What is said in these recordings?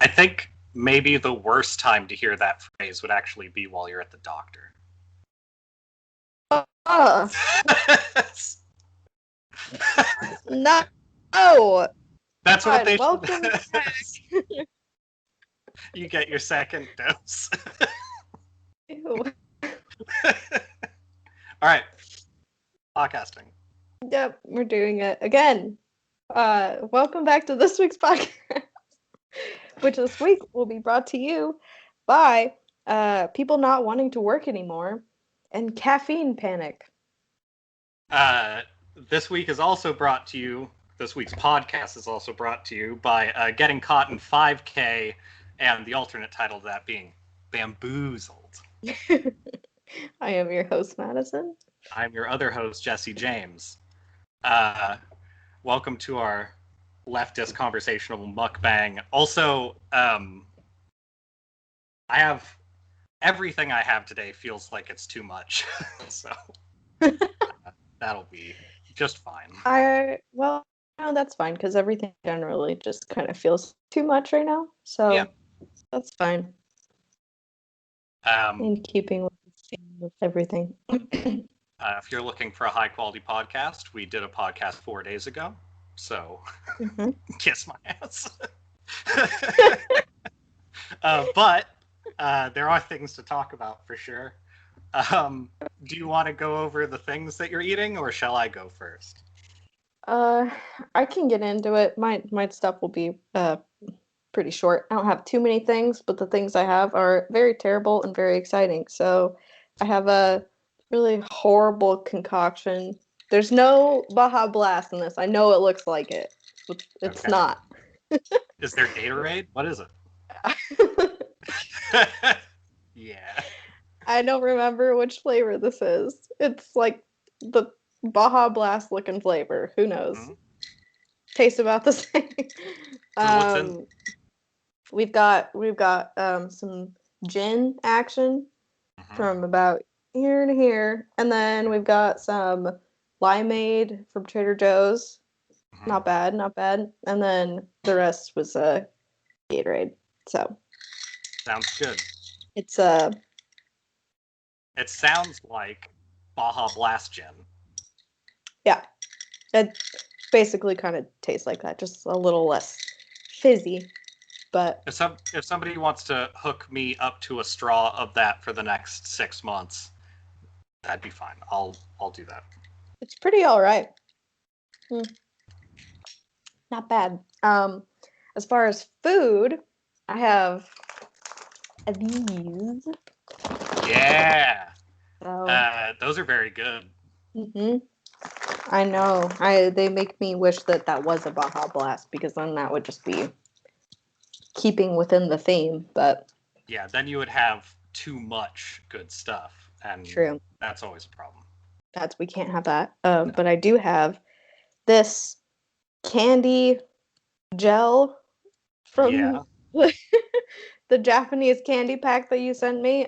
I think maybe the worst time to hear that phrase would actually be while you're at the doctor. No. Oh. That's what they welcome back. You get your second dose. Ew. All right. Podcasting. Yep, we're doing it again. Welcome back to this week's podcast, which this week will be brought to you by people not wanting to work anymore and caffeine panic. This week is also brought to you. This week's podcast is also brought to you by Getting Caught in 5K, and the alternate title of that being Bamboozled. I am your host, Madison. I'm your other host, Jesse James. Welcome to our leftist conversational mukbang. Also, I have everything I have today feels like it's too much, so that'll be just fine. Well, no, that's fine because everything generally just kind of feels too much right now, so yeah. That's fine. In keeping with everything. If you're looking for a high-quality podcast, we did a podcast 4 days ago, so kiss my ass. But there are things to talk about for sure. Do you want to go over the things that you're eating, or shall I go first? I can get into it. My stuff will be pretty short. I don't have too many things, but the things I have are very terrible and very exciting. So I have a really horrible concoction. There's no Baja Blast in this. I know it looks like it, but it's not. Is there Gatorade? What is it? Yeah. I don't remember which flavor this is. It's like the Baja Blast looking flavor. Who knows? Mm-hmm. Tastes about the same. So what's in? We've got some gin action from about here to here, and then we've got some limeade from Trader Joe's. Not bad. And then the rest was Gatorade. So sounds good. It sounds like Baja Blast gin. Yeah, it basically kind of tastes like that, just a little less fizzy. But if somebody wants to hook me up to a straw of that for the next 6 months, that'd be fine. I'll do that. It's pretty all right. Not bad. As far as food, I have these. Yeah. So, those are very good. I know. They make me wish that was a Baja Blast, because then that would just be keeping within the theme. But yeah, then you would have too much good stuff, and true. That's always a problem. We can't have that. No. But I do have this candy gel from the Japanese candy pack that you sent me.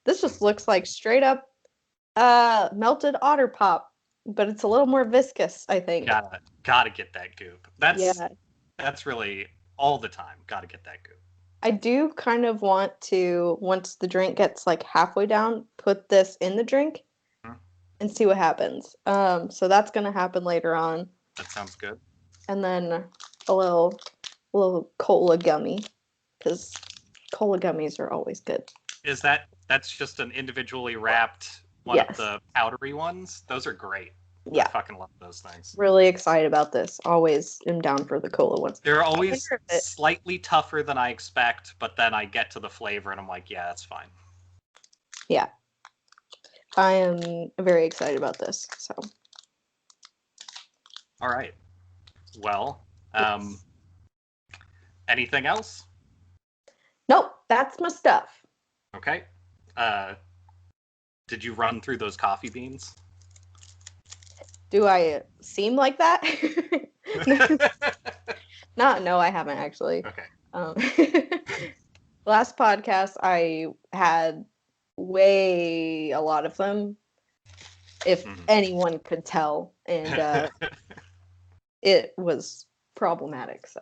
This just looks like straight up melted otter pop, but it's a little more viscous, I think. Gotta get that goop. That's really all the time. Gotta get that goop. I do kind of want to, once the drink gets like halfway down, put this in the drink and see what happens. So that's gonna happen later on. That sounds good. And then a little cola gummy, because cola gummies are always good. That's just an individually wrapped one of the powdery ones? Those are great. Yeah. I fucking love those things. Really excited about this. Always am down for the cola ones. They're always slightly tougher than I expect, but then I get to the flavor and I'm like, yeah, that's fine. Yeah. I am very excited about this. So. All right. Well, anything else? Nope, that's my stuff. Okay. Did you run through those coffee beans? Do I seem like that? No, I haven't actually. Okay. Last podcast, I had a lot of them, if anyone could tell, and it was problematic. So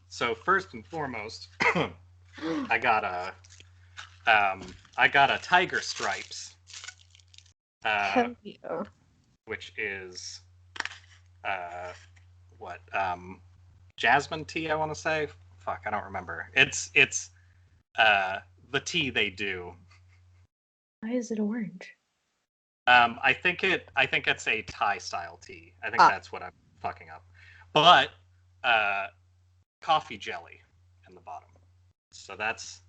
So first and foremost, I got a Tiger Stripes, Hell yeah. which is what jasmine tea, I want to say. Fuck, I don't remember. It's the tea they do. Why is it orange? I think it's a Thai style tea. I think that's what I'm fucking up. But coffee jelly in the bottom. So that's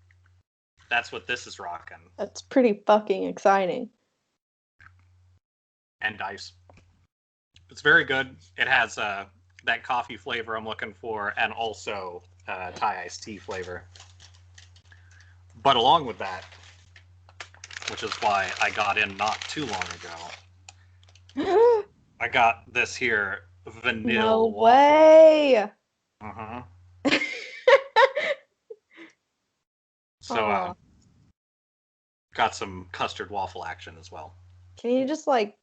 what this is rocking. That's pretty fucking exciting. And ice. It's very good. It has that coffee flavor I'm looking for, and also Thai iced tea flavor. But along with that, which is why I got in not too long ago, I got this here vanilla. No way. Uh-huh. So got some custard waffle action as well. Can you just like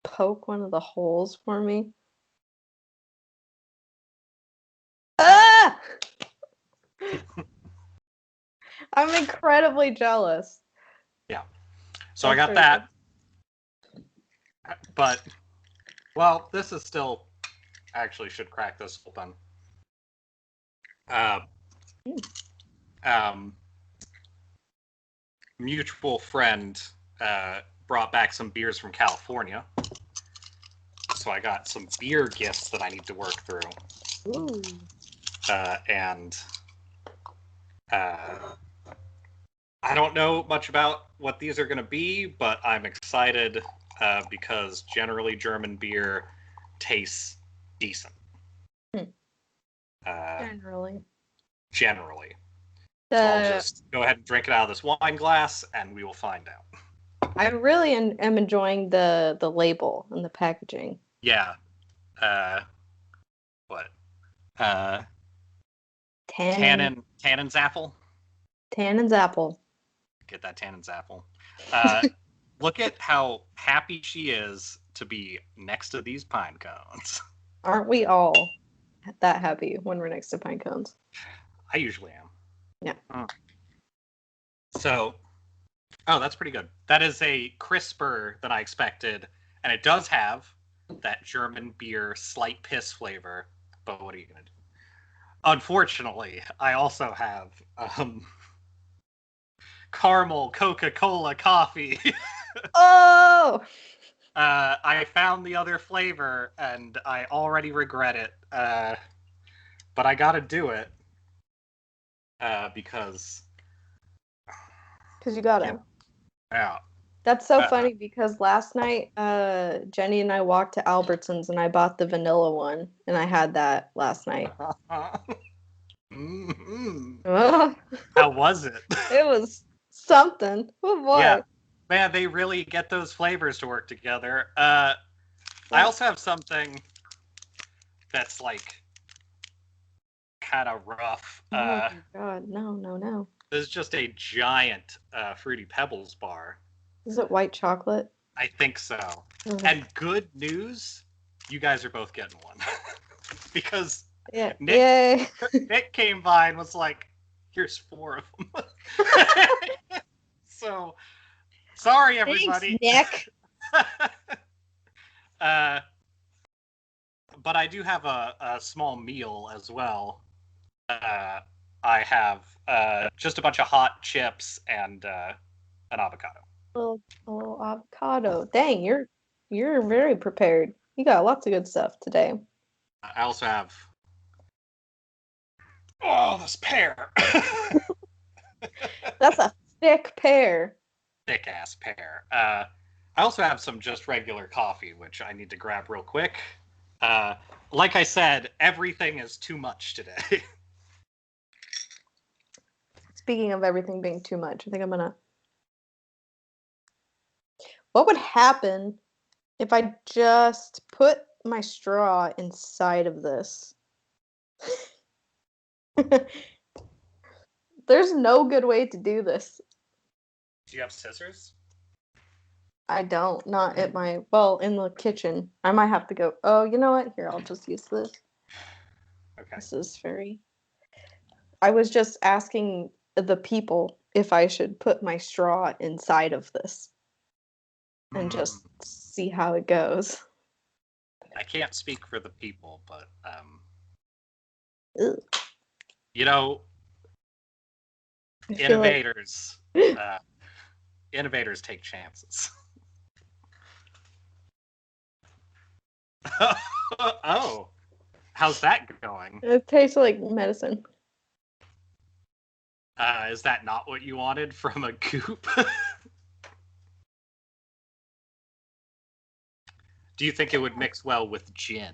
poke one of the holes for me? Ah! I'm incredibly jealous. Yeah. So I got that. But, well, this is still, actually should crack this open. Mutual friend brought back some beers from California. So I got some beer gifts that I need to work through. Ooh. And I don't know much about what these are going to be, but I'm excited because generally German beer tastes decent. Generally. So I'll just go ahead and drink it out of this wine glass, and we will find out. I really am enjoying the label and the packaging. Yeah. What? Tannen's apple? Tannen's apple. Get that Tannen's apple. Look at how happy she is to be next to these pine cones. Aren't we all that happy when we're next to pine cones? I usually am. Yeah. So, that's pretty good. That is a crisper than I expected, and it does have that German beer slight piss flavor, but what are you going to do? Unfortunately, I also have caramel Coca-Cola coffee. Oh! I found the other flavor, and I already regret it. But I gotta do it. Because you gotta. Yeah. That's so funny because last night, Jenny and I walked to Albertsons and I bought the vanilla one, and I had that last night. Mm-hmm. How was it? It was something. Oh boy. Yeah. Man, they really get those flavors to work together. I also have something that's like kind of rough. Oh my god, no. This is just a giant Fruity Pebbles bar. Is it white chocolate? I think so. Mm-hmm. And good news, you guys are both getting one. Because Nick came by and was like, here's 4 of them. So, sorry, everybody. Thanks, Nick. But I do have a small meal as well. I have just a bunch of hot chips and an avocado. A little avocado. Dang, you're very prepared. You got lots of good stuff today. I also have this pear. That's a thick pear. Thick ass pear. I also have some just regular coffee, which I need to grab real quick. Like I said, everything is too much today. Speaking of everything being too much, I think I'm gonna... What would happen if I just put my straw inside of this? There's no good way to do this. Do you have scissors? I don't. Not at my... Well, in the kitchen. I might have to go... Oh, you know what? Here, I'll just use this. Okay. This is very... I was just asking the people if I should put my straw inside of this and just see how it goes. I can't speak for the people, but Ugh. you know, I feel like... innovators take chances. Oh, how's that going? It tastes like medicine. Is that not what you wanted from a goop? Do you think it would mix well with gin?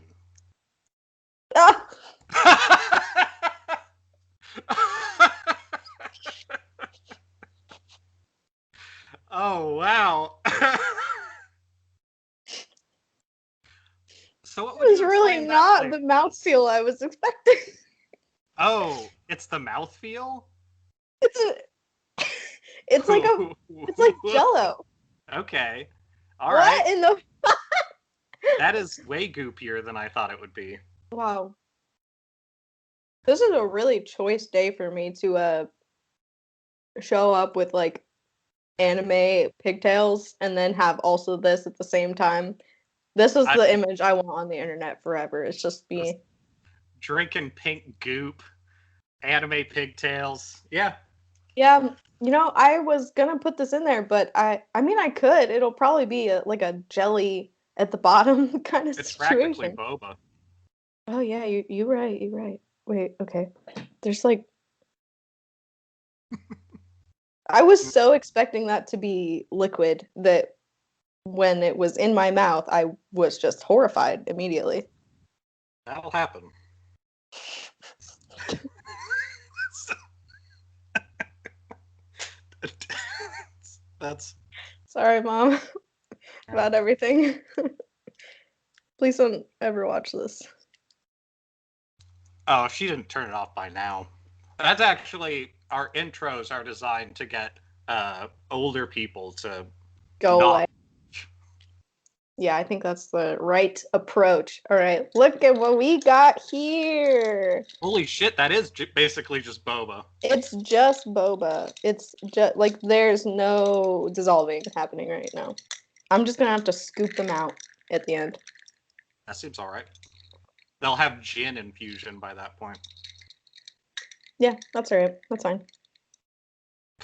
Ah! Oh, wow. So what It would was you really explain that not flavor? the mouthfeel I was expecting. Oh, it's the mouthfeel? It's like Jell-O. Okay. All right. What in the... That is way goopier than I thought it would be. Wow. This is a really choice day for me to show up with like anime pigtails and then have also this at the same time. This is the image I want on the internet forever. It's just me drinking pink goop, anime pigtails. Yeah. Yeah, I was gonna put this in there, but I mean I could. It'll probably be like a jelly at the bottom kind of It's practically situation. boba. Oh yeah, you're right. You're right. Wait, okay. There's like... I was so expecting that to be liquid that when it was in my mouth, I was just horrified immediately. That'll happen. That's... Sorry, Mom, about everything. Please don't ever watch this. Oh, she didn't turn it off by now. That's actually... Our intros are designed to get older people to Go not... away. Yeah, I think that's the right approach. All right, look at what we got here. Holy shit, that is basically just boba. It's just boba. It's just like there's no dissolving happening right now. I'm just gonna have to scoop them out at the end. That seems all right. They'll have gin infusion by that point. Yeah, that's all right. That's fine.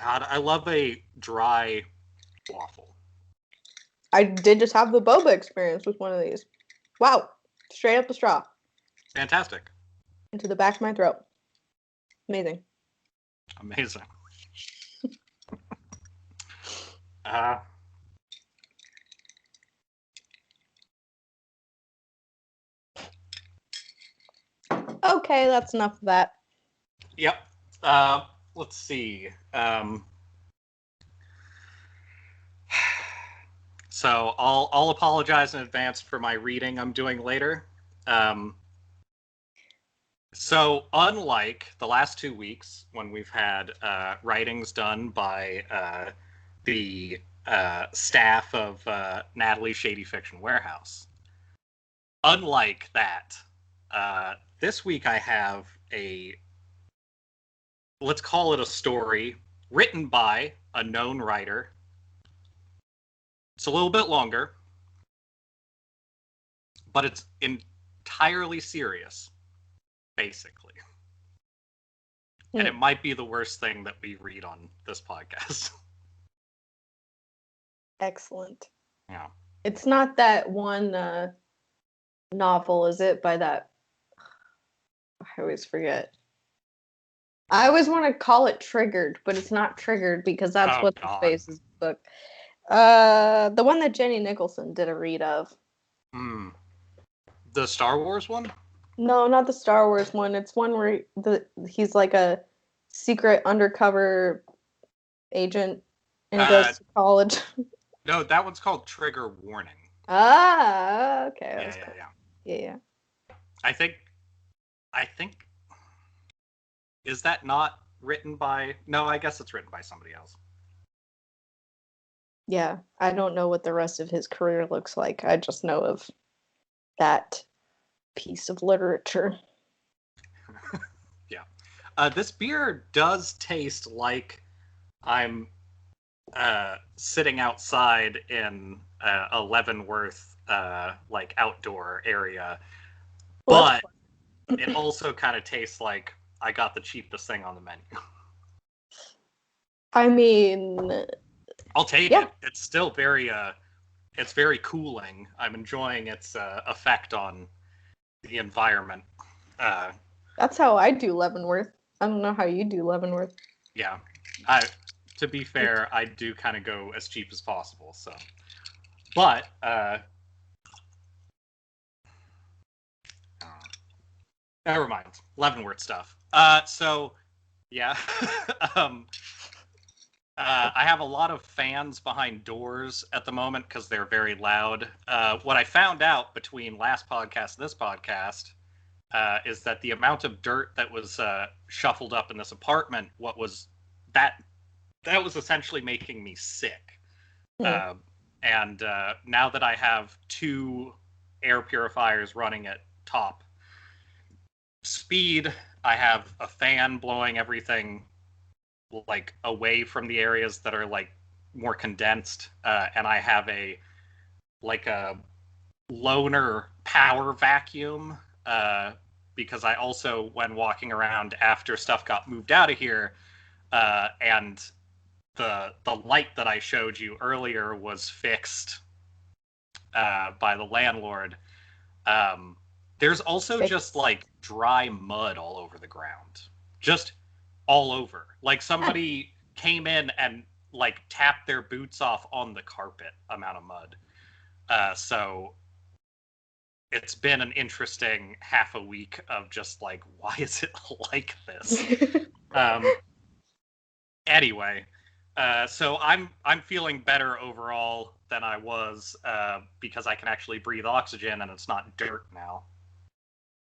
God, I love a dry waffle. I did just have the boba experience with one of these. Wow. Straight up the straw. Fantastic. Into the back of my throat. Amazing. Amazing. Okay, that's enough of that. Yep. Let's see. So I'll apologize in advance for my reading I'm doing later. So unlike the last 2 weeks when we've had writings done by the staff of Natalie's Shady Fiction Warehouse, unlike that, this week I have let's call it a story written by a known writer. It's a little bit longer, but it's entirely serious, basically. And it might be the worst thing that we read on this podcast. Excellent. Yeah. It's not that one novel, is it? By that... I always forget. I always want to call it Triggered, but it's not Triggered because that's what the Space's book. The one that Jenny Nicholson did a read of. The Star Wars one? No, not the Star Wars one. It's one where he's like a secret undercover agent and goes to college. No, that one's called Trigger Warning. Ah, okay. Yeah. I think. Is that not written by? No, I guess it's written by somebody else. Yeah, I don't know what the rest of his career looks like. I just know of that piece of literature. This beer does taste like I'm sitting outside in a Leavenworth like outdoor area, Well, but it also kind of tastes like I got the cheapest thing on the menu. I mean, I'll take yeah. it. It's still very it's very cooling. I'm enjoying its effect on the environment. That's how I do Leavenworth. I don't know how you do Leavenworth. Yeah, to be fair, I do kind of go as cheap as possible. So, but never mind. Leavenworth stuff. So yeah, um, I have a lot of fans behind doors at the moment because they're very loud. What I found out between last podcast and this podcast is that the amount of dirt that was shuffled up in this apartment, that was essentially making me sick. And now that I have 2 air purifiers running at top speed, I have a fan blowing everything like away from the areas that are like more condensed, and I have a loaner power vacuum, because I also, when walking around after stuff got moved out of here, and the light that I showed you earlier was fixed by the landlord. There's also just like dry mud all over the ground, just all over. Like somebody came in and like tapped their boots off on the carpet. Amount of mud. So it's been an interesting half a week of just like, why is it like this? Anyway, so I'm feeling better overall than I was, because I can actually breathe oxygen and it's not dirt now.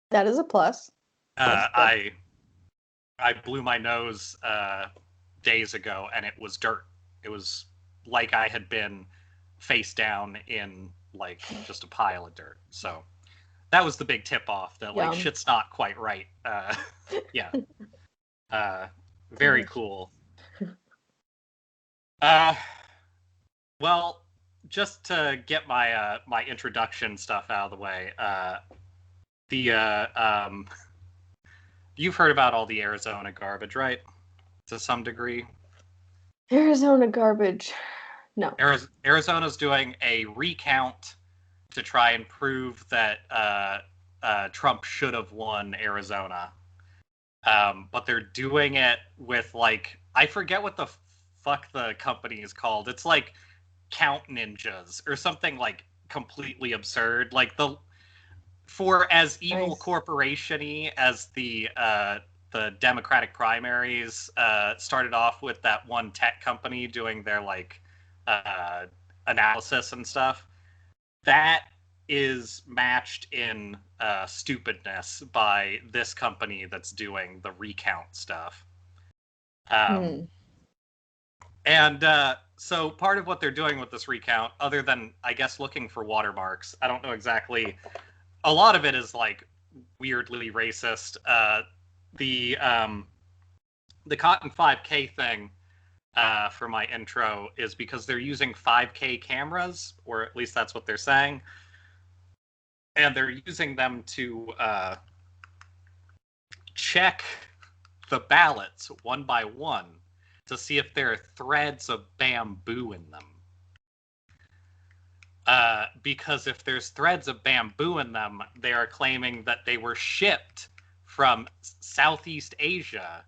That is a plus. I blew my nose days ago and it was dirt. It was like I had been face down in like just a pile of dirt. So that was the big tip off that like shit's not quite right. Yeah. Very cool. Well, just to get my my introduction stuff out of the way, you've heard about all the Arizona garbage, right? To some degree. Arizona garbage. No. Arizona's doing a recount to try and prove that Trump should have won Arizona. But they're doing it with like, I forget what the fuck the company is called. It's like Count Ninjas or something like completely absurd. Like for as evil corporation-y as the Democratic primaries started off with that one tech company doing their like analysis and stuff, that is matched in stupidness by this company that's doing the recount stuff. And so part of what they're doing with this recount, other than, I guess, looking for watermarks, I don't know exactly. A lot of it is like weirdly racist. The Cotton 5K thing for my intro is because they're using 5K cameras, or at least that's what they're saying. And they're using them to check the ballots one by one to see if there are threads of bamboo in them. Because if there's threads of bamboo in them, they are claiming that they were shipped from Southeast Asia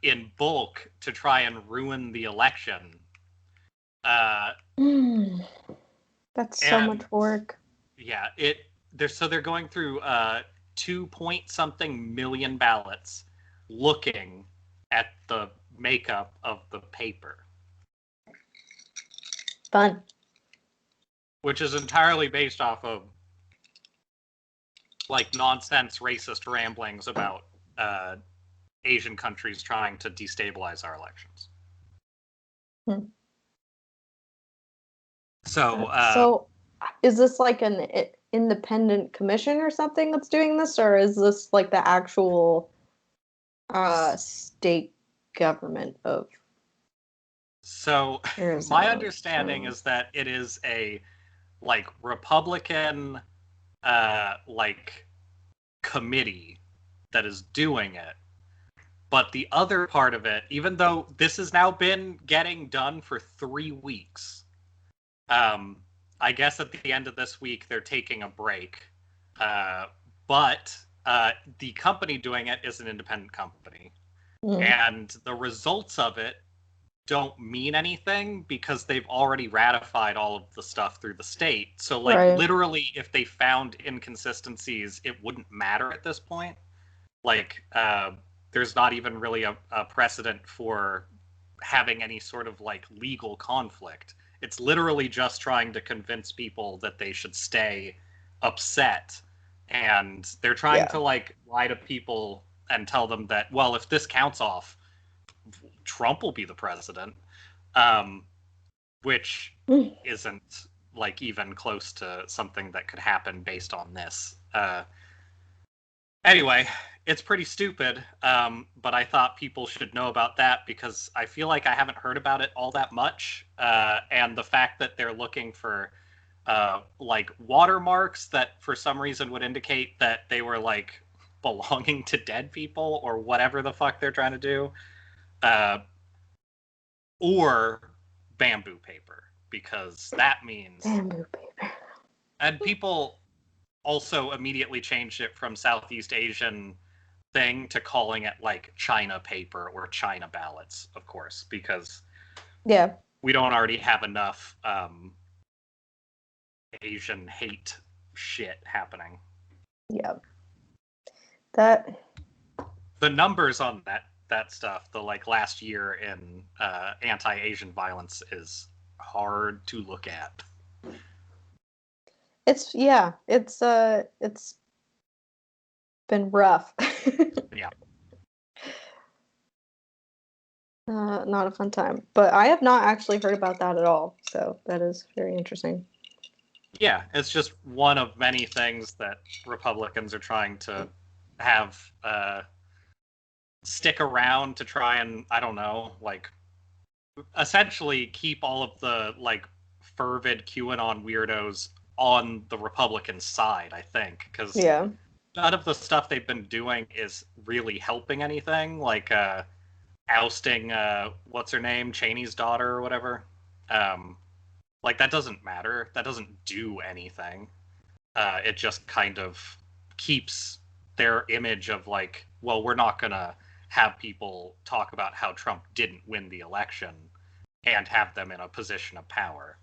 in bulk to try and ruin the election. That's so much work. Yeah, they're going through 2-point-something million ballots looking at the makeup of the paper. Fun. Which is entirely based off of like nonsense racist ramblings about Asian countries trying to destabilize our elections. So is this like an independent commission or something that's doing this, or is this like the actual State government of So Arizona. my understanding is that it is a like Republican like committee that is doing it. But the other part of it, even though this has now been getting done for 3 weeks, I guess at the end of this week they're taking a break. But the company doing it is an independent company. And the results of it don't mean anything because they've already ratified all of the stuff through the state. So, like, literally, if they found inconsistencies, it wouldn't matter at this point. Like, there's not even really a precedent for having any sort of, like, legal conflict. It's literally just trying to convince people that they should stay upset. And they're trying to, like, lie to people and tell them that, well, if this counts off, Trump will be the president, which isn't like even close to something that could happen based on this. Anyway, it's pretty stupid, but I thought people should know about that because I feel like I haven't heard about it all that much. And the fact that they're looking for like watermarks that for some reason would indicate that they were like belonging to dead people or whatever the fuck they're trying to do. Or bamboo paper, because that means bamboo paper. And people also immediately changed it from Southeast Asian thing to calling it like China paper or China ballots, of course, because we don't already have enough Asian hate shit happening. The numbers on that stuff, the like last year in anti-Asian violence is hard to look at. It's been rough. Yeah. Not a fun time. But I have not actually heard about that at all, so that is very interesting. Yeah, it's just one of many things that Republicans are trying to have stick around to try and, I don't know, like, essentially keep all of the, like, fervid QAnon weirdos on the Republican side, I think, because none of the stuff they've been doing is really helping anything, like ousting, what's her name, Cheney's daughter or whatever. Like, that doesn't matter. That doesn't do anything. It just kind of keeps their image of, like, well, we're not going to have people talk about how Trump didn't win the election and have them in a position of power.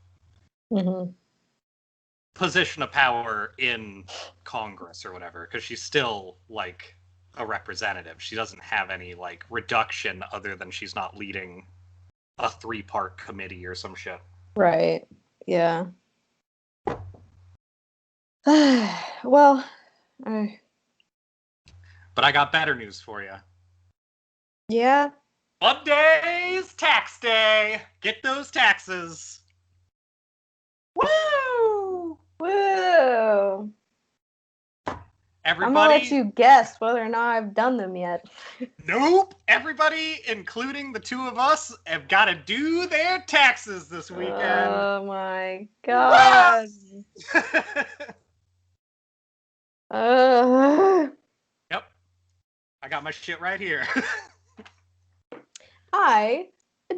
Position of power in Congress or whatever, because she's still, like, a representative. She doesn't have any, like, reduction other than she's not leading a 3-part committee or some shit. Right. Yeah. Well, but I got better news for you. Yeah. Monday's tax day. Get those taxes. Woo! Woo! Everybody, I'm gonna let you guess whether or not I've done them yet. Nope. Everybody, including the two of us, have got to do their taxes this weekend. Oh my god. Yep. I got my shit right here. I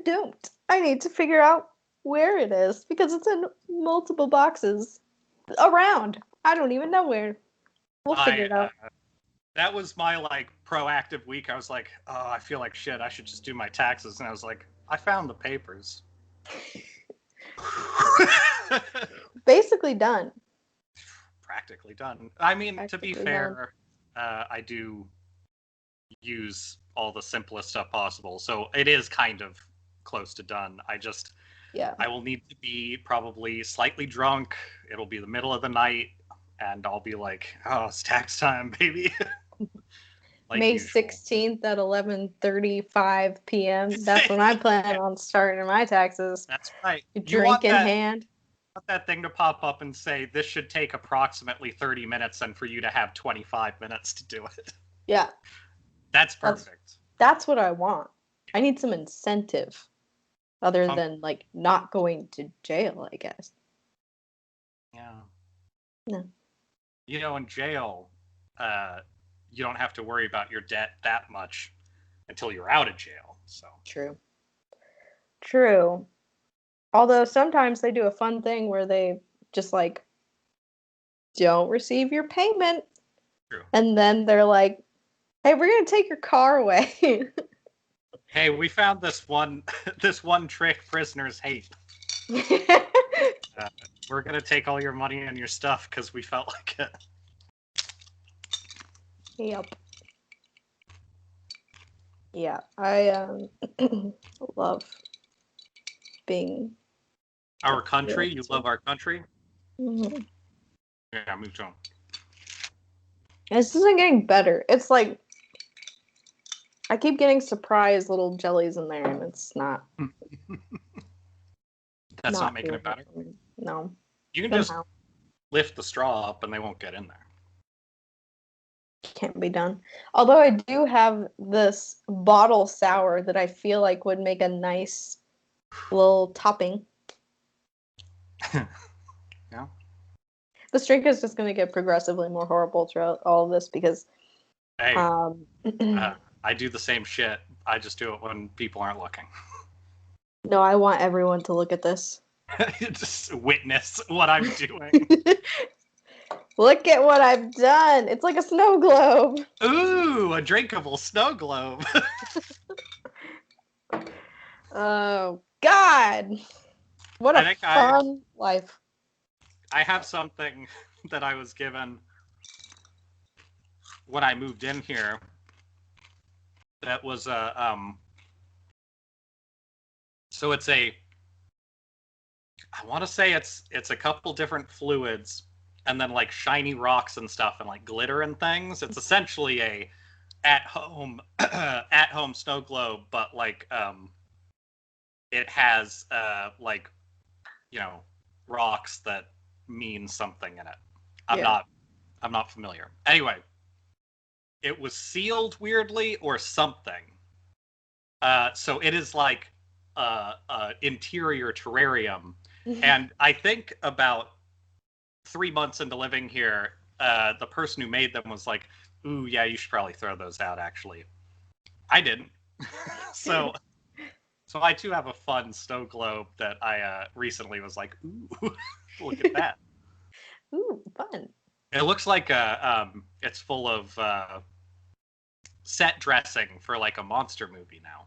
don't. I need to figure out where it is because it's in multiple boxes around. I don't even know where. We'll figure it out. That was my, like, proactive week. I was like, oh, I feel like shit. I should just do my taxes. And I was like, I found the papers. Basically done. Practically done. I mean, to be fair, I do use all the simplest stuff possible. So it is kind of close to done. I will need to be probably slightly drunk. It'll be the middle of the night. And I'll be like, oh, it's tax time, baby. Like May 16th at 11:35 p.m. That's when I plan on starting my taxes. That's right. Drink in hand. I want that thing to pop up and say, this should take approximately 30 minutes and for you to have 25 minutes to do it. Yeah. That's perfect. That's what I want. I need some incentive other than like not going to jail, I guess. Yeah. No. You know, in jail, you don't have to worry about your debt that much until you're out of jail. So True. Although sometimes they do a fun thing where they just like don't receive your payment. True. And then they're like, "Hey, we're gonna take your car away." Hey, we found this one trick prisoners hate. We're gonna take all your money and your stuff because we felt like it. Yep. Yeah, I love being our country. You love our country. Mm-hmm. Yeah, me too. This isn't getting better. It's like I keep getting surprise little jellies in there, and it's not. That's not making it better. No. You can just lift the straw up, and they won't get in there. Can't be done. Although I do have this bottle sour that I feel like would make a nice little topping. Yeah. This drink is just going to get progressively more horrible throughout all of this because. Hey, I do the same shit. I just do it when people aren't looking. No, I want everyone to look at this. Just witness what I'm doing. Look at what I've done. It's like a snow globe. Ooh, a drinkable snow globe. Oh, God. What a fun life. I have something that I was given when I moved in here that was so it's I want to say it's a couple different fluids and then like shiny rocks and stuff and like glitter and things. It's essentially a at home snow globe, but like it has like, you know, rocks that mean something in it. I'm not familiar. Anyway, it was sealed weirdly or something. So it is like interior terrarium. And I think about 3 months into living here, the person who made them was like, "Ooh, yeah, you should probably throw those out." Actually, I didn't. So I too have a fun snow globe that I recently was like, "Ooh, look at that." Ooh, fun. It looks like it's full of set dressing for like a monster movie now.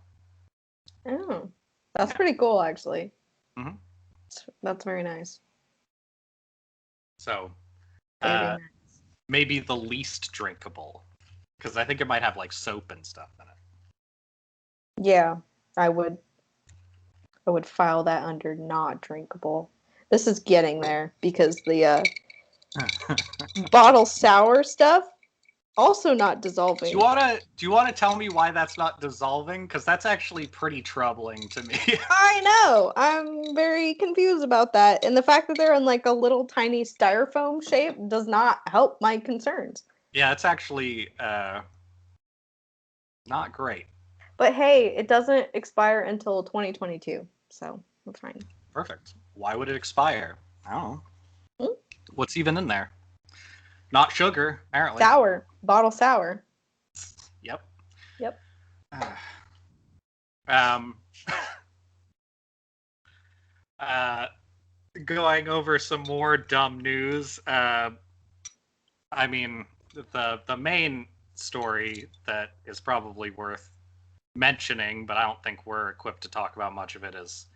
Oh, that's pretty cool, actually. Mm-hmm. That's very nice. So, nice. Maybe the least drinkable, because I think it might have like soap and stuff in it. Yeah, I would file that under not drinkable. This is getting there because the bottle sour stuff also not dissolving. Do you wanna tell me why that's not dissolving? Because that's actually pretty troubling to me. I know. I'm very confused about that, and the fact that they're in like a little tiny styrofoam shape does not help my concerns. Yeah, it's actually not great. But hey, it doesn't expire until 2022, so that's fine. Perfect. Why would it expire? I don't know. What's even in there? Not sugar, apparently. Sour. Bottle sour. Yep. Going over some more dumb news. I mean, the main story that is probably worth mentioning, but I don't think we're equipped to talk about much of it, is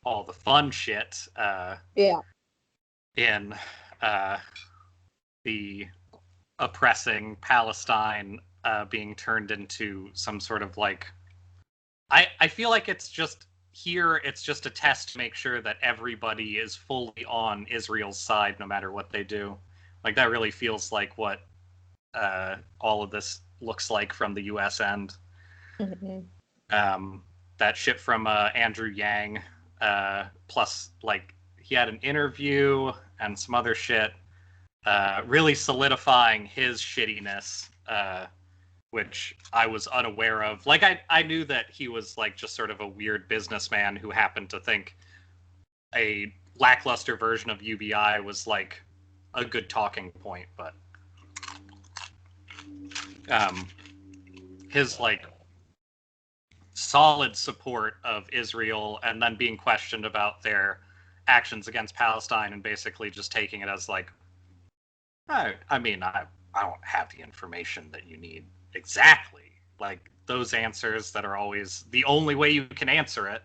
all the fun shit. In the oppressing Palestine being turned into some sort of like, I feel like it's just a test to make sure that everybody is fully on Israel's side no matter what they do. Like that really feels like what all of this looks like from the US end. Mm-hmm. That shit from Andrew Yang, plus like he had an interview and some other shit, really solidifying his shittiness which I was unaware of. Like, I knew that he was like just sort of a weird businessman who happened to think a lackluster version of UBI was like a good talking point, but his like solid support of Israel and then being questioned about their actions against Palestine and basically just taking it as like, I mean, I don't have the information that you need exactly. Like those answers that are always the only way you can answer it.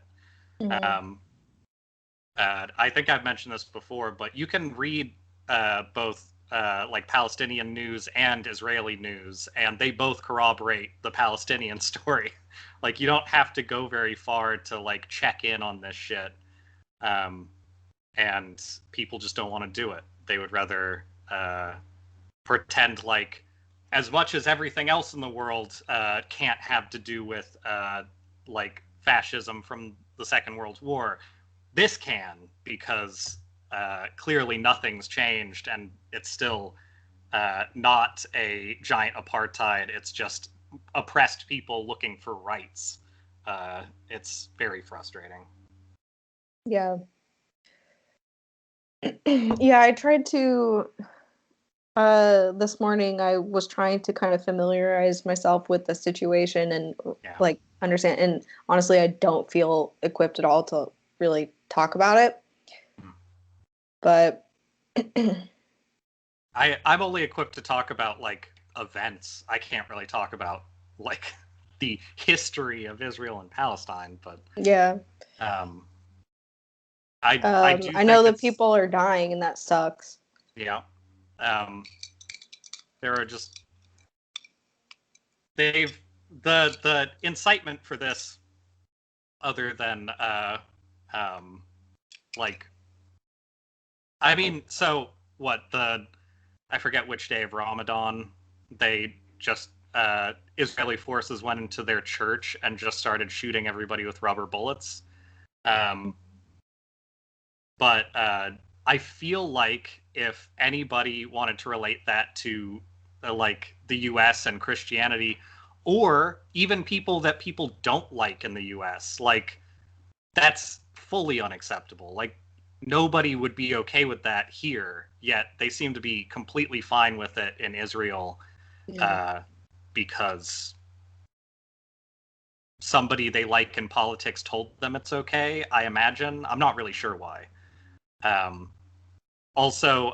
Mm-hmm. I think I've mentioned this before, but you can read both like Palestinian news and Israeli news, and they both corroborate the Palestinian story. Like you don't have to go very far to like check in on this shit, and people just don't want to do it. They would rather pretend like as much as everything else in the world can't have to do with like fascism from the Second World War, this can, because clearly nothing's changed and it's still not a giant apartheid. It's just oppressed people looking for rights. It's very frustrating. Yeah. Yeah, I tried to this morning I was trying to kind of familiarize myself with the situation and like understand, and honestly I don't feel equipped at all to really talk about it. But I'm only equipped to talk about like events. I can't really talk about like the history of Israel and Palestine, but yeah. I do I know think that it's, people are dying and that sucks. yeah. There are just they've the incitement for this, other than like, I mean, so what, the I forget which day of Ramadan they just Israeli forces went into their church and just started shooting everybody with rubber bullets. Um, but I feel like if anybody wanted to relate that to like the U.S. and Christianity, or even people that people don't like in the U.S., like that's fully unacceptable. Like nobody would be okay with that here, yet they seem to be completely fine with it in Israel, because somebody they like in politics told them it's okay. I imagine. I'm not really sure why. Um, Also,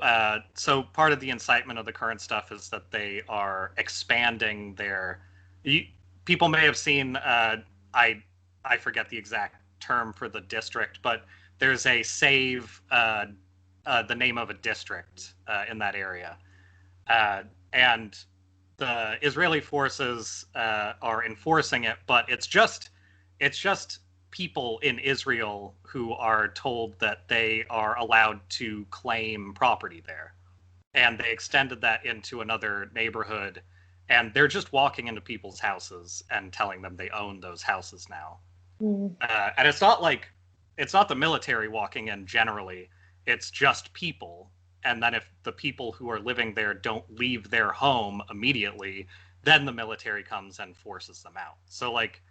so part of the incitement of the current stuff is that they are expanding their. People may have seen. I forget the exact term for the district, but there's a save the name of a district in that area, and the Israeli forces are enforcing it, but it's just people in Israel who are told that they are allowed to claim property there. And they extended that into another neighborhood, and they're just walking into people's houses and telling them they own those houses now. And it's not the military walking in generally, it's just people. And then if the people who are living there don't leave their home immediately, then the military comes and forces them out. So like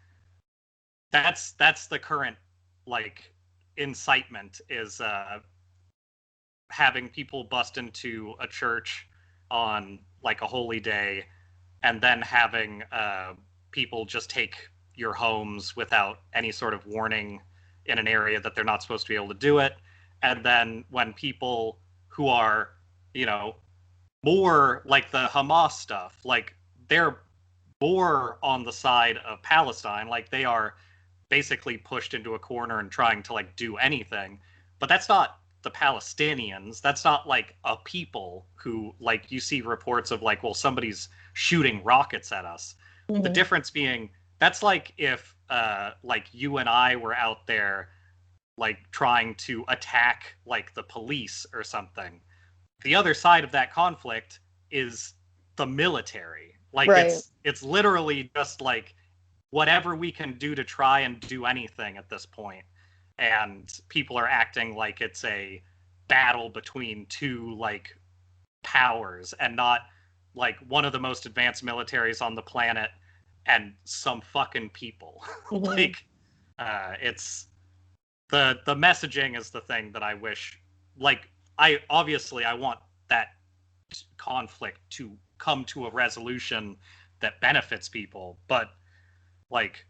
that's the current like incitement, is having people bust into a church on like a holy day, and then having people just take your homes without any sort of warning in an area that they're not supposed to be able to do it. And then when people who are, you know, more like the Hamas stuff, like they're more on the side of Palestine, like they are basically pushed into a corner and trying to like do anything. But that's not the Palestinians. That's not like a people who, like, you see reports of like, well, somebody's shooting rockets at us. The difference being that's like if like you and I were out there like trying to attack like the police or something. The other side of that conflict is the military. Like Right. it's literally just like whatever we can do to try and do anything at this point. And people are acting like it's a battle between two like powers and not like one of the most advanced militaries on the planet and some fucking people. Like, it's the messaging is the thing that I wish, like, I want that conflict to come to a resolution that benefits people, but like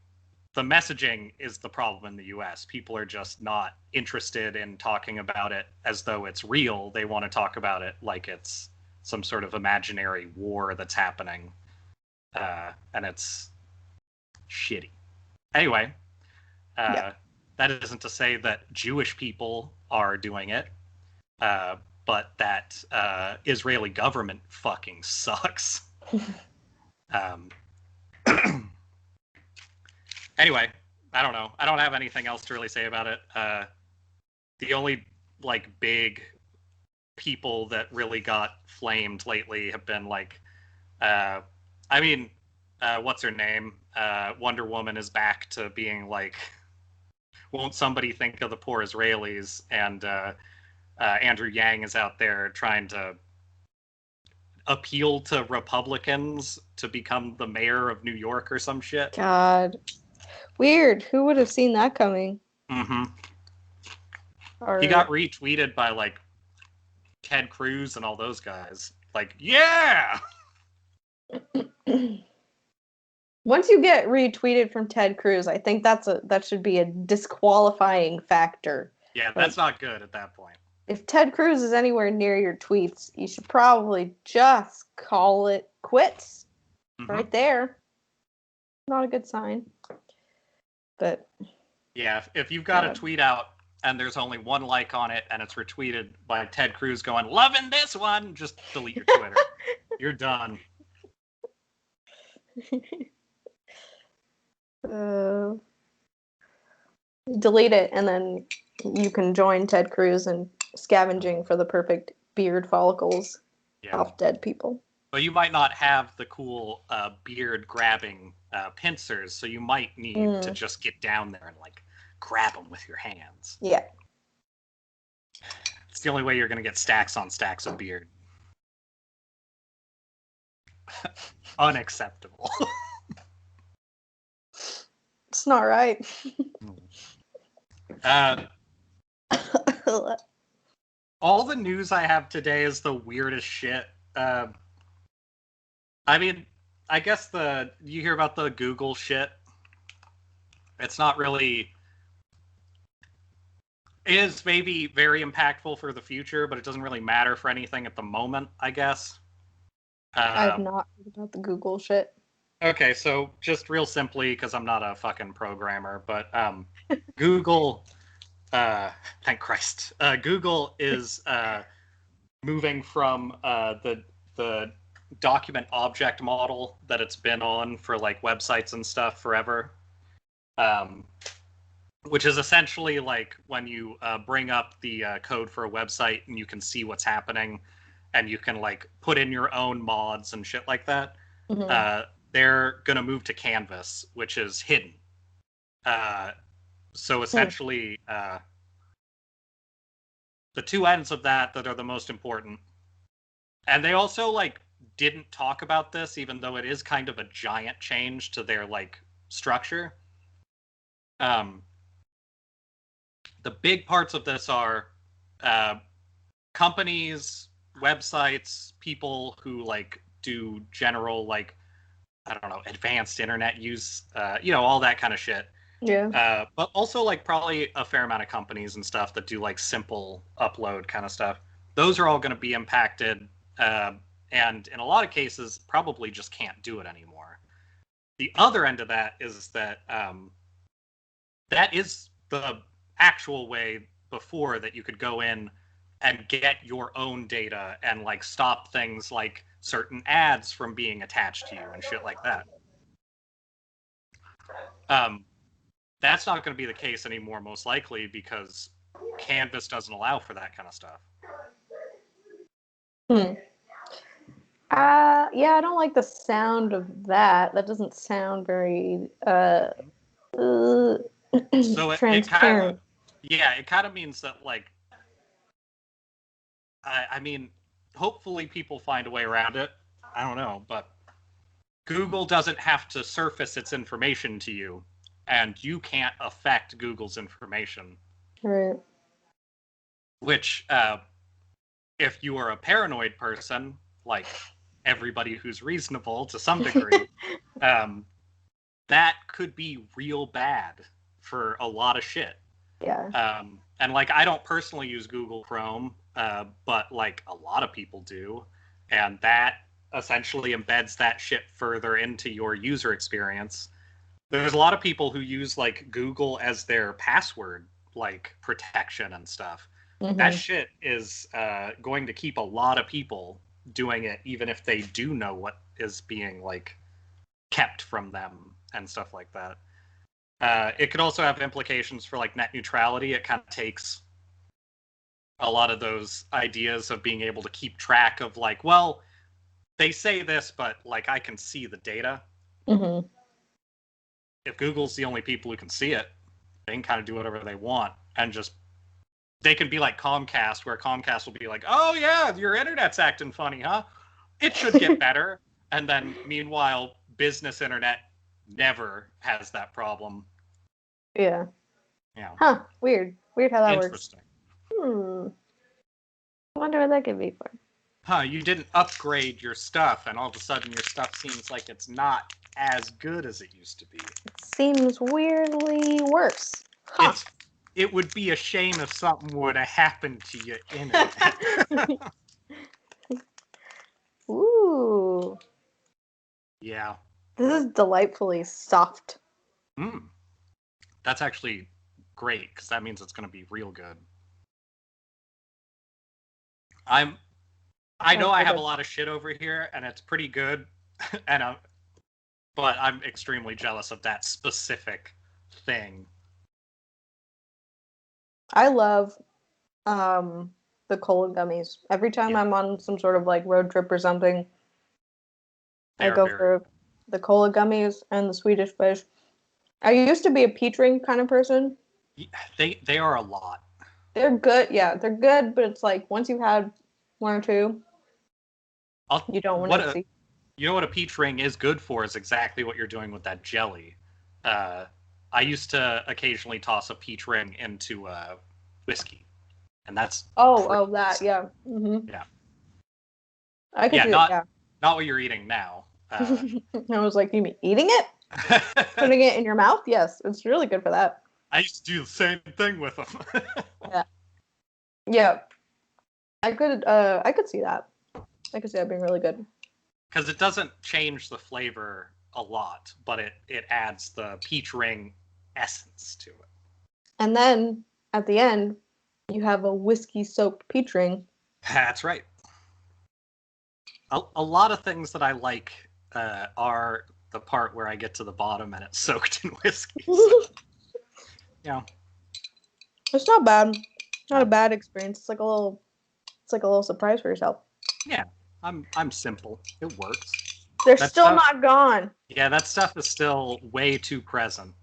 the messaging is the problem in the US. People are just not interested in talking about it as though it's real. They want to talk about it like it's some sort of imaginary war that's happening. And it's shitty. Anyway, that isn't to say that Jewish people are doing it, but that Israeli government fucking sucks. Anyway, I don't know. I don't have anything else to really say about it. The only like big people that really got flamed lately have been like, what's her name? Wonder Woman is back to being like, won't somebody think of the poor Israelis? And Andrew Yang is out there trying to appeal to Republicans to become the mayor of New York or some shit. God. Weird. Who would have seen that coming? Mm-hmm. He got retweeted by like Ted Cruz and all those guys. Like, yeah! Once you get retweeted from Ted Cruz, I think that should be a disqualifying factor. Yeah, that's not good at that point. If Ted Cruz is anywhere near your tweets, you should probably just call it quits. Right there. Not a good sign. But yeah, if you've got a tweet out and there's only one like on it and it's retweeted by Ted Cruz going, loving this one, just delete your Twitter. You're done. Delete it, and then you can join Ted Cruz in scavenging for the perfect beard follicles off dead people. But you might not have the cool beard grabbing pincers, so you might need to just get down there and like grab them with your hands. Yeah. It's the only way you're going to get stacks on stacks of beard. Unacceptable. It's not right. All the news I have today is the weirdest shit. I mean, I guess you hear about the Google shit. It's not really... It is maybe very impactful for the future, but it doesn't really matter for anything at the moment, I guess. I have not heard about the Google shit. Okay, so just real simply, because I'm not a fucking programmer, but Google... thank Christ. Google is moving from the document object model that it's been on for like websites and stuff forever, which is essentially like when you bring up the code for a website and you can see what's happening and you can like put in your own mods and shit like that. They're gonna move to Canvas, which is hidden. So essentially, the two ends of that are the most important. And they also like didn't talk about this, even though it is kind of a giant change to their like structure. The big parts of this are companies, websites, people who like do general like, I don't know, advanced internet use, all that kind of shit. Yeah. But also like probably a fair amount of companies and stuff that do like simple upload kind of stuff. Those are all going to be impacted. And in a lot of cases, probably just can't do it anymore. The other end of that is that that is the actual way before that you could go in and get your own data and like stop things like certain ads from being attached to you and shit like that. That's not going to be the case anymore, most likely, because Canvas doesn't allow for that kind of stuff. Yeah, I don't like the sound of that. That doesn't sound very so transparent. It kind of means that, like, I mean, hopefully people find a way around it. I don't know, but Google doesn't have to surface its information to you, and you can't affect Google's information. Right. Which, if you are a paranoid person, like everybody who's reasonable to some degree, that could be real bad for a lot of shit. Yeah. And like, I don't personally use Google Chrome, but like a lot of people do, and that essentially embeds that shit further into your user experience. There's a lot of people who use like Google as their password, like protection and stuff. That shit is going to keep a lot of people doing it, even if they do know what is being like kept from them and stuff like that. It could also have implications for like net neutrality. It kind of takes a lot of those ideas of being able to keep track of like, well, they say this, but like I can see the data. Mm-hmm. If Google's the only people who can see it, they can kind of do whatever they want, and just they can be like Comcast, where Comcast will be like, "Oh yeah, your internet's acting funny, huh? It should get better." And then meanwhile, business internet never has that problem. Yeah. Yeah. Huh. Weird. Weird how that works. Interesting. I wonder what that could be for. Huh, you didn't upgrade your stuff, and all of a sudden your stuff seems like it's not as good as it used to be. It seems weirdly worse. Huh. It would be a shame if something would have happened to your internet. Ooh. Yeah. This is delightfully soft. That's actually great, because that means it's going to be real good. I know I have a lot of shit over here, and it's pretty good, but I'm extremely jealous of that specific thing. I love the cola gummies. Every time I'm on some sort of like road trip or something, I go for the cola gummies and the Swedish fish. I used to be a peach ring kind of person. They are a lot. They're good. Yeah, they're good, but it's like once you've had one or two, you don't want to see. You know what a peach ring is good for is exactly what you're doing with that jelly. I used to occasionally toss a peach ring into whiskey, and that's that yeah. Mm-hmm. Yeah. I could do it. Yeah. Not what you're eating now. I was like, you mean eating it? Putting it in your mouth? Yes, it's really good for that. I used to do the same thing with them. Yeah. Yeah. I could see that. I could see that being really good. Because it doesn't change the flavor a lot, but it adds the peach ring essence to it. And then at the end, you have a whiskey soaked peach ring. That's right. A lot of things that I like are the part where I get to the bottom and it's soaked in whiskey. So, yeah. It's not bad. Not a bad experience. It's like a little surprise for yourself. Yeah. I'm simple. It works. They're still not gone. Yeah, that stuff is still way too present.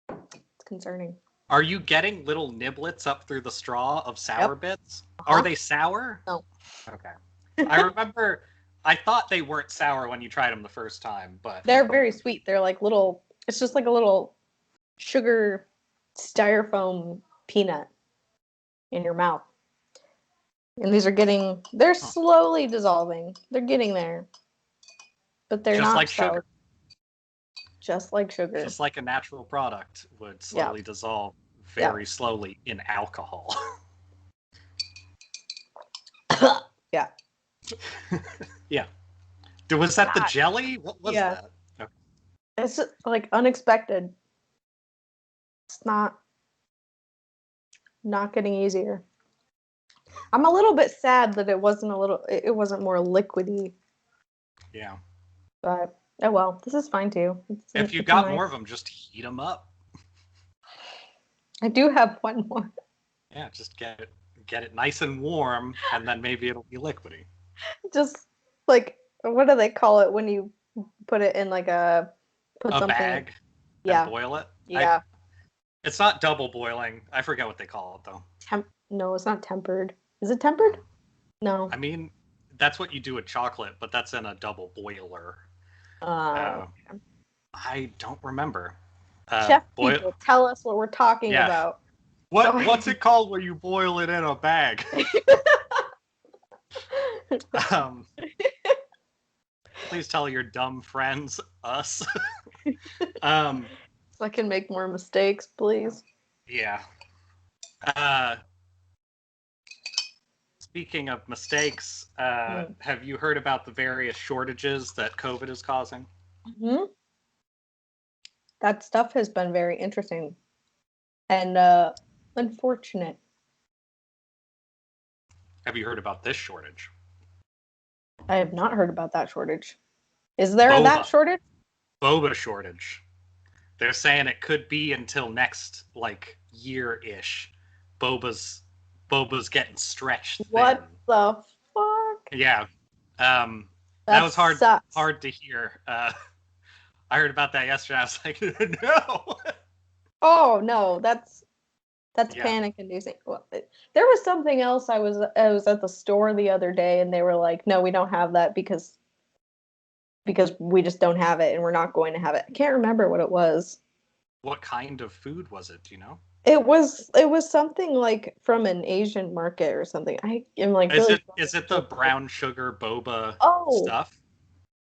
It's concerning. Are you getting little niblets up through the straw of sour bits? Are they sour? No. Okay. I remember I thought they weren't sour when you tried them the first time, but they're very sweet. They're like little, it's just like a little sugar styrofoam peanut in your mouth. And these are they're slowly dissolving. They're getting there. But they're not sour. Sugar. Just like sugar. Just like a natural product would slowly dissolve very slowly in alcohol. Yeah. Yeah. Was that the jelly? What was that? Okay. It's like unexpected. It's not getting easier. I'm a little bit sad that it wasn't more liquidy. Yeah. But oh well, this is fine too. If you got more of them, just heat them up. I do have one more. Yeah, just get it nice and warm, and then maybe it'll be liquidy. Just like, what do they call it when you put it in like a bag? Yeah. And boil it? Yeah. It's not double boiling. I forget what they call it though. No, it's not tempered. Is it tempered? No. I mean, that's what you do with chocolate, but that's in a double boiler. Okay. I don't remember. Chef people, tell us what we're talking about. What's it called where you boil it in a bag? Please tell your dumb friends, us. So I can make more mistakes, please. Yeah. Speaking of mistakes, have you heard about the various shortages that COVID is causing? Mm-hmm. That stuff has been very interesting and unfortunate. Have you heard about this shortage? I have not heard about that shortage. Is there that shortage? Boba shortage. They're saying it could be until next year-ish. Boba's getting stretched thin. What the fuck? Yeah. That was hard to hear. I heard about that yesterday. I was like, no. Oh no, that's panic inducing. Well, there was something else. I was at the store the other day and they were like, no, we don't have that because we just don't have it and we're not going to have it. I can't remember what it was. What kind of food was it? Do you know? It was something like from an Asian market or something. I am like, is it the brown sugar boba stuff?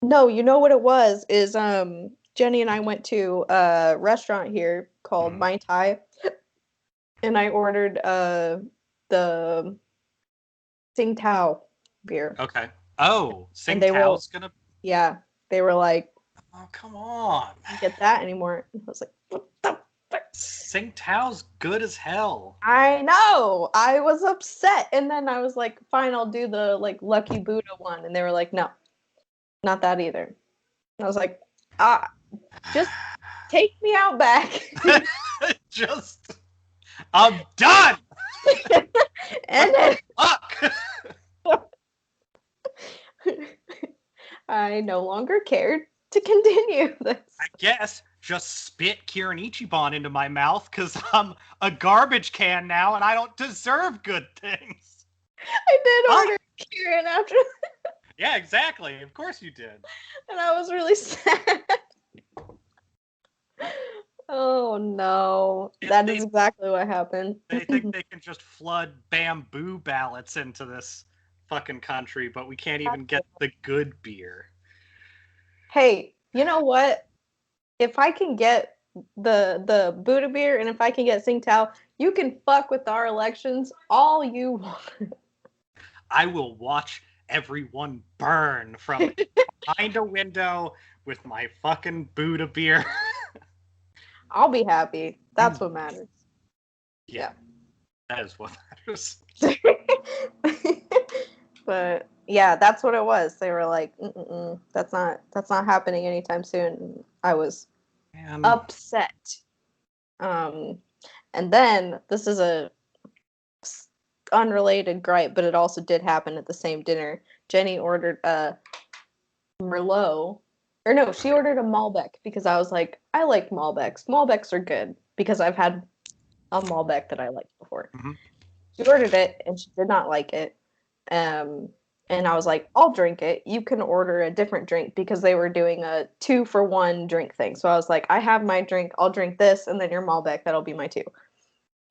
No, you know what it was is Jenny and I went to a restaurant here called Mai Tai, and I ordered the Tsingtao beer. Okay. Oh, Tsingtao's gonna. Yeah, they were like, "Oh, come on, can't get that anymore." I was like, "What the fuck?" Tsingtao's good as hell. I know. I was upset, and then I was like, "Fine, I'll do the Lucky Buddha one," and they were like, "No, not that either." And I was like, just take me out back. I'm done. And then fuck. I no longer cared to continue this. I guess just spit Kirin Ichiban into my mouth because I'm a garbage can now and I don't deserve good things. I did order Kirin after. Yeah, exactly. Of course you did. And I was really sad. Oh no. That is exactly what happened. They think they can just flood bamboo ballots into this fucking country, but we can't even get the good beer. Hey, you know what? If I can get the Buddha beer and if I can get Tsingtao, you can fuck with our elections all you want. I will watch everyone burn from behind a window with my fucking Buddha beer. I'll be happy. That's what matters. Yeah. That is what matters. But yeah, that's what it was. They were like, that's not happening anytime soon. I was upset. And then this is a unrelated gripe, but it also did happen at the same dinner. Jenny ordered a Merlot. Or no, she ordered a Malbec because I was like, I like Malbecs. Malbecs are good because I've had a Malbec that I liked before. Mm-hmm. She ordered it and she did not like it. And I was like, I'll drink it. You can order a different drink because they were doing a 2-for-1 drink thing. So I was like, I have my drink. I'll drink this and then your Malbec. That'll be my 2.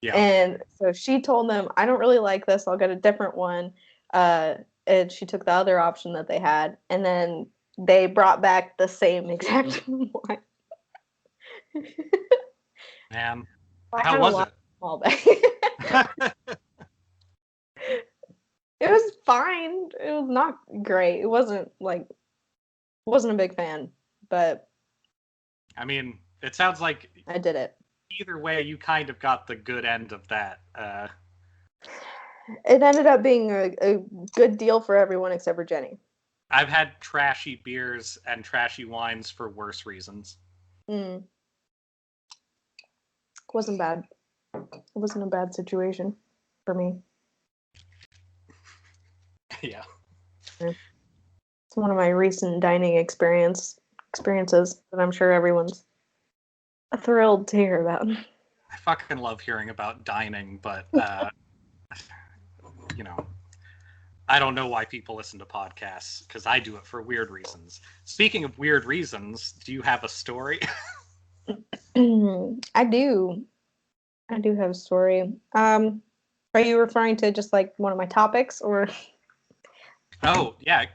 Yeah. And so she told them, I don't really like this. I'll get a different one. And she took the other option that they had. And then they brought back the same exact one. Man, how was it? It was fine. It was not great. It wasn't a big fan, but I mean, it sounds like I did it. Either way, you kind of got the good end of that. It ended up being a good deal for everyone except for Jenny. I've had trashy beers and trashy wines for worse reasons. It wasn't bad. It wasn't a bad situation for me. Yeah. It's one of my recent dining experiences that I'm sure everyone's thrilled to hear about. I fucking love hearing about dining, but I don't know why people listen to podcasts, because I do it for weird reasons. Speaking of weird reasons, do you have a story? I do. I do have a story. Are you referring to just like one of my topics, or? Oh, yeah.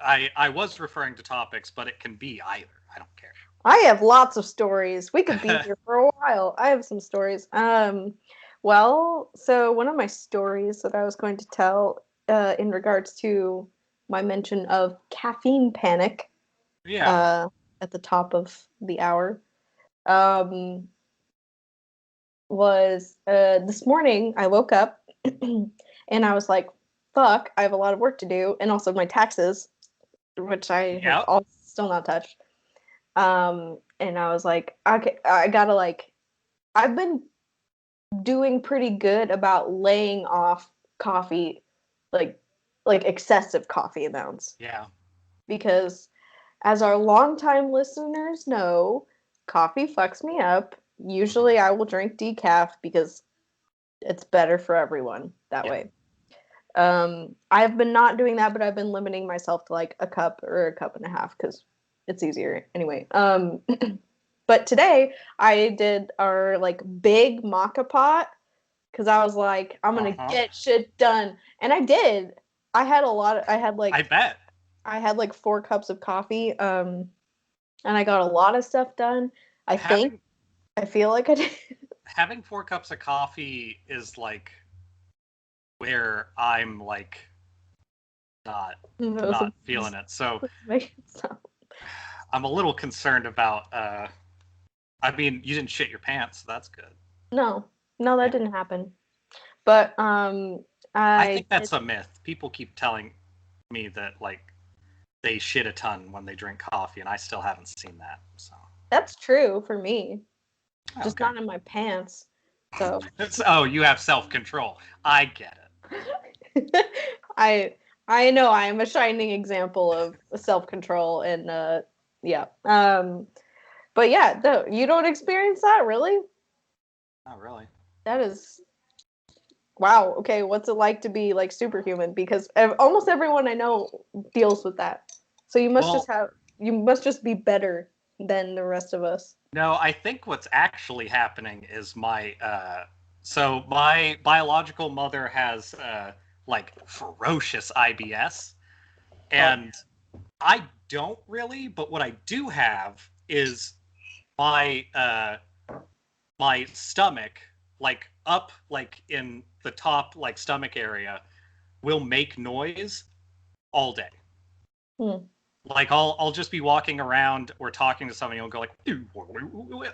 I was referring to topics, but it can be either. I don't care. I have lots of stories. We could be here for a while. I have some stories. Well, so one of my stories that I was going to tell in regards to my mention of caffeine panic at the top of the hour was this morning I woke up and I was like, fuck, I have a lot of work to do, and also my taxes, which I have still not touched. And I was like, okay, I gotta like, I've been doing pretty good about laying off coffee, like excessive coffee amounts. Yeah. Because as our longtime listeners know, coffee fucks me up. Usually I will drink decaf because it's better for everyone that way. I've been not doing that, but I've been limiting myself to like a cup or a cup and a half because it's easier anyway. But today I did our like big maca pot because I was like, I'm gonna get shit done, and I did. I had I bet. I had like 4 cups of coffee, and I got a lot of stuff done. I feel like I did. Having 4 cups of coffee is like where I'm like not feeling it. So I'm a little concerned about I mean, you didn't shit your pants, so that's good. No, that didn't happen. But I think that's a myth. People keep telling me that like they shit a ton when they drink coffee, and I still haven't seen that. So that's true for me, just not in my pants. So you have self-control. I get it. I know I am a shining example of self-control, and yeah. But yeah, you don't experience that, really? Not really. That is wow. Okay, what's it like to be like superhuman? Because almost everyone I know deals with that. So you must just be better than the rest of us. No, I think what's actually happening is my biological mother has like ferocious IBS, and I don't really, but what I do have is my my stomach, like up like in the top like stomach area, will make noise all day. Like I'll just be walking around or talking to somebody, and it'll go like,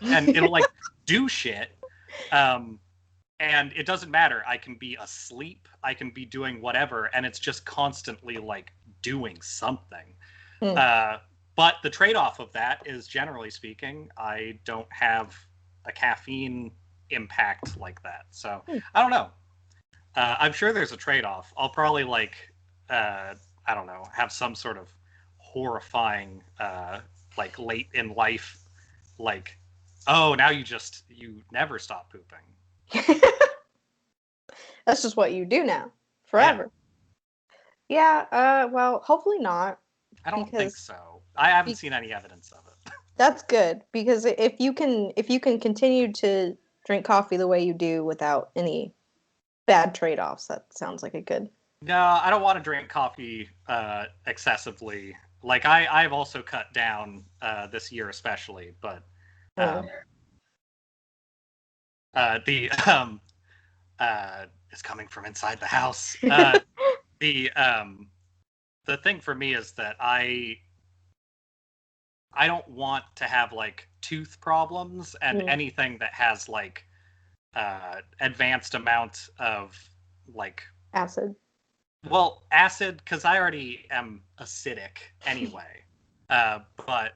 and it'll like do shit. And it doesn't matter. I can be asleep, I can be doing whatever, and it's just constantly like doing something. But the trade-off of that is, generally speaking, I don't have a caffeine impact like that. So I don't know. I'm sure there's a trade-off. I'll probably like I don't know, have some sort of horrifying like late in life, like, oh, now you never stop pooping. That's just what you do now forever. Yeah, well, hopefully not. I don't think so. I haven't seen any evidence of it. That's good, because if you can continue to drink coffee the way you do without any bad trade-offs, that sounds like a good. No, I don't want to drink coffee excessively. Like I've also cut down this year especially, but the is coming from inside the house. The thing for me is that I don't want to have like tooth problems, and anything that has like advanced amount of like acid. Well, acid, because I already am acidic anyway. But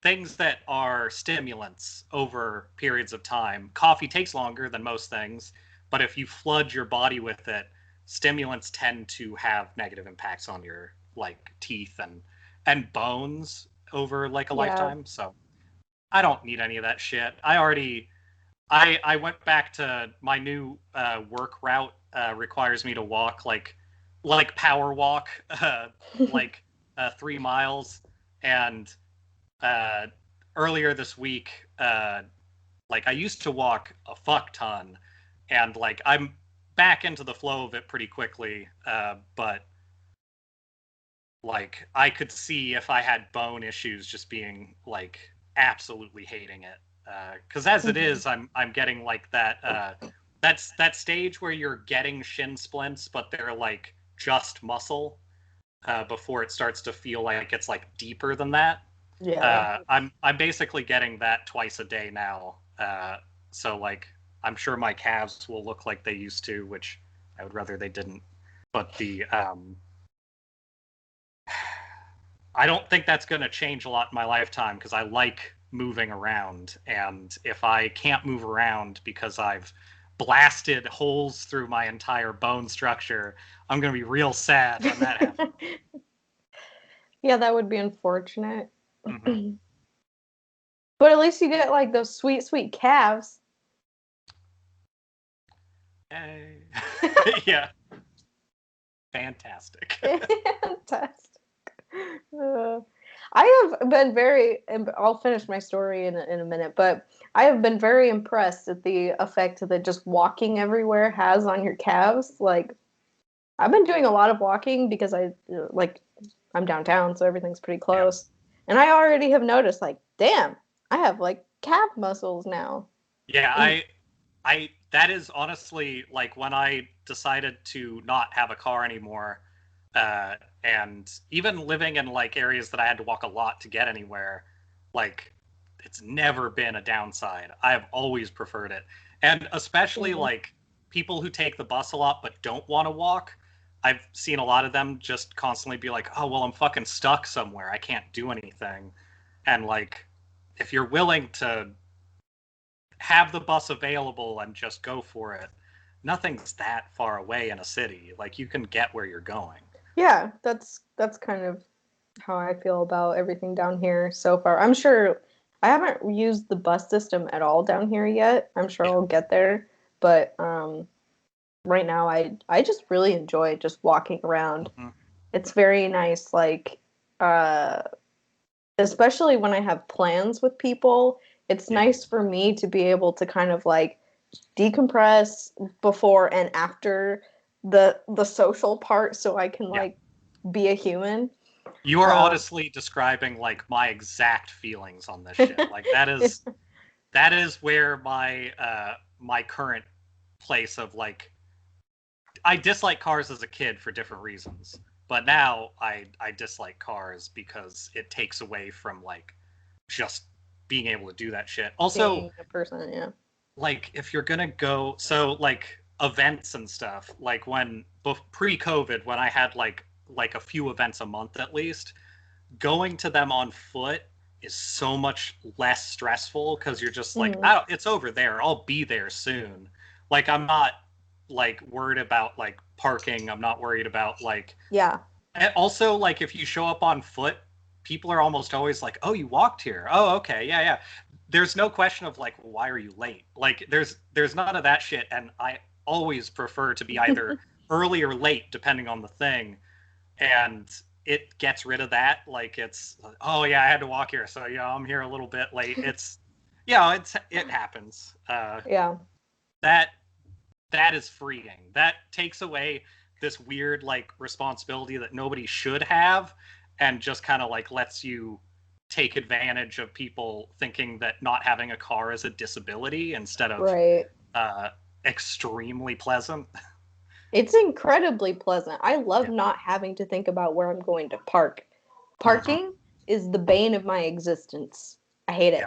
things that are stimulants over periods of time, coffee takes longer than most things, but if you flood your body with it, stimulants tend to have negative impacts on your like teeth and bones over like a lifetime. So I don't need any of that shit. I I went back to my new work route. Requires me to walk like power walk, like 3 miles. And earlier this week, like I used to walk a fuck ton, and like I'm back into the flow of it pretty quickly. But like I could see if I had bone issues just being like absolutely hating it. Because as it is, I'm getting like that's that stage where you're getting shin splints, but they're like just muscle before it starts to feel like it's like deeper than that. Yeah. I'm basically getting that twice a day now. So like I'm sure my calves will look like they used to, which I would rather they didn't. But the I don't think that's going to change a lot in my lifetime because I like moving around. And if I can't move around because I've blasted holes through my entire bone structure, I'm going to be real sad when that happens. Yeah, that would be unfortunate. Mm-hmm. But at least you get like those sweet, sweet calves. Hey. Yeah. Fantastic. Fantastic. I have been very, I'll finish my story in a minute, but I have been very impressed at the effect that just walking everywhere has on your calves. Like, I've been doing a lot of walking because I'm downtown, so everything's pretty close. Yeah. And I already have noticed, like, damn, I have like calf muscles now. Yeah, I that is honestly like when I decided to not have a car anymore, and even living in like areas that I had to walk a lot to get anywhere, like it's never been a downside. I have always preferred it. And especially like people who take the bus a lot but don't want to walk, I've seen a lot of them just constantly be like, "Oh, well, I'm fucking stuck somewhere. I can't do anything." And like if you're willing to have the bus available and just go for it, nothing's that far away in a city. Like you can get where you're going. Yeah, that's kind of how I feel about everything down here so far. I'm sure I haven't used the bus system at all down here yet. I'm sure I'll get there, but right now I just really enjoy just walking around. Mm-hmm. It's very nice, like especially when I have plans with people. It's nice for me to be able to kind of like decompress before and after the social part, so I can like be a human. You are honestly describing like my exact feelings on this shit. Like that is where my my current place of like I dislike cars as a kid for different reasons, but now I dislike cars because it takes away from like just being able to do that shit. Also, being a person, yeah. Like if you're gonna go, so like events and stuff, like when pre-COVID, when I had like a few events a month at least, going to them on foot is so much less stressful because you're just like, it's over there. I'll be there soon. Like I'm not like worried about like parking. I'm not worried about like And also like if you show up on foot, people are almost always like, "Oh, you walked here. Oh, okay, yeah." There's no question of like, why are you late? Like there's none of that shit, and I always prefer to be either early or late depending on the thing, and it gets rid of that. Like it's, oh yeah, I had to walk here, so yeah, I'm here a little bit late. It's it happens. That is freeing. That takes away this weird like responsibility that nobody should have, and just kind of like lets you take advantage of people thinking that not having a car is a disability instead of extremely pleasant. It's incredibly pleasant. I love not having to think about where I'm going to park. Parking is the bane of my existence. I hate it.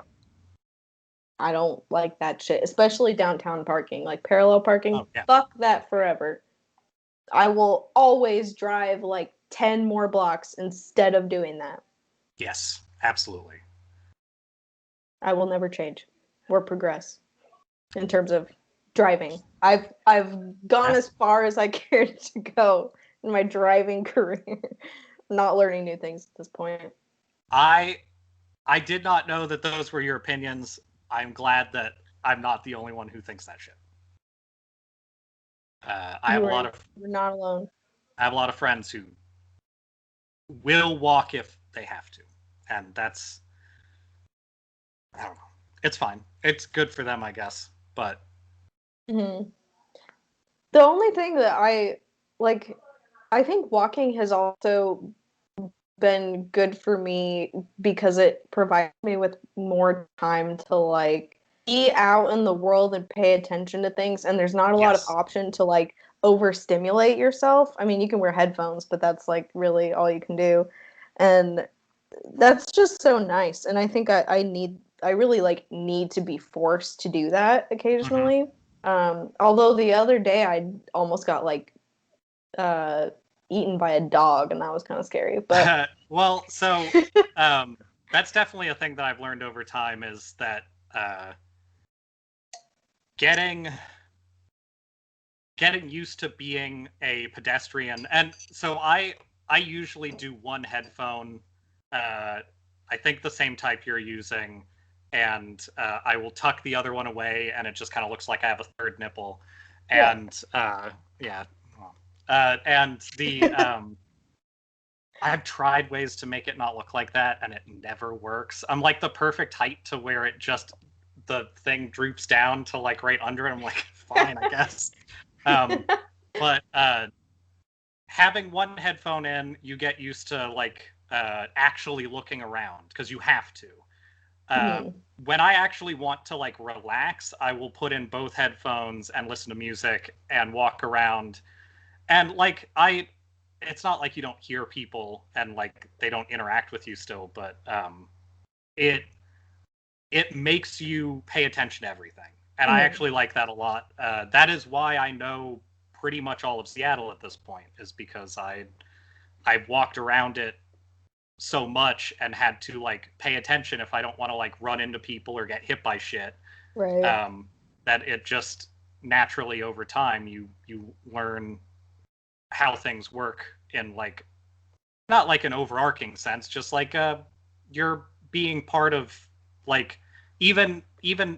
I don't like that shit, especially downtown parking, like parallel parking. Fuck that forever. I will always drive like 10 more blocks instead of doing that. Yes, absolutely. I will never change or progress in terms of driving. I've gone as far as I cared to go in my driving career. Not learning new things at this point. I did not know that those were your opinions. I'm glad that I'm not the only one who thinks that shit. I have a lot of. You're not alone. I have a lot of friends who will walk if they have to, and that's. I don't know. It's fine. It's good for them, I guess. But The only thing that I think walking has also been good for me because it provides me with more time to like be out in the world and pay attention to things, and there's not a lot of option to like overstimulate yourself. I mean, you can wear headphones, but that's like really all you can do, and that's just so nice. And I think I really like need to be forced to do that occasionally. Although the other day I almost got like eaten by a dog, and that was kind of scary. But well, so that's definitely a thing that I've learned over time is that getting used to being a pedestrian, and so I usually do one headphone. I think the same type you're using, and I will tuck the other one away, and it just kind of looks like I have a third nipple. And and the I've tried ways to make it not look like that, and it never works. I'm like the perfect height to where it just the thing droops down to like right under it. I'm like, fine, I guess. But having one headphone in, you get used to like actually looking around because you have to. When I actually want to like relax, I will put in both headphones and listen to music and walk around. And like it's not like you don't hear people and like they don't interact with you still, but it makes you pay attention to everything. And I actually like that a lot. That is why I know pretty much all of Seattle at this point, is because I've walked around it so much and had to like pay attention if I don't want to like run into people or get hit by shit. Right. That it just naturally over time you learn how things work in like not like an overarching sense, just like you're being part of like even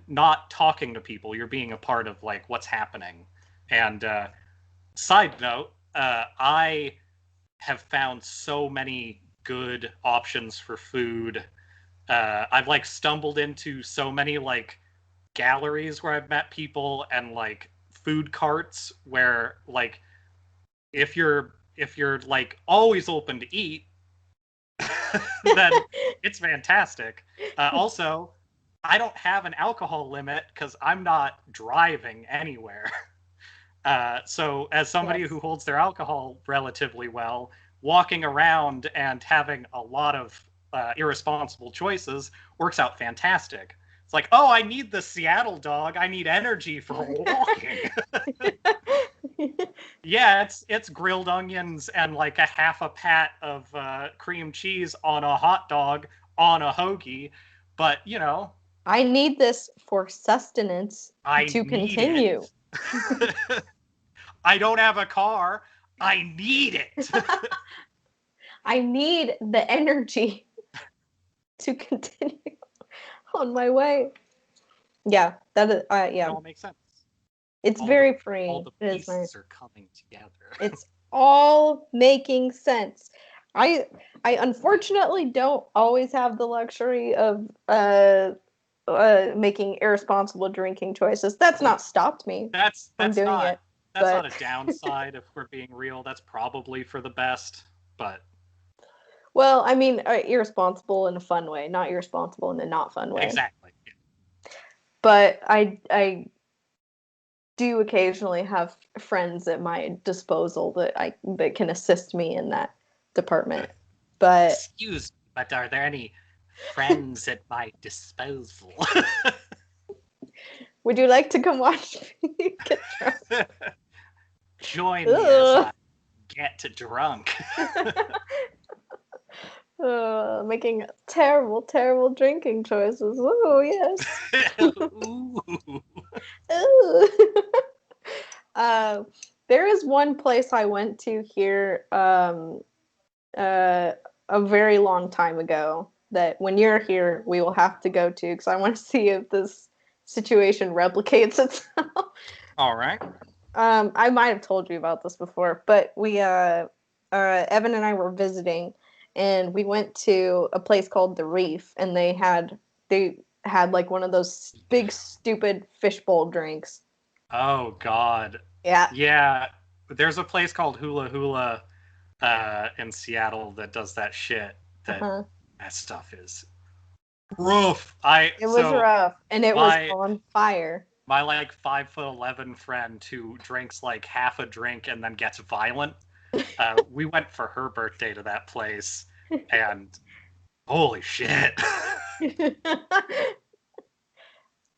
not talking to people, you're being a part of like what's happening. And side note, I have found so many good options for food. I've like stumbled into so many like galleries where I've met people and like food carts where like if you're like always open to eat, then it's fantastic. Also, I don't have an alcohol limit because I'm not driving anywhere. So as somebody who holds their alcohol relatively well, walking around and having a lot of irresponsible choices works out fantastic. It's like, oh, I need the Seattle dog. I need energy for walking. Yeah, it's grilled onions and like a half a pat of cream cheese on a hot dog on a hoagie. But, you know. I need this for sustenance to continue. I don't have a car. I need it. I need the energy to continue on my way. Yeah, that is, yeah. It all makes sense. It's very freeing. All the pieces are coming together. It's all making sense. I unfortunately don't always have the luxury of making irresponsible drinking choices. That's not stopped me from doing it. That's not a downside if we're being real. That's probably for the best, but. Well, I mean, irresponsible in a fun way, not irresponsible in a not fun way. Exactly. Yeah. But I do occasionally have friends at my disposal that can assist me in that department. But excuse me, but are there any friends at my disposal? Would you like to come watch me get drunk? Join me as I get drunk. Making terrible, terrible drinking choices. Oh, yes. Ooh. Ooh. There is one place I went to here a very long time ago that when you're here, we will have to go to because I want to see if this situation replicates itself. All right. I might have told you about this before, but we Evan and I were visiting, and we went to a place called the Reef, and they had like one of those big stupid fishbowl drinks. Oh God. Yeah. Yeah. There's a place called Hula Hula in Seattle that does that shit. That stuff is rough. It was rough, and it was on fire. My like 5'11" friend who drinks like half a drink and then gets violent. We went for her birthday to that place, and holy shit!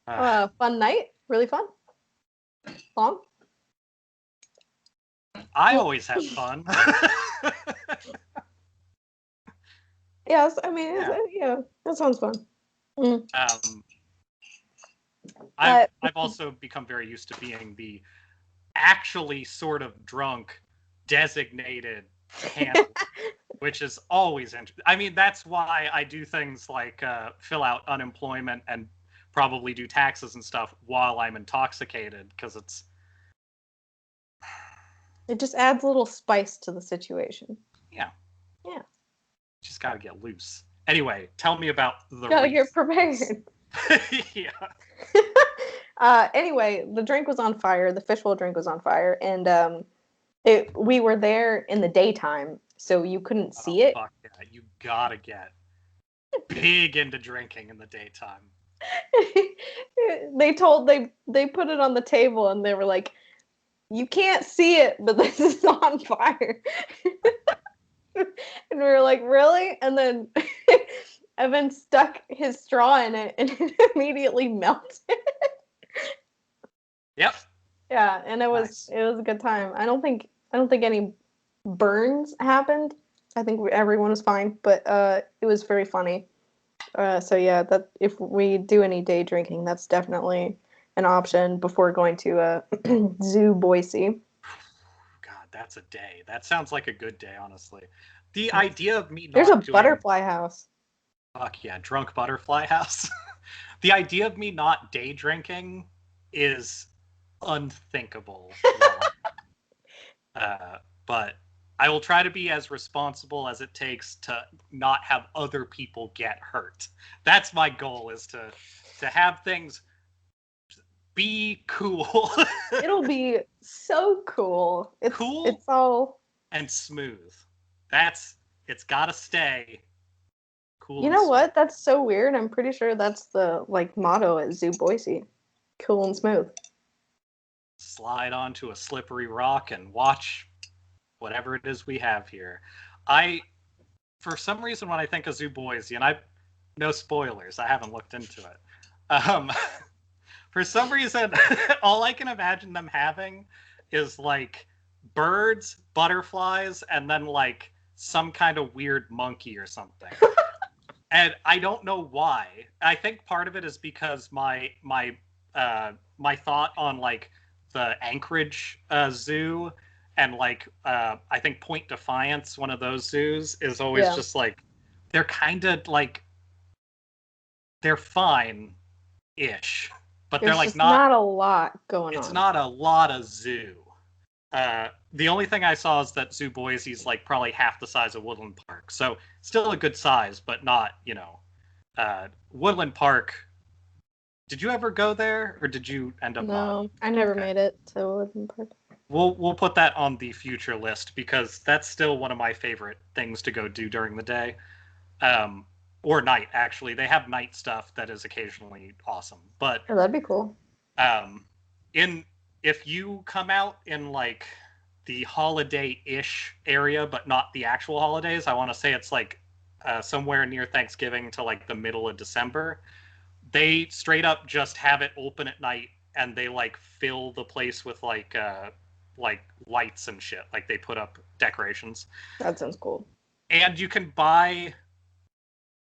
Fun night, really fun. Long. I always have fun. Yes, I mean, yeah, that sounds fun. Mm. I've also become very used to being the actually sort of drunk designated handler, which is always interesting. I mean, that's why I do things like fill out unemployment and probably do taxes and stuff while I'm intoxicated, because it just adds a little spice to the situation. Yeah. Yeah. Just gotta get loose. Anyway, tell me about the Gotta get prepared. Yeah. Anyway, the drink was on fire. The fishbowl drink was on fire, and we were there in the daytime, so you couldn't see it. Fuck yeah. You gotta get big into drinking in the daytime. They put it on the table, and they were like, "You can't see it, but this is on fire." And we were like, "Really?" And then Evan stuck his straw in it, and it immediately melted. Yep. Yeah, and it was a good time. I don't think any burns happened. I think everyone was fine, but it was very funny. So yeah, that if we do any day drinking, that's definitely an option before going to Zoo Boise. God, that's a day. That sounds like a good day, honestly. The idea of me not There's a butterfly house. Fuck yeah, drunk butterfly house. The idea of me not day drinking is unthinkable. But I will try to be as responsible as it takes to not have other people get hurt. That's my goal, is to have things be cool. It'll be so cool. It's all and smooth. It's gotta stay cool. You know what? That's so weird. I'm pretty sure that's the motto at Zoo Boise. Cool and smooth. Slide onto a slippery rock and watch whatever it is we have here. For some reason, when I think of Zoo Boise, and no spoilers, I haven't looked into it. For some reason, all I can imagine them having is like birds, butterflies, and then like some kind of weird monkey or something. And I don't know why. I think part of it is because my thought on like the Anchorage zoo and like I think Point Defiance, one of those zoos, is always just like they're kind of like they're fine-ish, but There's they're like just not a lot going on. It's not a lot of zoo. The only thing I saw is that Zoo Boise is like probably half the size of Woodland Park, so still a good size, but not, Woodland Park. Did you ever go there, or did you end up? No, I never made it to Woodland Park. We'll put that on the future list, because that's still one of my favorite things to go do during the day, or night. Actually, they have night stuff that is occasionally awesome. But that'd be cool. If you come out in like the holiday-ish area, but not the actual holidays, I want to say it's like somewhere near Thanksgiving to like the middle of December, they straight up just have it open at night, and they like fill the place with like lights and shit. Like they put up decorations. That sounds cool. And you can buy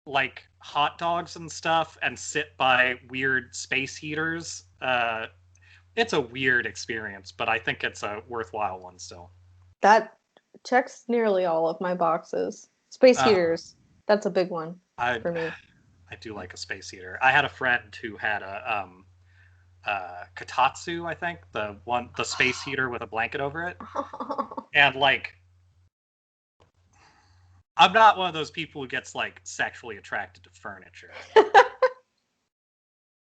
like hot dogs and stuff and sit by weird space heaters. It's a weird experience, but I think it's a worthwhile one still. That checks nearly all of my boxes. Space heaters, that's a big one for me. I do like a space heater. I had a friend who had a Kotatsu, I think, the space heater with a blanket over it. And like, I'm not one of those people who gets like sexually attracted to furniture.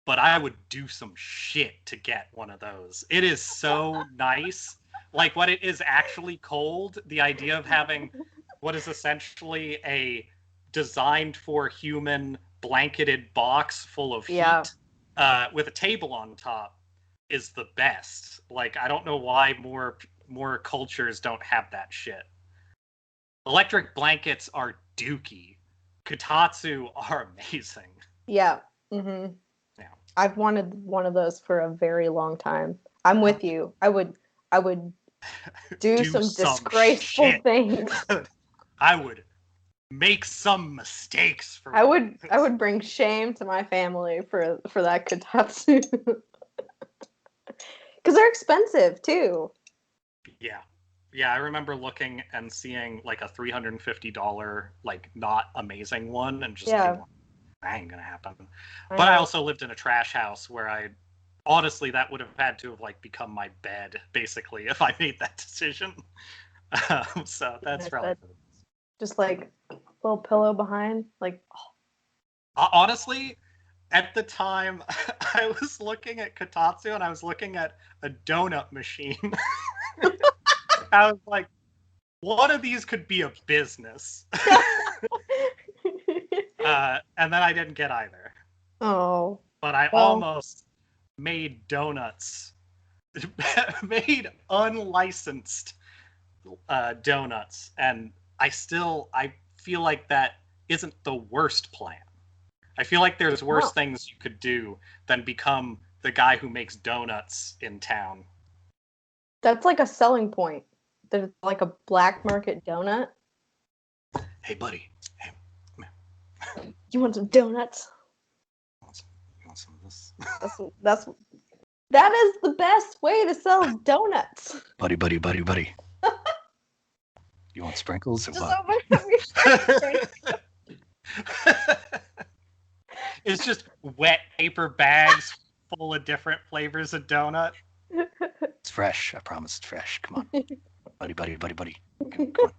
But I would do some shit to get one of those. It is so nice. Like, when it is actually cold, the idea of having what is essentially a designed for human blanketed box full of heat with a table on top is the best. Like, I don't know why more cultures don't have that shit. Electric blankets are dookie. Kotatsu are amazing. Yeah. Mm-hmm. Yeah. I've wanted one of those for a very long time. I'm with you. I would do some disgraceful things. I would make some mistakes for I would bring shame to my family for that Kotatsu. Because they're expensive too. Yeah, I remember looking and seeing like a $350 like not amazing one and just being like, that ain't gonna happen. But I also lived in a trash house where honestly, that would have had to have like become my bed basically if I made that decision. So that's probably just like a little pillow behind, like. Honestly, at the time, I was looking at Kotatsu and I was looking at a donut machine. I was like, one of these could be a business. And then I didn't get either. Oh. But I almost made donuts. Made unlicensed donuts. And I feel like that isn't the worst plan. I feel like there's worse things you could do than become the guy who makes donuts in town. That's like a selling point. There's like a black market donut. Hey, buddy. Hey, come here. You want some donuts? You want some of this? That is the best way to sell donuts. Buddy. You want sprinkles or what? It's just wet paper bags full of different flavors of donut. It's fresh. I promise it's fresh. Come on. Buddy. Come on.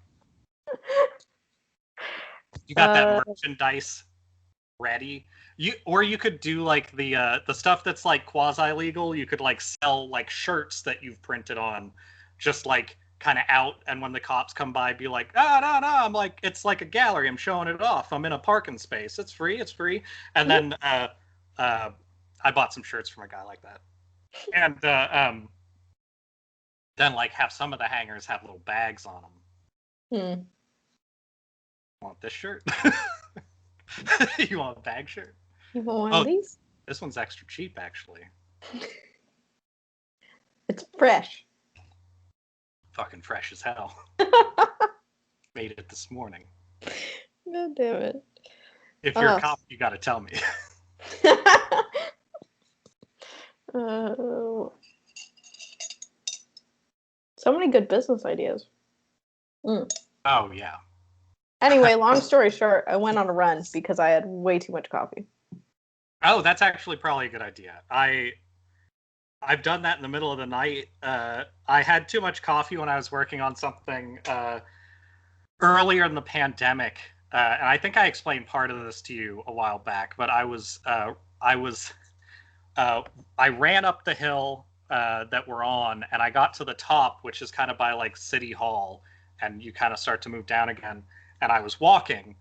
You got that merchandise ready. You could do like the stuff that's like quasi legal. You could like sell like shirts that you've printed on, just like kind of out. And when the cops come by, be like, no. I'm like, it's like a gallery. I'm showing it off. I'm in a parking space. It's free. And then I bought some shirts from a guy like that. And then like have some of the hangers have little bags on them. Want this shirt? You want a bag shirt? You want one of these? This one's extra cheap, actually. It's fresh. Fucking fresh as hell. Made it this morning. God damn it. If you're a cop, you gotta tell me. So many good business ideas. Oh, yeah. Anyway, long story short, I went on a run because I had way too much coffee. Oh, that's actually probably a good idea. I've done that in the middle of the night. I had too much coffee when I was working on something earlier in the pandemic. And I think I explained part of this to you a while back, but I ran up the hill that we're on, and I got to the top, which is kind of by like City Hall, and you kind of start to move down again. And I was walking,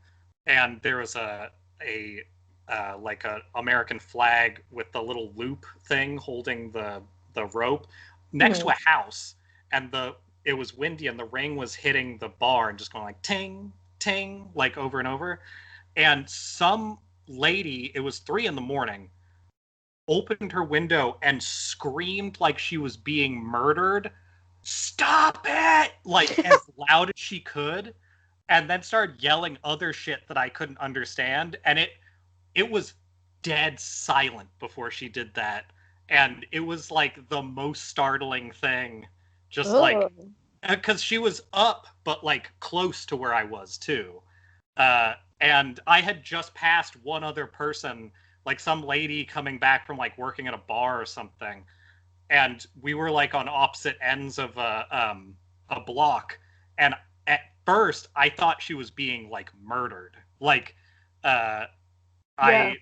and there was a American flag with the little loop thing holding the rope next to a house, and it was windy, and the rain was hitting the bar and just going like ting ting like over and over. And some lady, it was 3 a.m, opened her window and screamed like she was being murdered. Stop it! Like as loud as she could. And then started yelling other shit that I couldn't understand. And it was dead silent before she did that. And it was like the most startling thing. Just like, because she was up, but like close to where I was too. And I had just passed one other person like some lady coming back from like working at a bar or something, and we were like on opposite ends of a block, and at first I thought she was being like murdered. Like uh Yeah.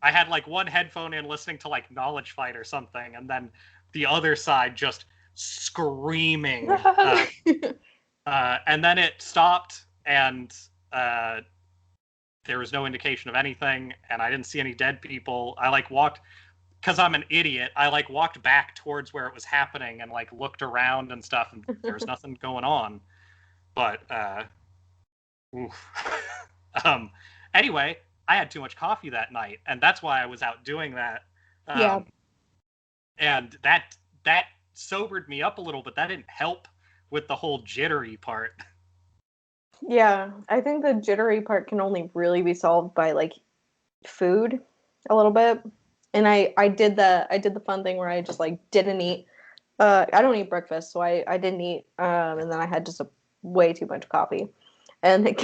I had like one headphone in listening to like Knowledge Fight or something, and then the other side just screaming. And then it stopped, and there was no indication of anything, and I didn't see any dead people. I like walked, because I'm an idiot, I like walked back towards where it was happening and like looked around and stuff, and there was nothing going on. But oof. um, anyway, I had too much coffee that night, and that's why I was out doing that. Yeah. And that sobered me up a little, but that didn't help with the whole jittery part. Yeah, I think the jittery part can only really be solved by like food a little bit. And I did the fun thing where I just like didn't eat. I don't eat breakfast, so I didn't eat. And then I had just way too much coffee, and it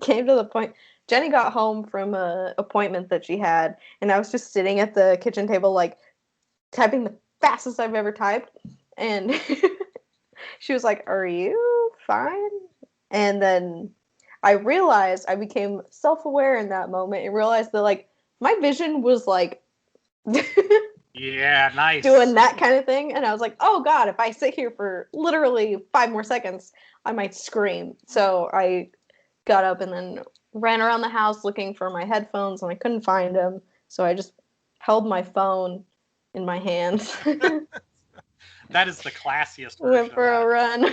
came to the point. Jenny got home from a appointment that she had, and I was just sitting at the kitchen table like typing the fastest I've ever typed, and she was like, "Are you fine?" And then I realized, I became self-aware in that moment and realized that like my vision was like Yeah, nice. doing that kind of thing. And I was like, oh God, if I sit here for literally 5 more seconds, I might scream. So I got up and then ran around the house looking for my headphones, and I couldn't find them. So I just held my phone in my hands. That is the classiest version. Went for a run.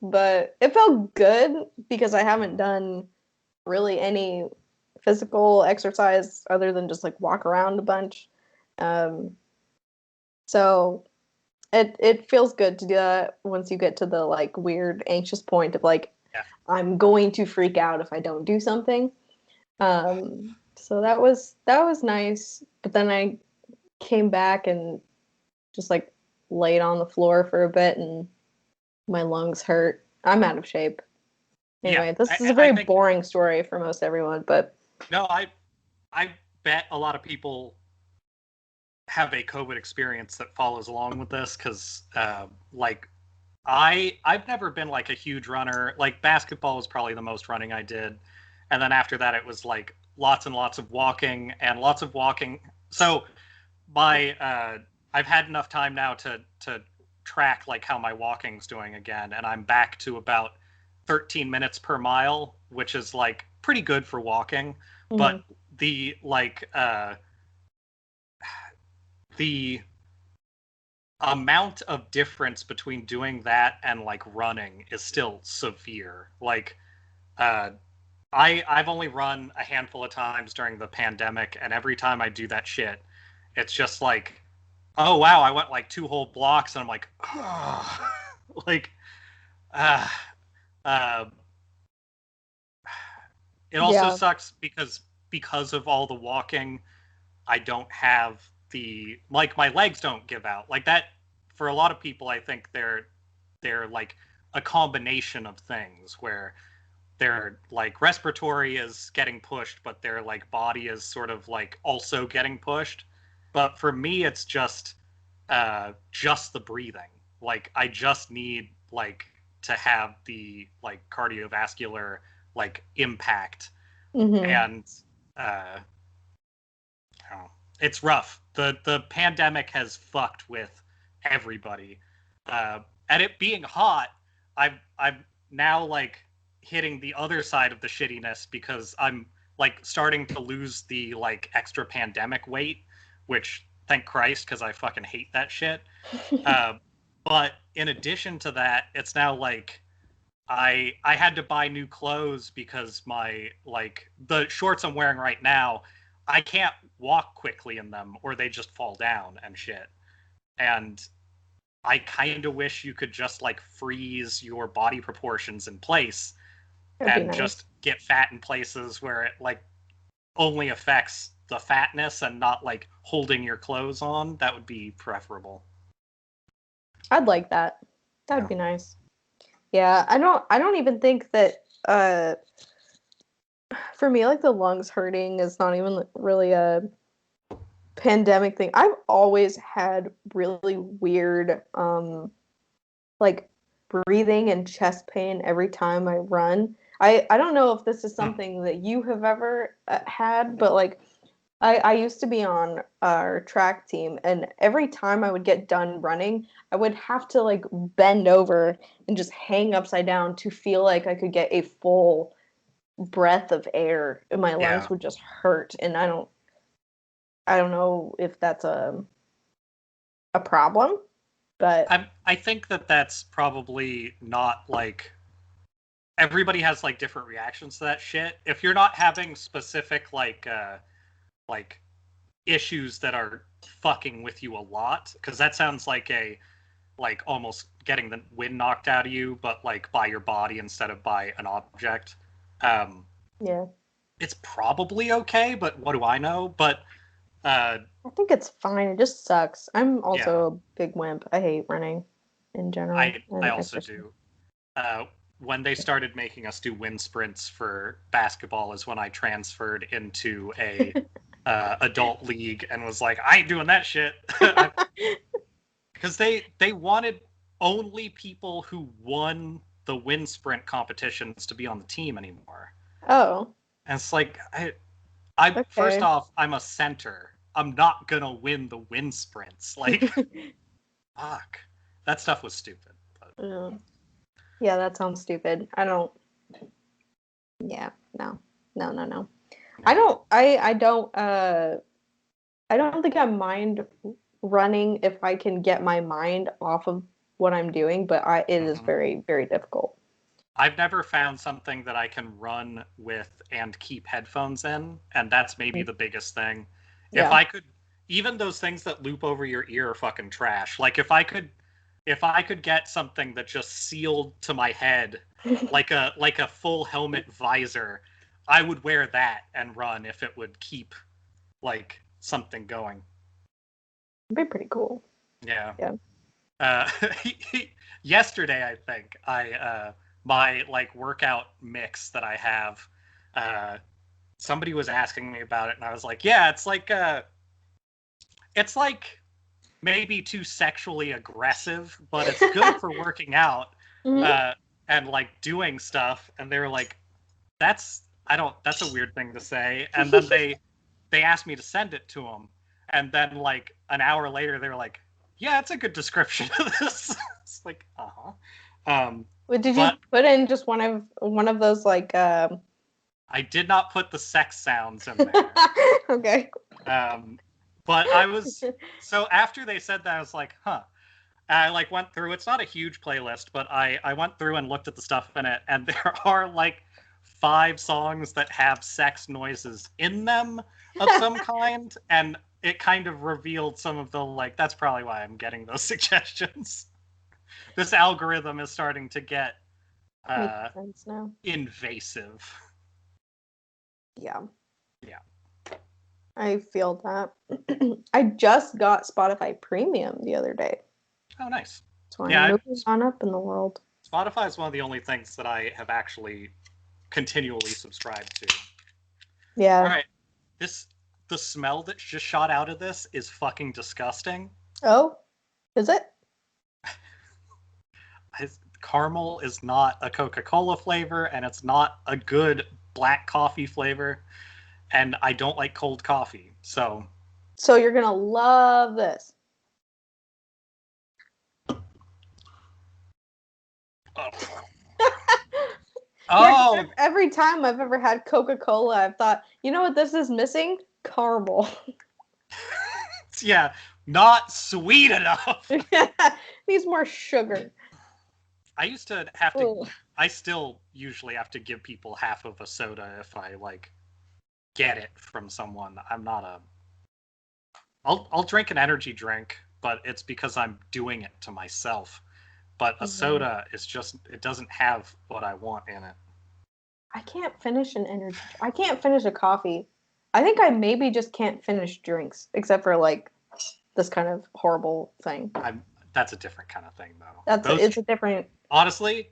But it felt good because I haven't done really any physical exercise other than just like walk around a bunch. So it feels good to do that once you get to the like weird anxious point of like, yeah. I'm going to freak out if I don't do something. So that was nice. But then I came back and just like laid on the floor for a bit, and my lungs hurt. I'm out of shape. Anyway, Yeah, this is a very boring story for most everyone, but no, I bet a lot of people have a COVID experience that follows along with this, because like I've never been like a huge runner. Like basketball was probably the most running I did, and then after that it was like lots and lots of walking and lots of walking. So my I've had enough time now to track like how my walking's doing again, and I'm back to about 13 minutes per mile, which is like pretty good for walking. Mm-hmm. But the like the amount of difference between doing that and like running is still severe. Like I've only run a handful of times during the pandemic, and every time I do that shit, it's just like, oh wow, I went like 2 whole blocks, and I'm like, oh. Like it also sucks because of all the walking, I don't have the like my legs don't give out. Like that for a lot of people, I think they're like a combination of things where their like respiratory is getting pushed, but their like body is sort of like also getting pushed. But for me, it's just the breathing. Like I just need like to have the like cardiovascular like impact. Mm-hmm. And it's rough. The pandemic has fucked with everybody. And it being hot, I'm now like hitting the other side of the shittiness, because I'm like starting to lose the like extra pandemic weight, which thank Christ, because I fucking hate that shit. But in addition to that, it's now like I had to buy new clothes because my like the shorts I'm wearing right now, I can't walk quickly in them or they just fall down and shit. And I kind of wish you could just like freeze your body proportions in place. That'd and just get fat in places where it like only affects the fatness and not like holding your clothes on. That would be preferable. I'd like that. That'd be nice. Yeah, I don't even think that for me, like the lungs hurting is not even really a pandemic thing. I've always had really weird, like breathing and chest pain every time I run. I don't know if this is something that you have ever had, but like I used to be on our track team, and every time I would get done running, I would have to like bend over and just hang upside down to feel like I could get a full breath of air, and my lungs would just hurt. And I don't know if that's a problem, but I think that's probably not like everybody has like different reactions to that shit. If you're not having specific like issues that are fucking with you a lot, because that sounds like a like almost getting the wind knocked out of you, but like by your body instead of by an object. Yeah, it's probably okay, but what do I know? But I think it's fine. It just sucks. I'm also a big wimp. I hate running in general. I also do. When they started making us do wind sprints for basketball is when I transferred into a adult league and was like, I ain't doing that shit. Because they wanted only people who won the wind sprint competitions to be on the team anymore. Oh. And it's like, okay. First off, I'm a center. I'm not gonna win the wind sprints. Like, fuck. That stuff was stupid. But... Yeah, that sounds stupid. I don't. Yeah, no. I don't think I mind running if I can get my mind off of what I'm doing, but it is very, very difficult. I've never found something that I can run with and keep headphones in, and that's maybe the biggest thing. Yeah. If I could, even those things that loop over your ear are fucking trash. Like if I could get something that just sealed to my head, like a full helmet visor, I would wear that and run if it would keep like something going. It'd be pretty cool. Yeah. Yesterday, I think my like workout mix that I have, somebody was asking me about it, and I was like, yeah, it's like maybe too sexually aggressive, but it's good for working out and like doing stuff. And they were like, that's a weird thing to say. And then they asked me to send it to them, and then like an hour later they were like, yeah, it's a good description of this. It's like, did you put in just one of those like I did not put the sex sounds in there. Okay. But I was so after they said that, I was like, huh. I like went through, it's not a huge playlist, but I went through and looked at the stuff in it, and there are like 5 songs that have sex noises in them of some kind, and it kind of revealed some of the like, that's probably why I'm getting those suggestions. This algorithm is starting to get makes sense now. Invasive. Yeah. Yeah. I feel that. I just got Spotify Premium the other day. Oh, nice. So I'm moving on up in the world. Spotify is one of the only things that I have actually continually subscribed to. Yeah. All right. The smell that just shot out of this is fucking disgusting. Oh, is it? Caramel is not a Coca-Cola flavor, and it's not a good black coffee flavor, and I don't like cold coffee, so you're gonna love this. Oh. Every time I've ever had Coca-Cola, I've thought, you know what this is missing? Caramel. Yeah, not sweet enough. Needs more sugar. I used to have to. Ooh. I still usually have to give people half of a soda if I like get it from someone. I'm not a. I'll drink an energy drink, but it's because I'm doing it to myself. But a soda is just, it doesn't have what I want in it. I can't finish an energy. I can't finish a coffee. I think I maybe just can't finish drinks, except for like this kind of horrible thing. That's a different kind of thing, though. It's a different. Honestly,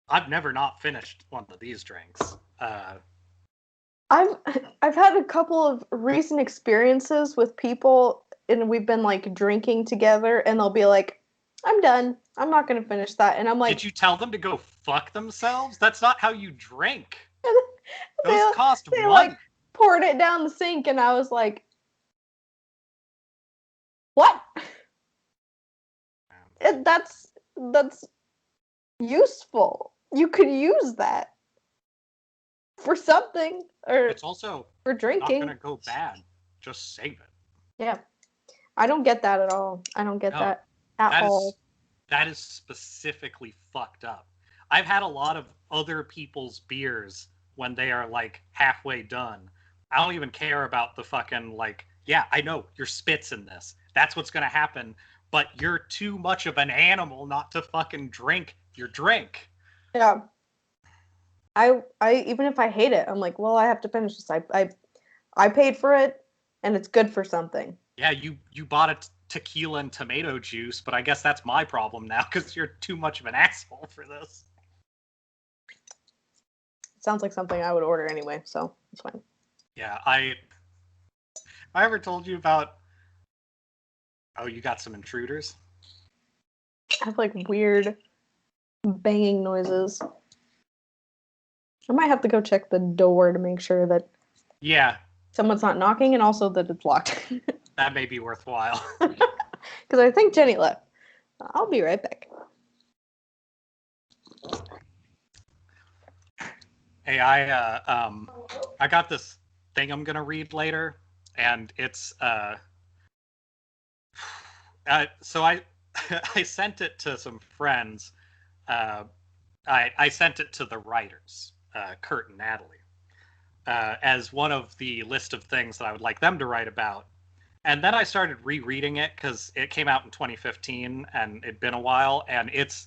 I've never not finished one of these drinks. I've had a couple of recent experiences with people, and we've been like drinking together, and they'll be like, "I'm done. I'm not gonna finish that," and I'm like, "Did you tell them to go fuck themselves? That's not how you drink. Those they, cost they money." like poured it down the sink, and I was like, "What? That's useful. You could use that for something, or It's also for not drinking." gonna go bad. Just save it. Yeah, I don't get that at all. I don't get No, that at all. that is specifically fucked up. I've had a lot of other people's beers when they are like halfway done. I don't even care about the fucking like, yeah, I know your spit's in this. That's what's gonna happen, but you're too much of an animal not to fucking drink your drink. Yeah. I even if I hate it, I'm like, well, I have to finish this. I paid for it, and it's good for something. Yeah, you bought a tequila and tomato juice, but I guess that's my problem now because you're too much of an asshole for this. Sounds like something I would order anyway, so it's fine. Yeah, I ever told you about. Oh, you got some intruders? I have like weird banging noises. I might have to go check the door to make sure that Yeah, someone's not knocking, and also that it's locked. that may be worthwhile. Because I think Jenny left. I'll be right back. Hey, I got this thing I'm gonna read later, and it's so I I sent it to some friends. I sent it to the writers, Kurt and Natalie, as one of the list of things that I would like them to write about. And then I started rereading it because it came out in 2015 and it'd been a while, and it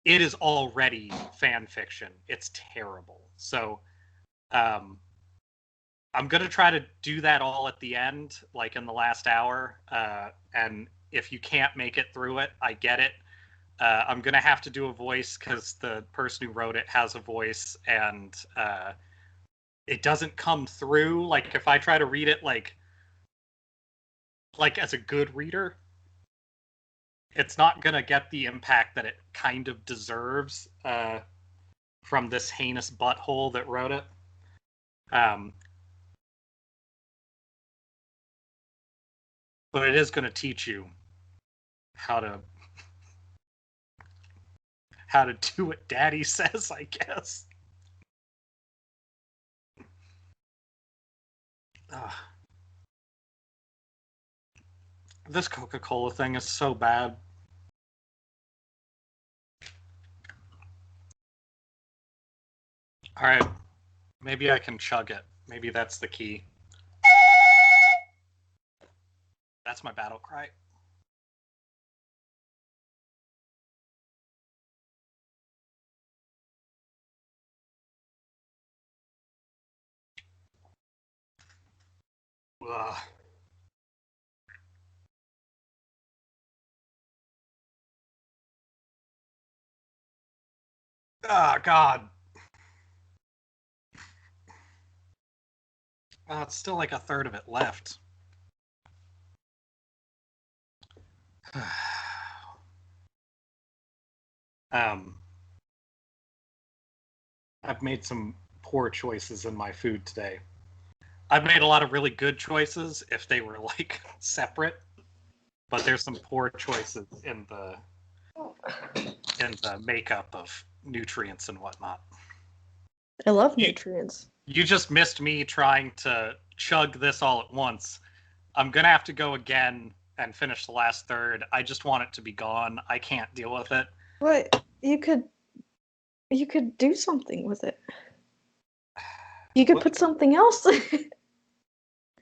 is already fan fiction. It's terrible. So I'm gonna try to do that all at the end, like in the last hour. And if you can't make it through it, I get it. I'm gonna have to do a voice because the person who wrote it has a voice, and it doesn't come through. Like if I try to read it like as a good reader, it's not gonna get the impact that it kind of deserves from this heinous butthole that wrote it. But it is going to teach you how to do what Daddy says, I guess. Ugh. This Coca-Cola thing is so bad. All right, maybe I can chug it. Maybe that's the key. That's my battle cry. Ugh. Oh, God. Oh, it's still like a third of it left. I've made some poor choices in my food today. I've made a lot of really good choices if they were like separate, but there's some poor choices in the makeup of nutrients and whatnot. I love nutrients. You just missed me trying to chug this all at once. I'm gonna have to go again and finish the last third. I just want it to be gone. I can't deal with it. But you could do something with it. You could put something else.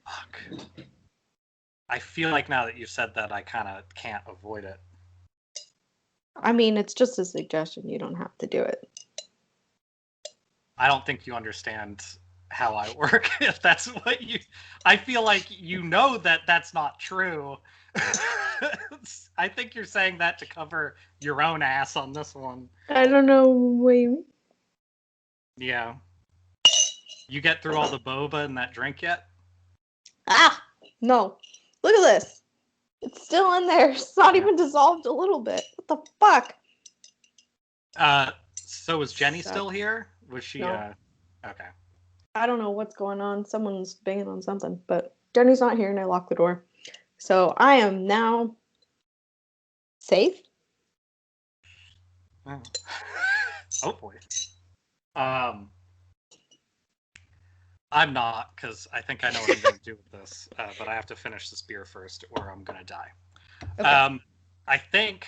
Fuck. I feel like now that you said that, I kind of can't avoid it. I mean, it's just a suggestion. You don't have to do it. I don't think you understand how I work. If that's what you, I feel like you know that that's not true. I think you're saying that to cover your own ass on this one. I don't know what you mean. Yeah. You get through all the boba in that drink yet? Ah! No. Look at this. It's still in there. It's not even dissolved a little bit. What the fuck? So is Jenny still here? Was she, No. Okay. I don't know what's going on. Someone's banging on something, but Jenny's not here and I locked the door. So I am now safe. Oh. Hopefully. I'm not, because I think I know what I'm going to do with this, but I have to finish this beer first, or I'm going to die. Okay. I think,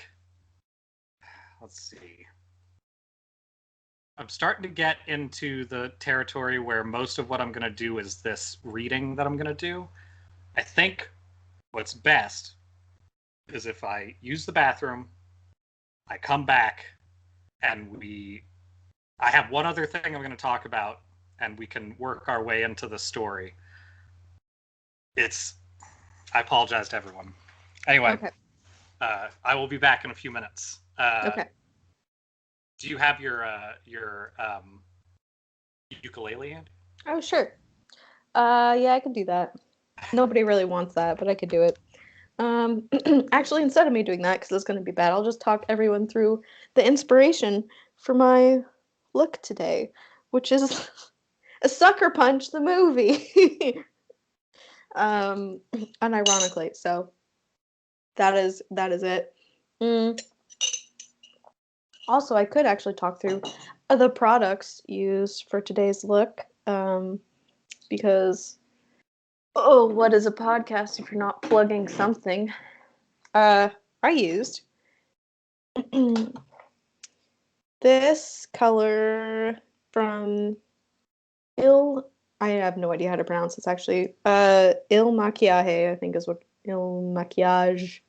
let's see. I'm starting to get into the territory where most of what I'm going to do is this reading that I'm going to do. I think what's best is if I use the bathroom, I come back, and I have one other thing I'm going to talk about, and we can work our way into the story. I apologize to everyone. Anyway, okay. I will be back in a few minutes. Okay. Do you have your ukulele hand? Oh, sure. Yeah, I can do that. Nobody really wants that, but I could do it. Actually, instead of me doing that, because it's going to be bad, I'll just talk everyone through the inspiration for my look today, which is a Sucker Punch, the movie. Unironically, so that is it. Also, I could actually talk through the products used for today's look, because what is a podcast if you're not plugging something? I used this color from I have no idea how to pronounce this actually. Il Maquillaje, I think is what Il Maquillage.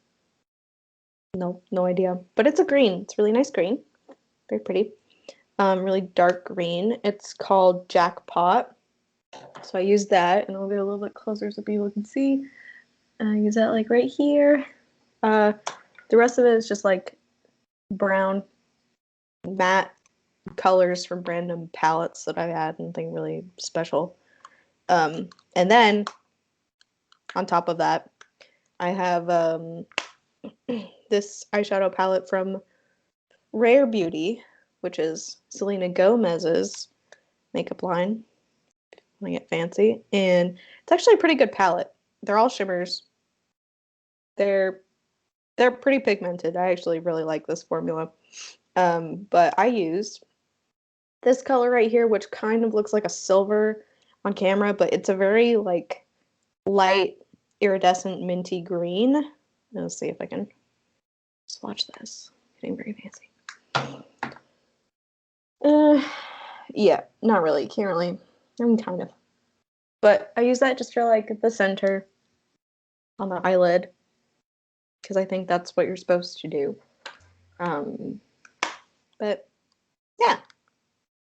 No idea. But it's a green. It's a really nice green. Very pretty. Really dark green. It's called Jackpot. So I use that, and I'll get a little bit closer so people can see. I use that like right here. The rest of it is just like brown matte colors from random palettes that I've had, nothing really special. And then on top of that, I have this eyeshadow palette from Rare Beauty, which is Selena Gomez's makeup line. When I get fancy, and it's actually a pretty good palette. They're all shimmers. They're pretty pigmented. I actually really like this formula. But I used this color right here, which kind of looks like a silver on camera, but it's a very like light iridescent minty green. Let's see if I can swatch this. Getting very fancy. Yeah, not really. Can't really. I'm kind of. But I use that just for like the center on the eyelid, because I think that's what you're supposed to do. But yeah,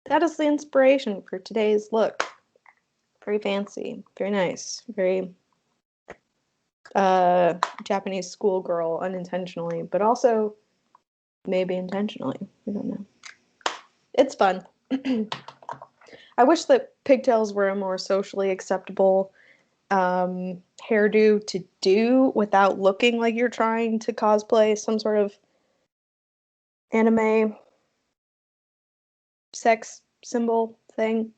that is the inspiration for today's look. Very fancy, very nice, very Japanese schoolgirl unintentionally, but also maybe intentionally. We don't know. It's fun. I wish that pigtails were a more socially acceptable hairdo to do without looking like you're trying to cosplay some sort of anime sex symbol thing.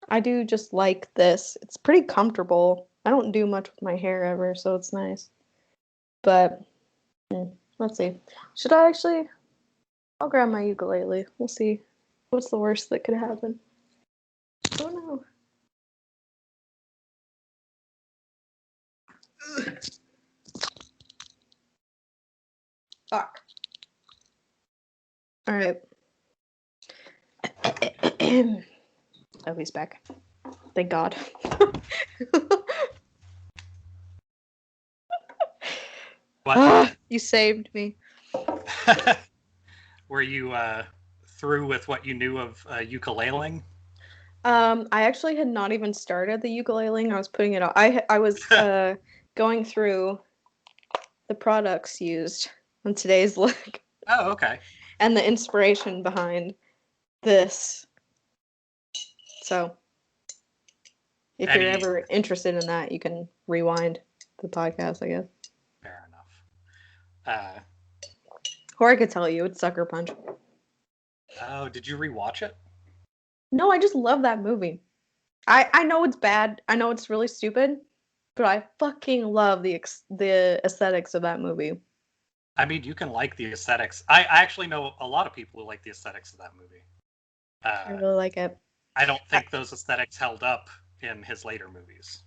I do just like this. It's pretty comfortable. I don't do much with my hair ever, so it's nice. But let's see. Should I actually? I'll grab my ukulele. We'll see. What's the worst that could happen? Oh no. Fuck. All right. Oh, he's back. Thank God. What? You saved me. Were you through with what you knew of ukeleling? I actually had not even started the ukeleling. I was putting it on. I was going through the products used on today's look. Oh, okay. And the inspiration behind this. So, If you're ever interested in that, you can rewind the podcast, I guess. Fair enough. Or I could tell you, it's Sucker Punch. Oh, did you rewatch it? No, I just love that movie. I know it's bad. I know it's really stupid, but I fucking love the aesthetics of that movie. I mean, you can like the aesthetics. I actually know a lot of people who like the aesthetics of that movie. I really like it. I don't think those aesthetics held up in his later movies.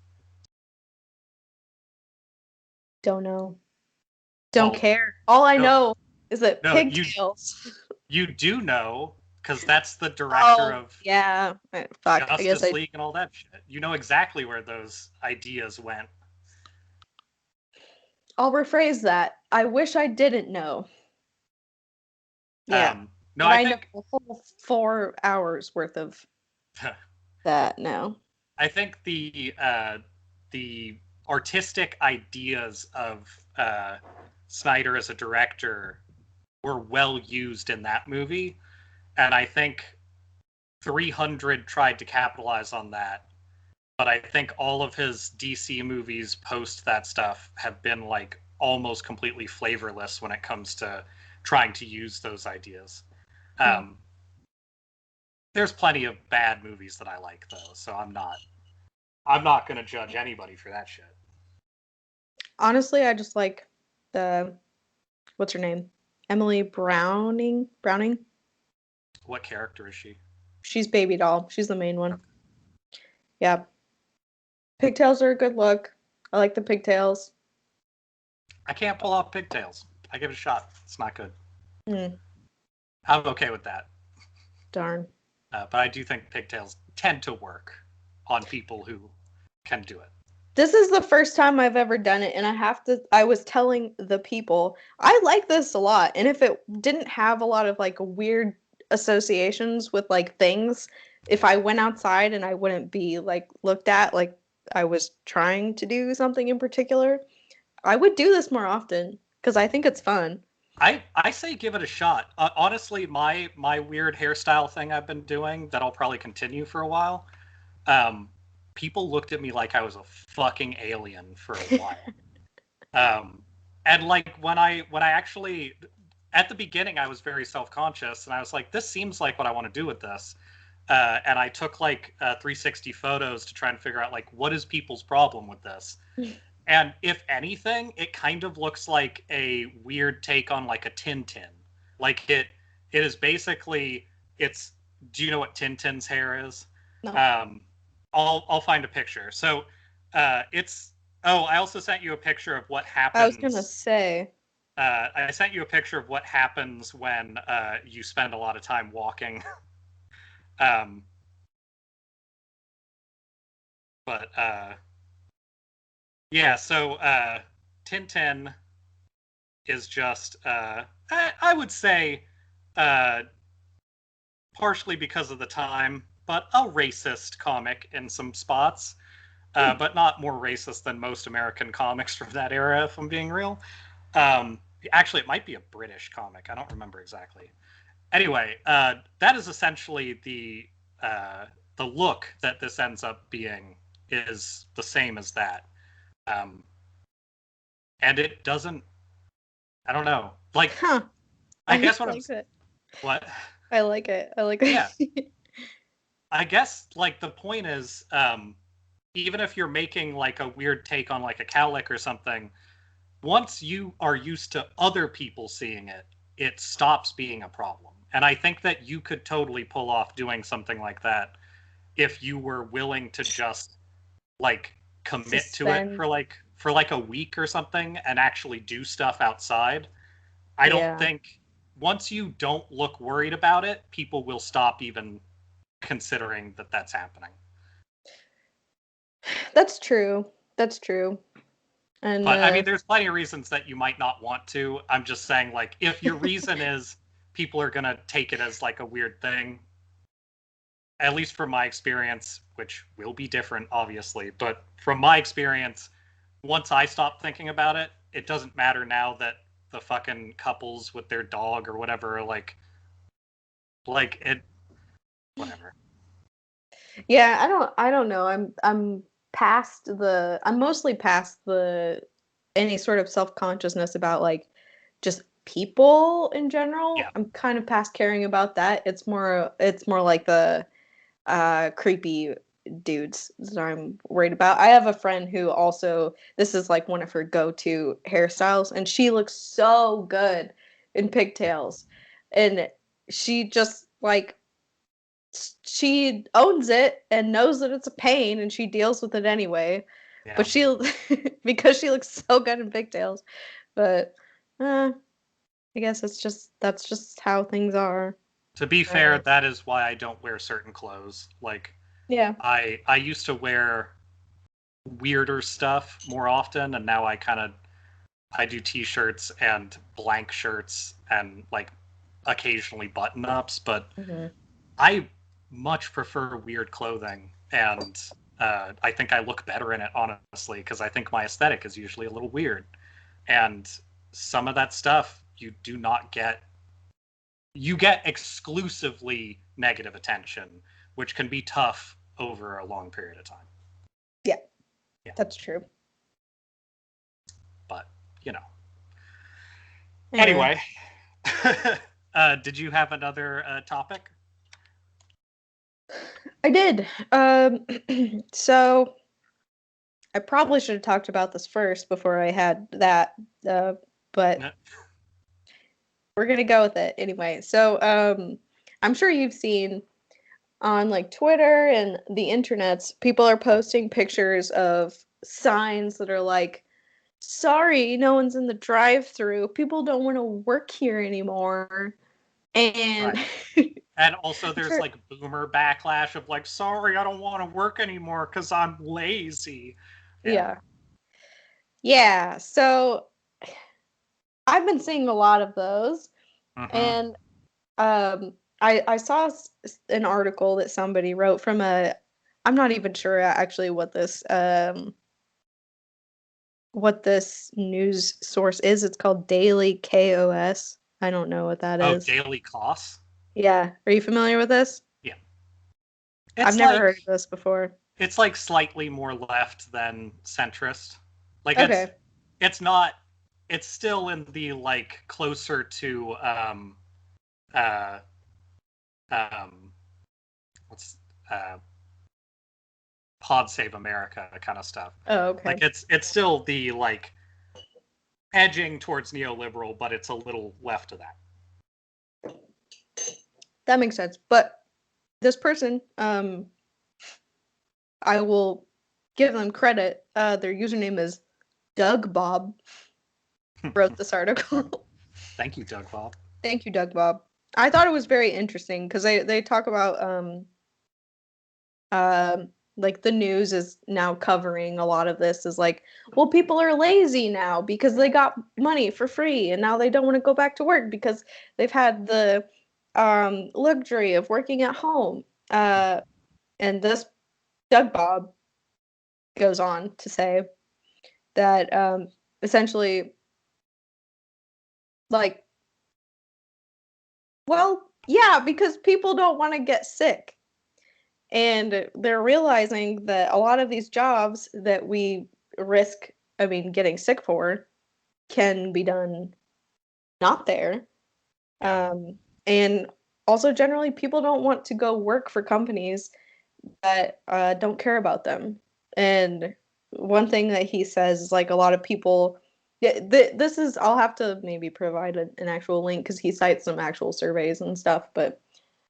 Don't know. Don't care. All I know is that pigtails. You do know, because that's the director of fuck. Justice League and all that shit. You know exactly where those ideas went. I'll rephrase that. I wish I didn't know. Yeah. No, I think know a whole 4 hours worth of that now. I think the artistic ideas of Snyder as a director were well used in that movie, and I think 300 tried to capitalize on that. But I think all of his DC movies post that stuff have been like almost completely flavorless when it comes to trying to use those ideas. There's plenty of bad movies that I like though, so I'm not going to judge anybody for that shit. Honestly, I just like what's her name? Emily Browning? What character is she? She's Baby Doll. She's the main one. Okay. Yeah. Pigtails are a good look. I like the pigtails. I can't pull off pigtails. I give it a shot. It's not good. I'm okay with that. Darn. But I do think pigtails tend to work on people who can do it. This is the first time I've ever done it, and I was telling the people, I like this a lot. And if it didn't have a lot of like weird associations with like things, if I went outside and I wouldn't be like looked at like I was trying to do something in particular, I would do this more often because I think it's fun. I say give it a shot. Honestly, my weird hairstyle thing I've been doing that I'll probably continue for a while. People looked at me like I was a fucking alien for a while. And like when I actually at the beginning I was very self-conscious and I was like, this seems like what I want to do with this. And I took like 360 photos to try and figure out like what is people's problem with this. And if anything, it kind of looks like a weird take on like a Tintin. Like it is basically it's. Do you know what Tintin's hair is? No. I'll find a picture. So it's. Oh, I also sent you a picture of what happens. I was gonna say. I sent you a picture of what happens when you spend a lot of time walking. Yeah, so Tintin is just, I would say, partially because of the time, but a racist comic in some spots, but not more racist than most American comics from that era, if I'm being real. Actually, it might be a British comic. I don't remember exactly. Anyway, that is essentially the look that this ends up being is the same as that. And it doesn't. I don't know. Like, I guess what like I'm. What? I like it. I like it. Yeah. I guess like the point is, even if you're making like a weird take on like a cowlick or something, once you are used to other people seeing it, it stops being a problem. And I think that you could totally pull off doing something like that if you were willing to just like commit to it for like a week or something and actually do stuff outside. I don't think once you don't look worried about it, people will stop even considering that that's happening. That's true. That's true. And but I mean, there's plenty of reasons that you might not want to. I'm just saying, like, if your reason is people are gonna take it as like a weird thing, at least from my experience, which will be different, obviously, but from my experience, once I stop thinking about it, it doesn't matter now that the fucking couples with their dog or whatever, like it, whatever. Yeah, I don't know. I'm mostly past the any sort of self-consciousness about like just people in general. Yeah. I'm kind of past caring about that. It's more like the creepy dudes that I'm worried about. I have a friend who also, this is like one of her go-to hairstyles, and she looks so good in pigtails. And she just like she owns it and knows that it's a pain and she deals with it anyway. Yeah. But she because she looks so good in pigtails. But I guess that's just how things are. To be fair, that is why I don't wear certain clothes. Like Yeah. I used to wear weirder stuff more often, and now I do t-shirts and blank shirts and like occasionally button-ups, but Hmm. I much prefer weird clothing, and I think I look better in it, honestly, because I think my aesthetic is usually a little weird. And some of that stuff you do not get. You get exclusively negative attention, which can be tough over a long period of time. Yeah, Yeah, that's true. but you know. Anyway, Anyway, did you have another topic? I did. So I probably should have talked about this first before I had that, but No. we're gonna go with it anyway. So I'm sure you've seen on like Twitter and the internets, people are posting pictures of signs that are like, "Sorry, no one's in the drive-through. People don't want to work here anymore." And Right. And also, I'm there's sure, like boomer backlash of like, sorry, I don't want to work anymore because I'm lazy. Yeah. yeah, yeah. So I've been seeing a lot of those, Mm-hmm. and I saw an article that somebody wrote from a, I'm not even sure actually what this news source is. It's called Daily KOS. I don't know what that Oh, is. daily costs. Yeah, are you familiar with this? Yeah. I've It's never like heard of this before. it's like slightly more left than centrist. Like Okay. it's not it's still in the like closer to uh um what's uh Pod Save America kind of stuff. Oh, Like okay. it's still the like edging towards neoliberal, but it's a little left of that. That makes sense. But this person, I will give them credit. Their username is Doug Bob. Wrote this article. Thank you, Doug Bob. Thank you, Doug Bob. I thought it was very interesting because they talk about like the news is now covering a lot of this is like, well, people are lazy now because they got money for free and now they don't want to go back to work because they've had the luxury of working at home. And this Doug Bob goes on to say that essentially, like, well, yeah, because people don't want to get sick. And they're realizing that a lot of these jobs that we risk, I mean, getting sick for can be done not there. Yeah. And also, generally, people don't want to go work for companies that don't care about them. And one thing that he says is like a lot of people. Yeah, this is. I'll have to maybe provide an actual link because he cites some actual surveys and stuff. But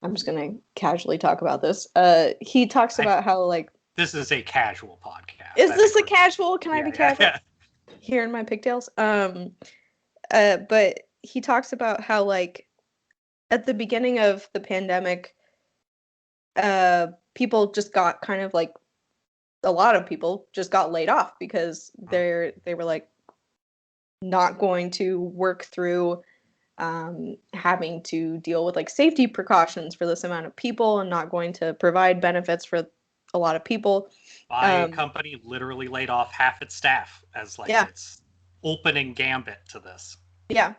I'm just gonna casually talk about this. He talks I about how like, This is a casual podcast. is I this think a we're casual? Can I yeah, be yeah, casual? yeah. Here in my pigtails. But he talks about how like at the beginning of the pandemic, people just got kind of like a lot of people just got laid off because they were like not going to work through having to deal with like safety precautions for this amount of people and not going to provide benefits for a lot of people. My Um, company literally laid off half its staff as like yeah, its opening gambit to this. yeah,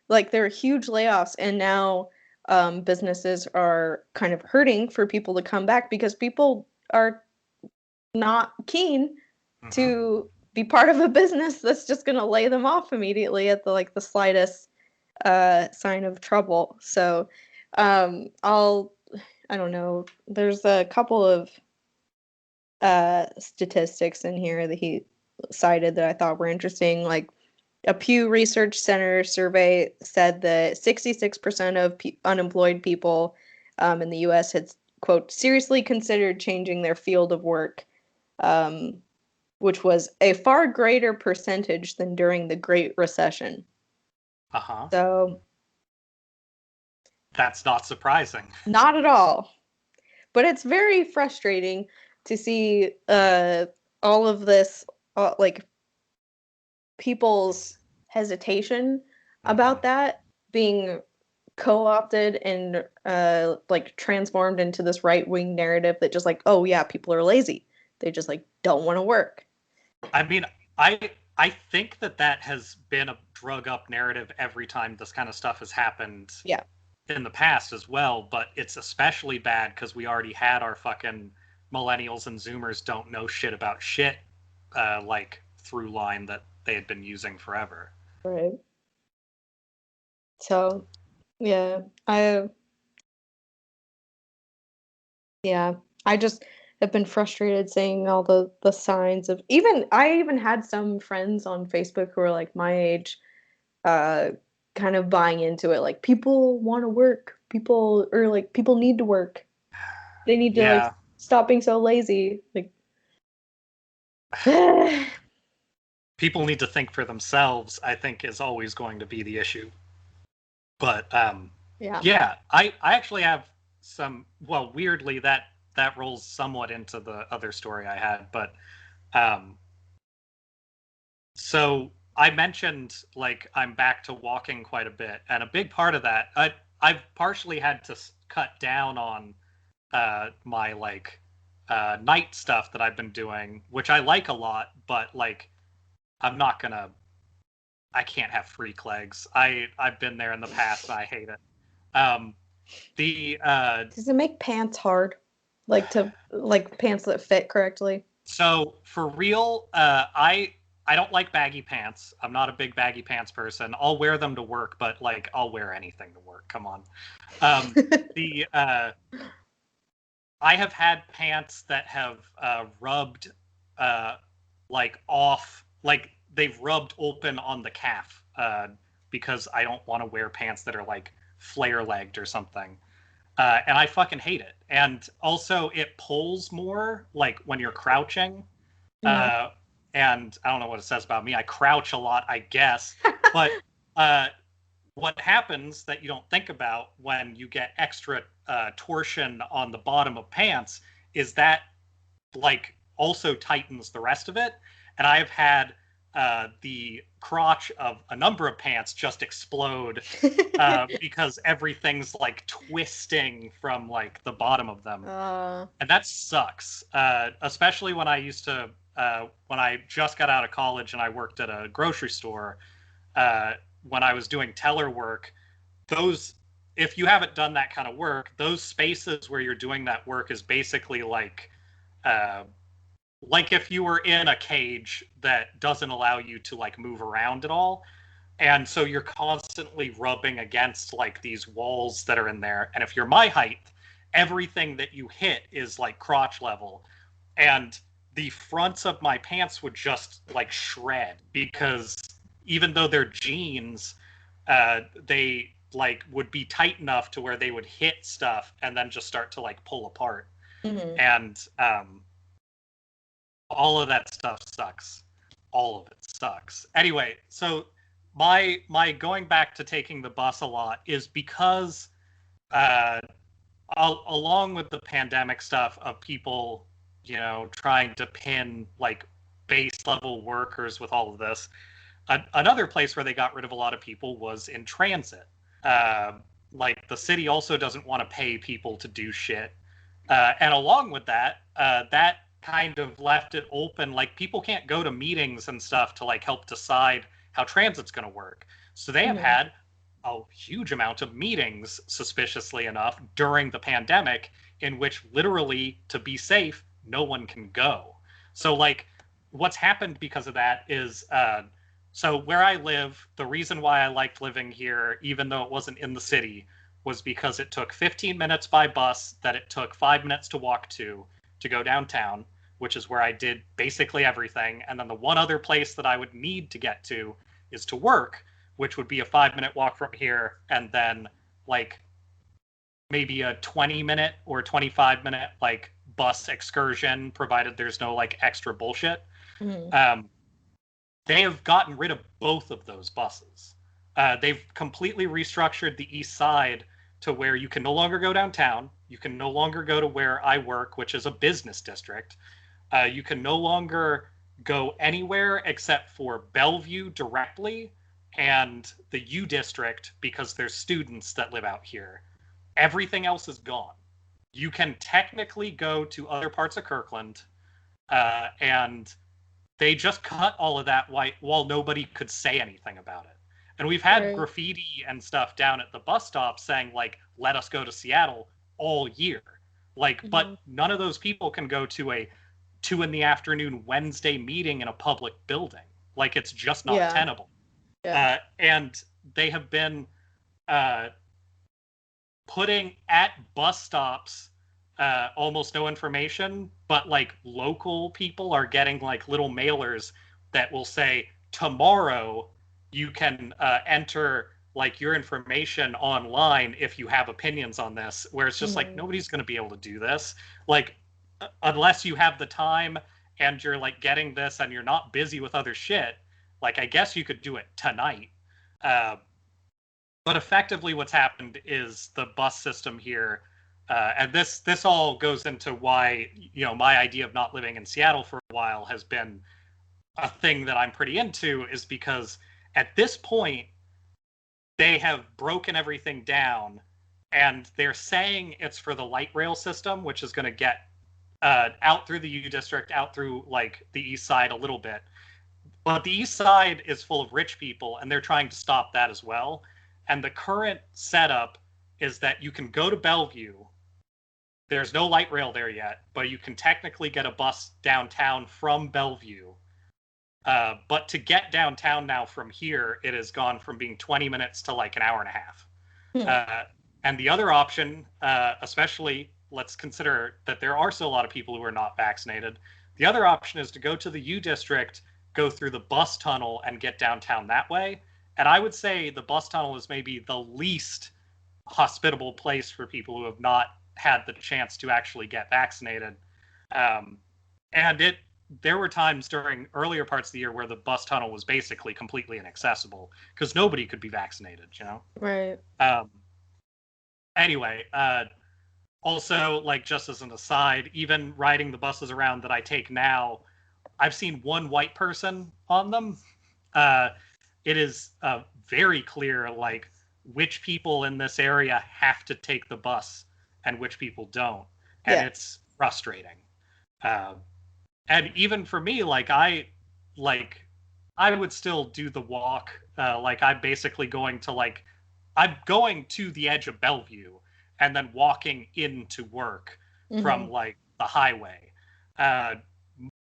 like there are huge layoffs, and now businesses are kind of hurting for people to come back because people are not keen to be part of a business that's just going to lay them off immediately at the slightest sign of trouble. So I don't know, there's a couple of statistics in here that he cited that I thought were interesting. Like a Pew Research Center survey said that 66% of unemployed people in the U.S. had, quote, seriously considered changing their field of work, which was a far greater percentage than during the Great Recession. So that's not surprising. Not at all. But it's very frustrating to see all of this, like, people's hesitation about that being co-opted and like transformed into this right-wing narrative that just like, oh yeah, people are lazy. They just like don't want to work. I mean, I think that has been a drug up narrative every time this kind of stuff has happened. Yeah. In the past as well, but it's especially bad because we already had our fucking millennials and Zoomers don't know shit about shit, like through line that they had been using forever. Right. So, yeah, I just have been frustrated seeing all the signs of I even had some friends on Facebook who are like my age, kind of buying into it. Like people want to work, people need to work. They need to like stop being so lazy. Like people need to think for themselves, I think is always going to be the issue. But yeah, I actually have some, well, weirdly that rolls somewhat into the other story I had, but so I mentioned like I'm back to walking quite a bit, and a big part of that I've partially had to cut down on my like night stuff that I've been doing, which I like a lot, but like I can't have freak legs. I've been there in the past. I hate it. Does it make pants hard? Like pants that fit correctly? So for real, I don't like baggy pants. I'm not a big baggy pants person. I'll wear them to work, but like I'll wear anything to work. Come on. I have had pants that have rubbed like off, like they've rubbed open on the calf because I don't want to wear pants that are like flare-legged or something. And I fucking hate it. And also it pulls more like when you're crouching. And I don't know what it says about me. I crouch a lot, I guess. But what happens that you don't think about when you get extra torsion on the bottom of pants is that like also tightens the rest of it. And I've had the crotch of a number of pants just explode because everything's like twisting from like the bottom of them. And that sucks, especially when I used to when I just got out of college and I worked at a grocery store, when I was doing teller work, if you haven't done that kind of work, those spaces where you're doing that work is basically like if you were in a cage that doesn't allow you to like move around at all. And so you're constantly rubbing against like these walls that are in there. And if you're my height, everything that you hit is like crotch level. And the fronts of my pants would just like shred because even though they're jeans, they like would be tight enough to where they would hit stuff and then just start to like pull apart. And all of that stuff sucks. All of it sucks. Anyway, so my going back to taking the bus a lot is because along with the pandemic stuff of people, you know, trying to pin like base level workers with all of this, another place where they got rid of a lot of people was in transit. Like the city also doesn't want to pay people to do shit. And along with that, that kind of left it open. Like people can't go to meetings and stuff to like help decide how transit's going to work. So they have had a huge amount of meetings, suspiciously enough, during the pandemic in which literally, to be safe, no one can go. So like what's happened because of that is so where I live, the reason why I liked living here, even though it wasn't in the city, was because it took 15 minutes by bus that it took 5 minutes to walk to go downtown, which is where I did basically everything. And then the one other place that I would need to get to is to work, which would be a 5-minute walk from here, and then like maybe a 20-minute or 25-minute like bus excursion, provided there's no like extra bullshit. They have gotten rid of both of those buses. They've completely restructured the east side to where you can no longer go downtown. You can no longer go to where I work, which is a business district. You can no longer go anywhere except for Bellevue directly and the U district, because there's students that live out here. Everything else is gone. You can technically go to other parts of Kirkland, and they just cut all of that while nobody could say anything about it. And we've had graffiti and stuff down at the bus stop saying, like, let us go to Seattle all year. Like, but none of those people can go to a 2 p.m. Wednesday meeting in a public building. Like, it's just not tenable. Yeah. And they have been putting at bus stops almost no information, but like local people are getting like little mailers that will say, tomorrow you can enter like your information online if you have opinions on this, where it's just like, nobody's going to be able to do this. Like, unless you have the time and you're like getting this and you're not busy with other shit, like I guess you could do it tonight. But effectively what's happened is the bus system here, and this all goes into why, you know, my idea of not living in Seattle for a while has been a thing that I'm pretty into, is because at this point they have broken everything down and they're saying it's for the light rail system, which is going to get out through the U district, out through like the east side a little bit. But the east side is full of rich people and they're trying to stop that as well. And the current setup is that you can go to Bellevue. There's no light rail there yet, but you can technically get a bus downtown from Bellevue. But to get downtown now from here, it has gone from being 20 minutes to like an hour and a half. And the other option, especially, let's consider that there are still a lot of people who are not vaccinated. The other option is to go to the U district, go through the bus tunnel and get downtown that way. And I would say the bus tunnel is maybe the least hospitable place for people who have not had the chance to actually get vaccinated. And there were times during earlier parts of the year where the bus tunnel was basically completely inaccessible because nobody could be vaccinated, you know? Right. Anyway, also, like, just as an aside, even riding the buses around that I take now, I've seen one white person on them. It is very clear, like, which people in this area have to take the bus and which people don't. And it's frustrating. And even for me, I would still do the walk. I'm basically going to I'm going to the edge of Bellevue and then walking into work from like the highway.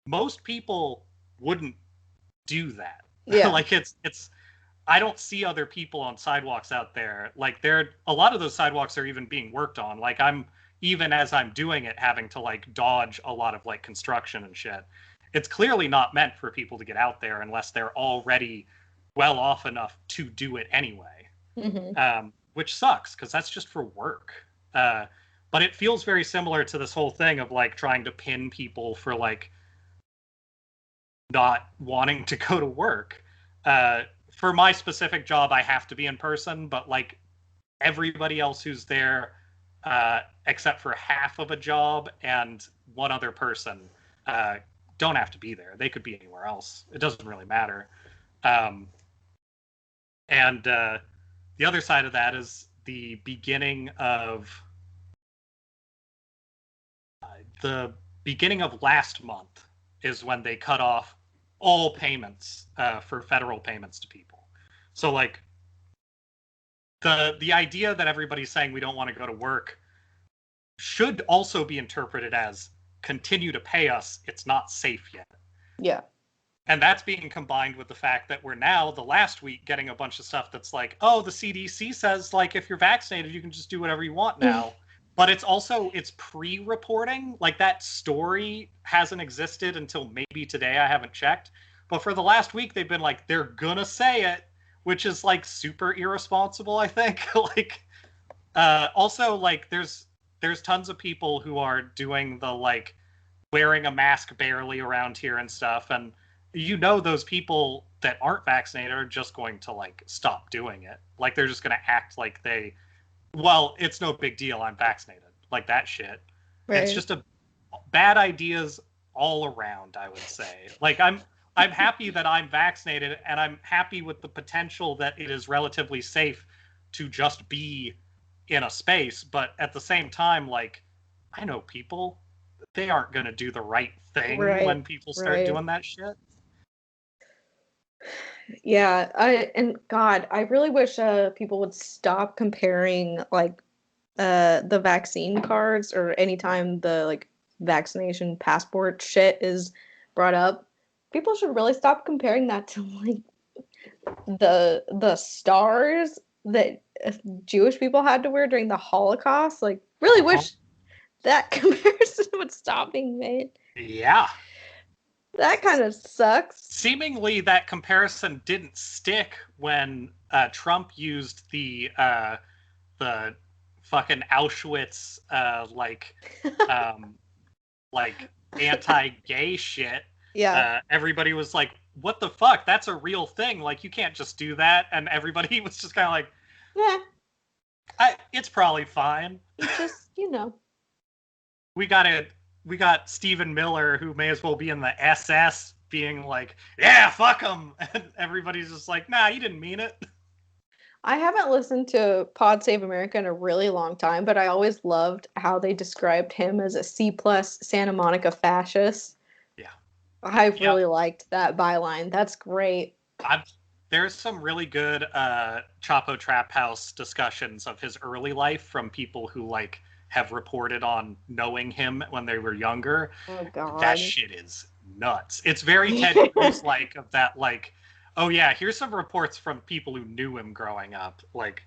Most people wouldn't do that. Yeah. it's I don't see other people on sidewalks out there. Like, a lot of those sidewalks are even being worked on. Like, even as I'm doing it, having to like dodge a lot of like construction and shit. It's clearly not meant for people to get out there unless they're already well off enough to do it anyway. Which sucks because that's just for work. But it feels very similar to this whole thing of like trying to pin people for like not wanting to go to work. For my specific job, I have to be in person, but like everybody else who's there, except for half of a job and one other person, don't have to be there. They could be anywhere else. It doesn't really matter. And the other side of that is the beginning of last month is when they cut off all payments for federal payments to people. So like the idea that everybody's saying we don't want to go to work should also be interpreted as continue to pay us, it's not safe yet. Yeah. And that's being combined with the fact that we're now, the last week, getting a bunch of stuff that's like, oh, the CDC says, like, if you're vaccinated, you can just do whatever you want now. But it's also, it's pre-reporting. Like, that story hasn't existed until maybe today. I haven't checked. But for the last week, they've been like, they're gonna say it, which is, like, super irresponsible, I think. Like, also, like, there's tons of people who are doing the, like, wearing a mask barely around here and stuff, and you know those people that aren't vaccinated are just going to, like, stop doing it. Like, they're just going to act like well, it's no big deal, I'm vaccinated. Like, that shit. Right. It's just bad ideas all around, I would say. Like, I'm happy that I'm vaccinated, and I'm happy with the potential that it is relatively safe to just be in a space, but at the same time, like, I know people, they aren't going to do the right thing when people start doing that shit. Yeah, God, I really wish people would stop comparing, like, the vaccine cards, or anytime the, like, vaccination passport shit is brought up. People should really stop comparing that to, like, the stars that Jewish people had to wear during the Holocaust. Like, really wish that comparison would stop being made. Yeah. That kind of sucks. Seemingly, that comparison didn't stick when Trump used the fucking Auschwitz like anti-gay shit. Yeah. Everybody was like, "What the fuck? That's a real thing. Like, you can't just do that." And everybody was just kind of like, "Yeah, it's probably fine." It's just, you know. We got Stephen Miller, who may as well be in the SS, being like, "Yeah, fuck him," and everybody's just like, "Nah, you didn't mean it." I haven't listened to Pod Save America in a really long time, but I always loved how they described him as a C+ Santa Monica fascist. Yeah. I really liked that byline. That's great. There's some really good Chapo Trap House discussions of his early life from people who, like, have reported on knowing him when they were younger. Oh, God. That shit is nuts. It's very Ted Cruz-like, of that, like, oh yeah, here's some reports from people who knew him growing up. Like,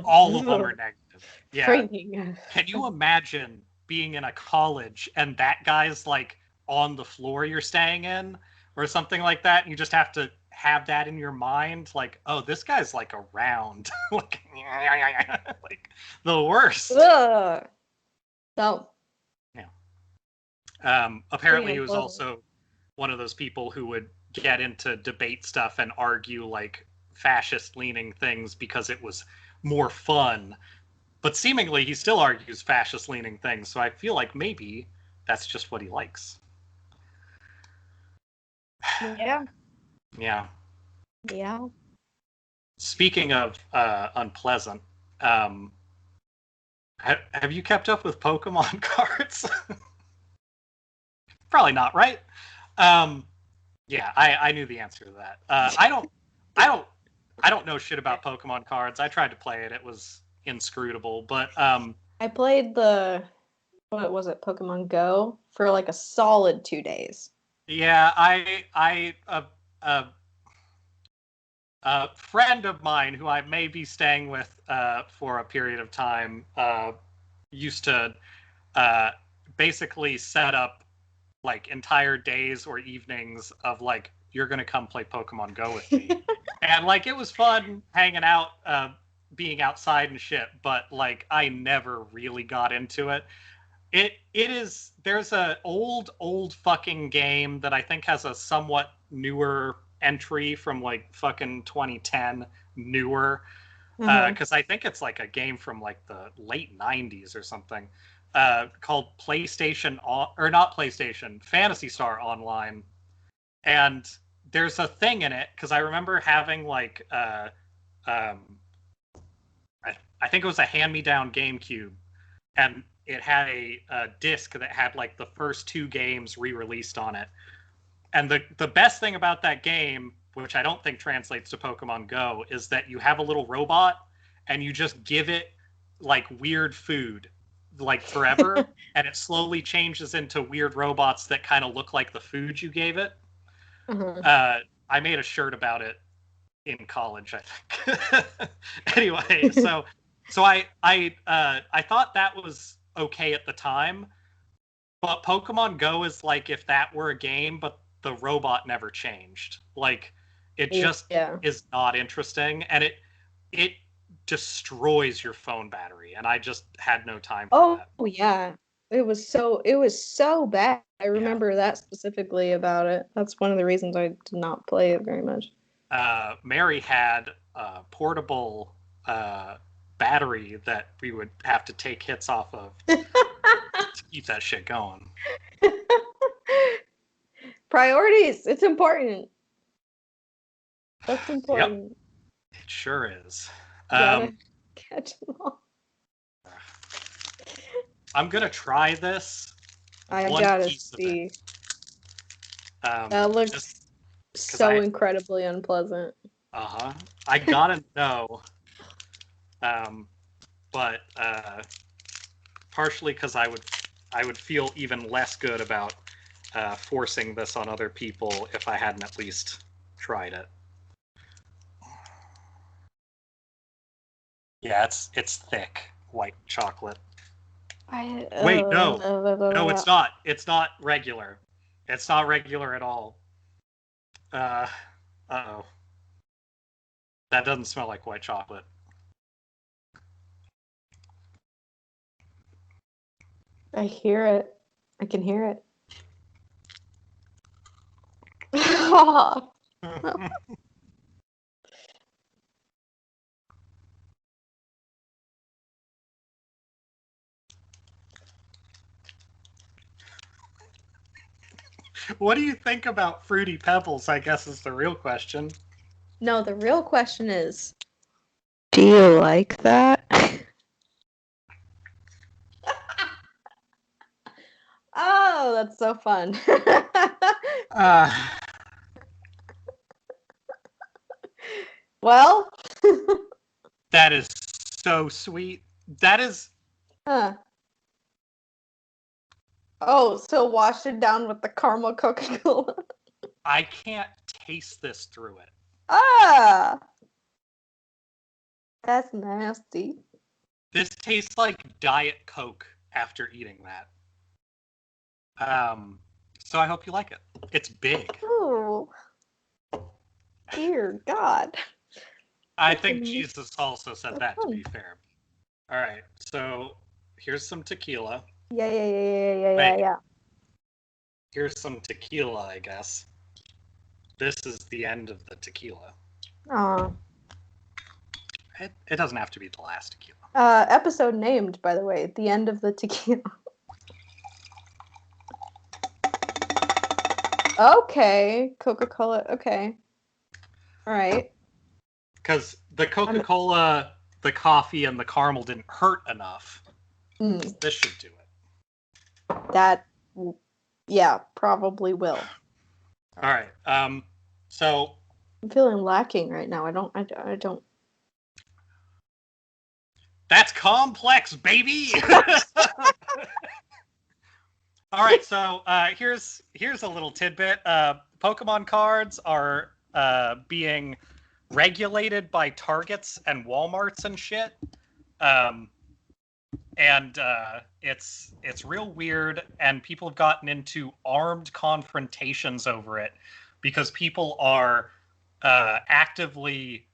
all of them are negative. Yeah. Frightening. Can you imagine being in a college and that guy's, like, on the floor you're staying in or something like that, and you just have to have that in your mind, like, oh, this guy's, like, around. Like, like, the worst. Ugh. So, yeah. Apparently he was also one of those people who would get into debate stuff and argue, like, fascist leaning things because it was more fun, but seemingly he still argues fascist leaning things, so I feel like maybe that's just what he likes. Yeah. Speaking of unpleasant, have you kept up with Pokemon cards? Probably not, right? Yeah, I knew the answer to that. I don't know shit about Pokemon cards. I tried to play it; it was inscrutable. But I played what was it, Pokemon Go, for like a solid 2 days. Yeah, a friend of mine who I may be staying with for a period of time used to basically set up, like, entire days or evenings of, like, you're gonna come play Pokemon Go with me. And, like, it was fun hanging out, being outside and shit, but, like, I never really got into it. There's a old fucking game that I think has a somewhat newer entry from, like, fucking 2010, newer, because I think it's, like, a game from, like, the late 90s or something, called Phantasy Star Online. And there's a thing in it, because I remember having, like, I think it was a hand-me-down GameCube, and it had a disc that had, like, the first 2 games re-released on it. And the best thing about that game, which I don't think translates to Pokemon Go, is that you have a little robot, and you just give it, like, weird food. like forever, and it slowly changes into weird robots that kind of look like the food you gave it. I made a shirt about it in college, I think. Anyway, so I thought that was okay at the time, but Pokemon Go is like if that were a game, but the robot never changed. Like it just is not interesting, and it destroys your phone battery, and I just had no time for that. Oh yeah. It was so bad. I remember that specifically about it. That's one of the reasons I did not play it very much. Mary had a portable battery that we would have to take hits off of to keep that shit going. Priorities. It's important. That's important. Yep. It sure is. Gotta catch them all. I'm gonna try this. I gotta see. That looks so incredibly unpleasant. I gotta know. But partially because I would feel even less good about forcing this on other people if I hadn't at least tried it. Yeah, it's thick white chocolate. Wait, no, it's not. It's not regular. It's not regular at all. Uh-oh. That doesn't smell like white chocolate. I hear it. I can hear it. What do you think about Fruity Pebbles, I guess is the real question. No, the real question is, do you like that? Oh, that's so fun. Well, that is so sweet. That is. Oh, so wash it down with the caramel Coca-Cola. I can't taste this through it. That's nasty. This tastes like Diet Coke after eating that. So I hope you like it. It's big. Oh, dear God. I think Jesus also said that, to be fair. All right, so here's some tequila. Yeah. Here's some tequila, I guess. This is the end of the tequila. It doesn't have to be the last tequila. Episode named, by the way, the end of the tequila. Okay, Coca-Cola. Okay, all right. Because the Coca-Cola, the coffee, and the caramel didn't hurt enough. This should do it. That, yeah, probably will. All right. So I'm feeling lacking right now. I don't. That's complex, baby. All right, so here's a little tidbit. Pokemon cards are being regulated by Targets and Walmarts and shit, and it's real weird. And people have gotten into armed confrontations over it because people are actively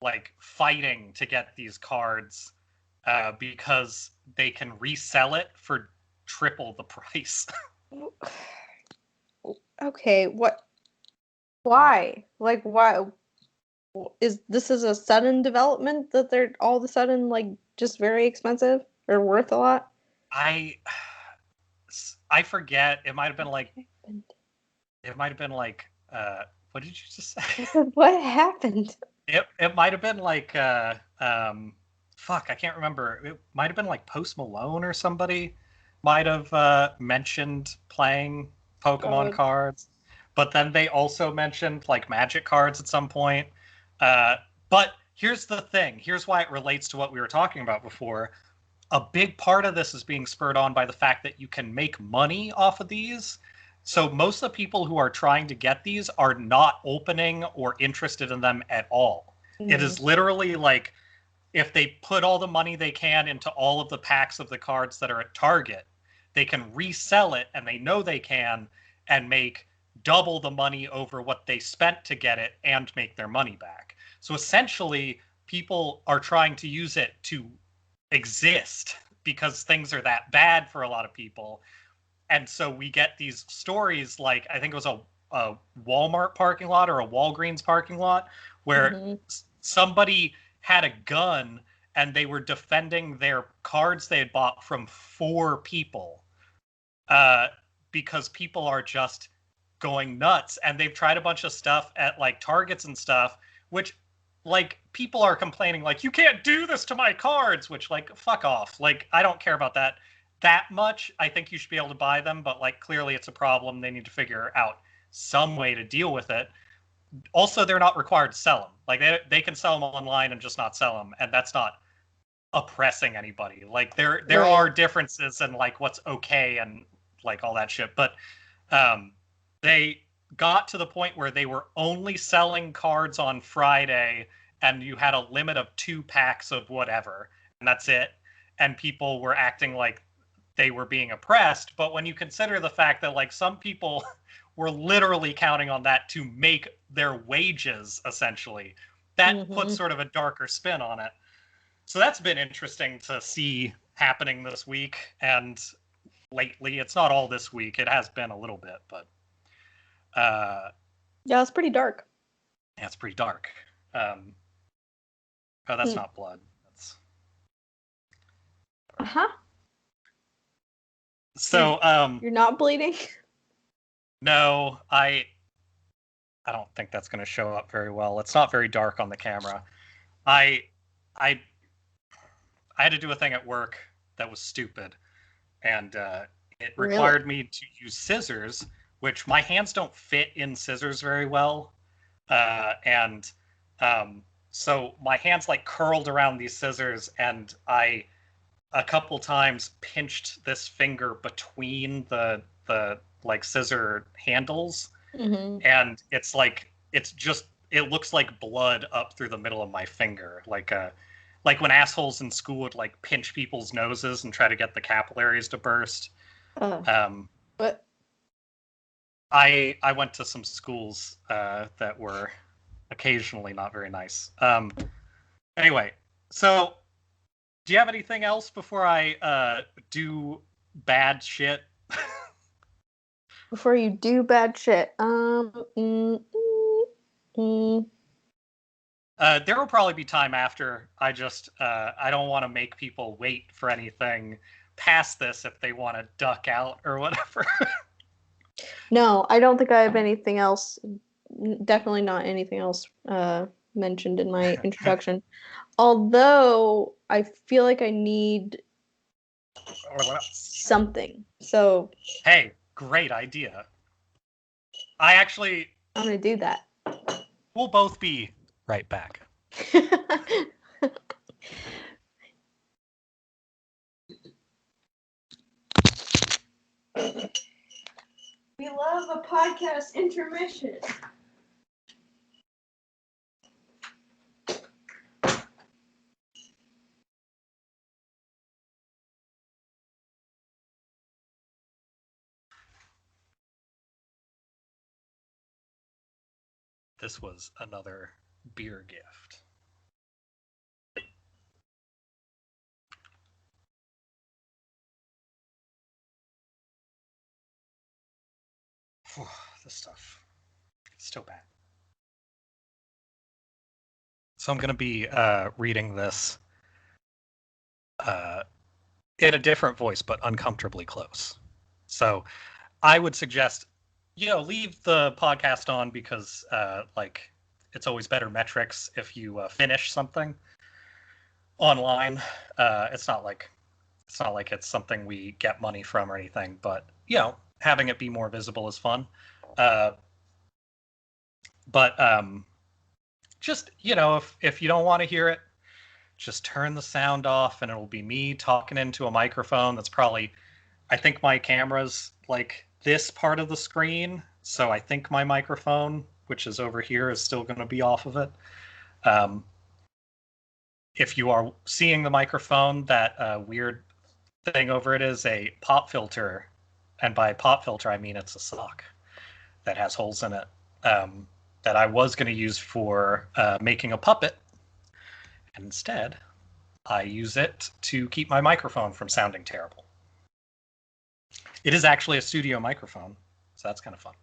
like fighting to get these cards. Because they can resell it for triple the price. Okay, what? Why? Like, why? Is this a sudden development that they're all of a sudden like just very expensive or worth a lot? I forget. It might have been like. It might have been like. What did you just say? What happened? It might have been like. Fuck, I can't remember. It might have been like Post Malone or somebody might have mentioned playing Pokemon cards. But then they also mentioned like Magic cards at some point. But here's the thing. Here's why it relates to what we were talking about before. a big part of this is being spurred on by the fact that you can make money off of these. So most of the people who are trying to get these are not opening or interested in them at all. It is literally like if they put all the money they can into all of the packs of the cards that are at Target, they can resell it, and they know they can, and make double the money over what they spent to get it and make their money back. So essentially, people are trying to use it to exist because things are that bad for a lot of people. And so we get these stories like, I think it was a Walmart parking lot or a Walgreens parking lot where somebody had a gun and they were defending their cards they had bought from 4 people because people are just going nuts. And they've tried a bunch of stuff at like Targets and stuff, which like people are complaining like, you can't do this to my cards, which like, fuck off. Like, I don't care about that much. I think you should be able to buy them, but like clearly it's a problem. They need to figure out some way to deal with it. Also, they're not required to sell them. Like they can sell them online and just not sell them, and that's not oppressing anybody. Like there are differences in like what's okay and like all that shit. But they got to the point where they were only selling cards on Friday, and you had a limit of 2 packs of whatever, and that's it. And people were acting like they were being oppressed. But when you consider the fact that like some people were literally counting on that to make their wages, essentially, that puts sort of a darker spin on it. So that's been interesting to see happening this week and lately. It's not all this week. It has been a little bit, but yeah, it's pretty dark. Yeah, it's pretty dark. Oh, that's not blood. That's So you're not bleeding? No, I don't think that's going to show up very well. It's not very dark on the camera. I had to do a thing at work that was stupid, and it required me to use scissors, which my hands don't fit in scissors very well, and so my hands like curled around these scissors, and I a couple times pinched this finger between the like scissor handles, and it's like it looks like blood up through the middle of my finger, like when assholes in school would like pinch people's noses and try to get the capillaries to burst. What? I went to some schools that were occasionally not very nice. Anyway, so do you have anything else before I do bad shit? Before you do bad shit, there will probably be time after. I just I don't want to make people wait for anything past this if they want to duck out or whatever. No, I don't think I have anything else. Definitely not anything else mentioned in my introduction. Although I feel like I need something. So hey, great idea. I'm gonna do that. We'll both be right back. We love a podcast intermission. This was another beer gift. This stuff, it's still bad. So I'm going to be reading this in a different voice, but uncomfortably close. So I would suggest, leave the podcast on because like it's always better metrics if you finish something online. It's not like it's something we get money from or anything, but having it be more visible is fun. But just if you don't want to hear it, just turn the sound off, and it'll be me talking into a microphone that's probably, I think my camera's like this part of the screen, so I think my microphone, which is over here, is still going to be off of it. If you are seeing the microphone, that weird thing over it is a pop filter, and by pop filter I mean it's a sock that has holes in it, that I was going to use for making a puppet, and instead I use it to keep my microphone from sounding terrible. It is actually a studio microphone, so that's kind of fun,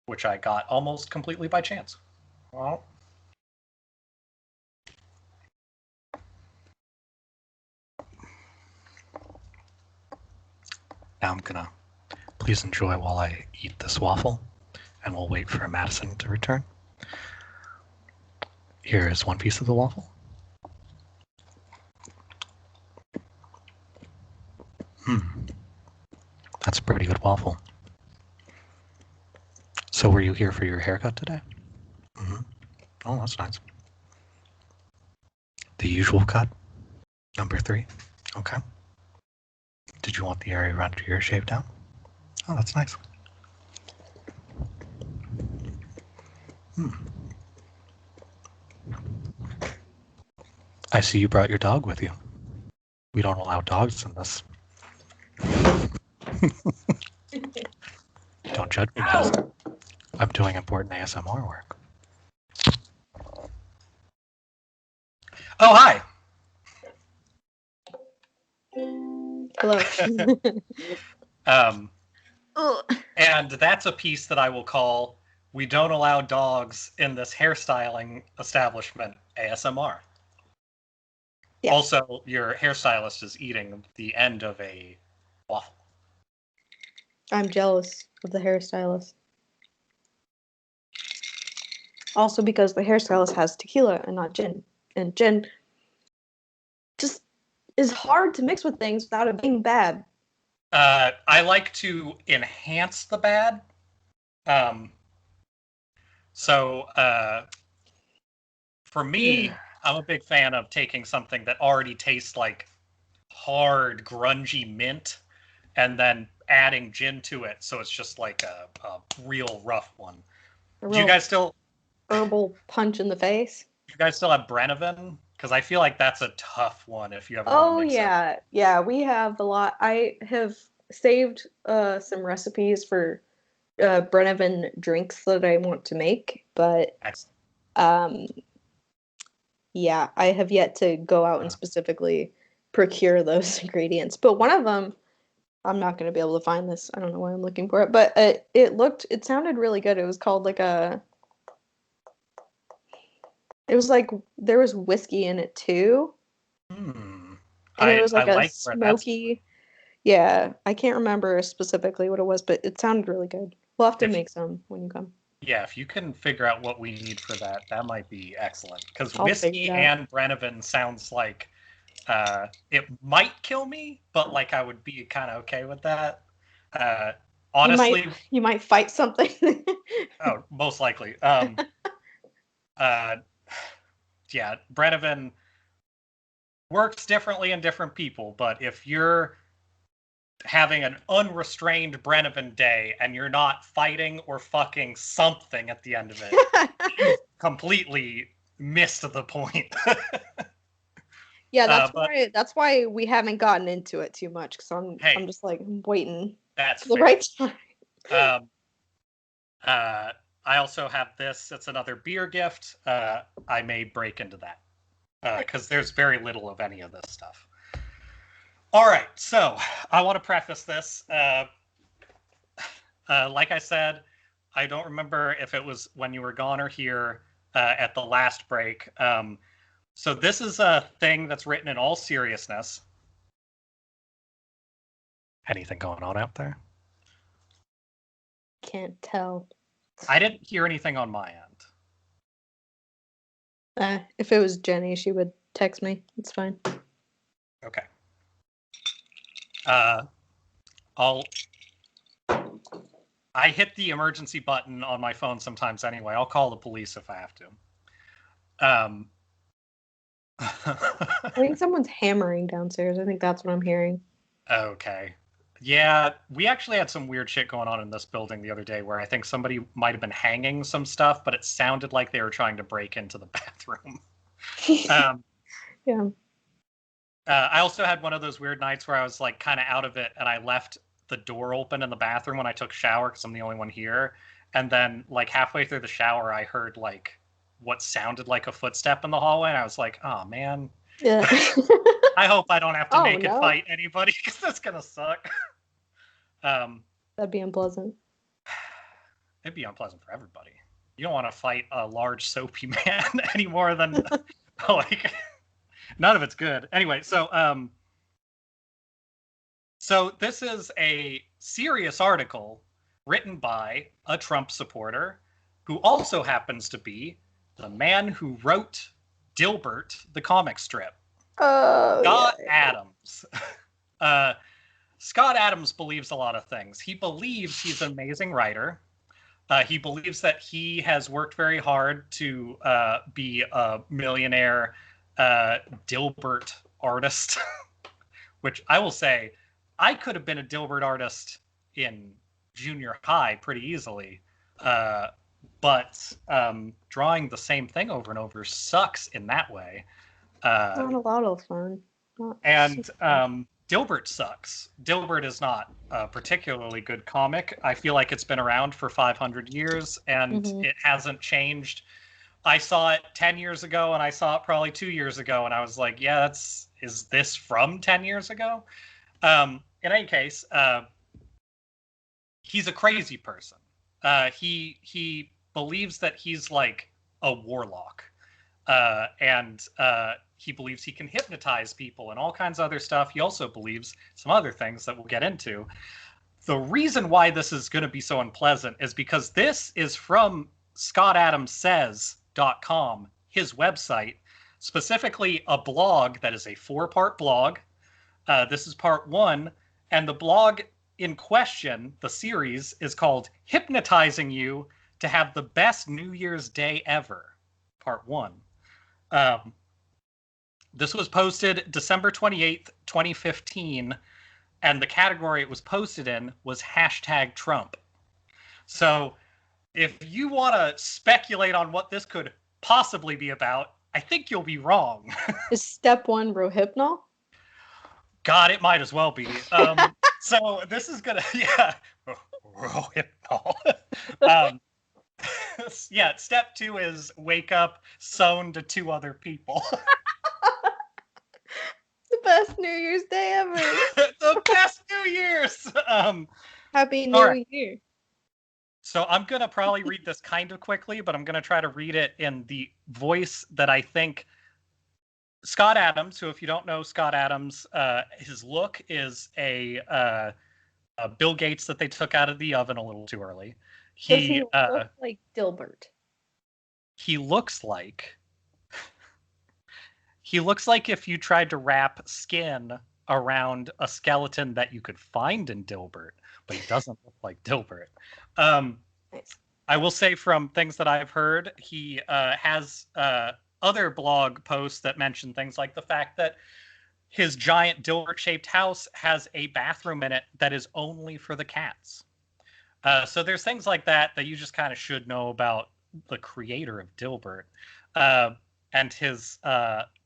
which I got almost completely by chance. Well, now I'm gonna please enjoy while I eat this waffle, and we'll wait for Madison to return. Here is one piece of the waffle. That's a pretty good waffle. So were you here for your haircut today? Mm-hmm. Oh, that's nice. The usual cut? Number 3? Okay. Did you want the area around your ear shaved down? Oh, that's nice. I see you brought your dog with you. We don't allow dogs in this. Don't judge me, guys. I'm doing important ASMR work. Oh, hi! Hello. And that's a piece that I will call "We Don't Allow Dogs in This Hairstyling Establishment ASMR." Yeah. Also, your hairstylist is eating the end of a waffle. I'm jealous of the hairstylist. Also because the hairstylist has tequila and not gin. And gin just is hard to mix with things without it being bad. I like to enhance the bad. For me, I'm a big fan of taking something that already tastes like hard, grungy mint and then adding gin to it, so it's just like a real rough one. Do you guys still... herbal punch in the face? Do you guys still have Brennivin? Because I feel like that's a tough one if you ever want to mix it. Yeah, we have a lot. I have saved some recipes for Brennivin drinks that I want to make, but yeah, I have yet to go out and specifically procure those ingredients. But one of them, I'm not going to be able to find this. I don't know why I'm looking for it, but it sounded really good. It was called like it was like there was whiskey in it too. And it was like a smoky. Yeah, I can't remember specifically what it was, but it sounded really good. We'll have to make some when you come. Yeah, if you can figure out what we need for that, that might be excellent. Because whiskey and Brennivin sounds like it might kill me, but like I would be kind of okay with that. Honestly, you might fight something. Oh, most likely. Yeah, Brennivin works differently in different people, but if you're having an unrestrained Brennivin day and you're not fighting or fucking something at the end of it, you completely missed the point. Yeah, that's why we haven't gotten into it too much, because I'm just like waiting for the right time. I also have this. It's another beer gift. I may break into that because there's very little of any of this stuff. All right, so I want to preface this. Like I said, I don't remember if it was when you were gone or here at the last break. So this is a thing that's written in all seriousness. Anything going on out there? Can't tell. I didn't hear anything on my end. If it was Jenny, she would text me. It's fine. Okay. I hit the emergency button on my phone sometimes anyway. I'll call the police if I have to. I think someone's hammering downstairs. I think that's what I'm hearing. Okay. Yeah, we actually had some weird shit going on in this building the other day where I think somebody might have been hanging some stuff, but it sounded like they were trying to break into the bathroom. Yeah. I also had one of those weird nights where I was like kind of out of it and I left the door open in the bathroom when I took a shower because I'm the only one here. And then like halfway through the shower, I heard like what sounded like a footstep in the hallway. And I was like, oh man. Yeah. I hope I don't have to make it no. fight anybody because that's going to suck. That'd be unpleasant. It'd be unpleasant for everybody. You don't want to fight a large soapy man any more than like none of it's good. Anyway, so this is a serious article written by a Trump supporter who also happens to be the man who wrote Dilbert, the comic strip. Scott Adams. Scott Adams believes a lot of things. He believes he's an amazing writer. He believes that he has worked very hard to be a millionaire Dilbert artist, which I will say, I could have been a Dilbert artist in junior high pretty easily. But drawing the same thing over and over sucks in that way. Not a lot of fun. Dilbert sucks. Dilbert is not a particularly good comic. I feel like it's been around for 500 years and it hasn't changed. I saw it 10 years ago and I saw it probably 2 years ago and I was like, yeah, is this from 10 years ago? In any case, he's a crazy person. He believes that he's like a warlock. And he believes he can hypnotize people and all kinds of other stuff. He also believes some other things that we'll get into. The reason why this is going to be so unpleasant is because this is from scottadamsays.com, his website, specifically a blog that is a 4-part blog. This is part 1, and the blog in question, the series, is called Hypnotizing You to Have the Best New Year's Day Ever, part 1. This was posted December 28th, 2015, and the category it was posted in was #Trump. So if you want to speculate on what this could possibly be about, I think you'll be wrong. Is step 1 Rohypnol? God, it might as well be. So this is gonna, yeah, Rohypnol. Yeah, step 2 is wake up sewn to 2 other people. The best New Year's Day ever. The best New Year's. Happy New Year. So I'm going to probably read this kind of quickly, but I'm going to try to read it in the voice that I think Scott Adams, who if you don't know Scott Adams, his look is a Bill Gates that they took out of the oven a little too early. He looks like Dilbert. He looks like if you tried to wrap skin around a skeleton that you could find in Dilbert, but he doesn't look like Dilbert. Nice. I will say from things that I've heard, he has other blog posts that mention things like the fact that his giant Dilbert-shaped house has a bathroom in it that is only for the cats. So there's things like that you just kind of should know about the creator of Dilbert and his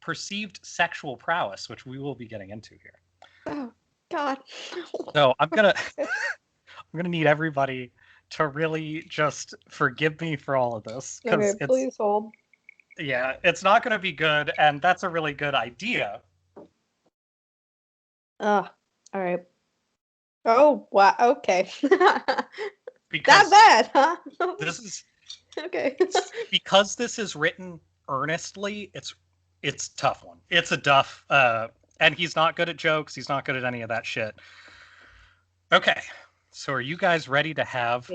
perceived sexual prowess, which we will be getting into here. Oh God! So I'm gonna need everybody to really just forgive me for all of this. Okay, please hold. Yeah, it's not gonna be good, and that's a really good idea. All right. Oh wow! Okay. Because that bad, huh? This is okay. Because this is written earnestly. It's a tough one. It's a duff. And he's not good at jokes. He's not good at any of that shit. Okay, so are you guys ready to have?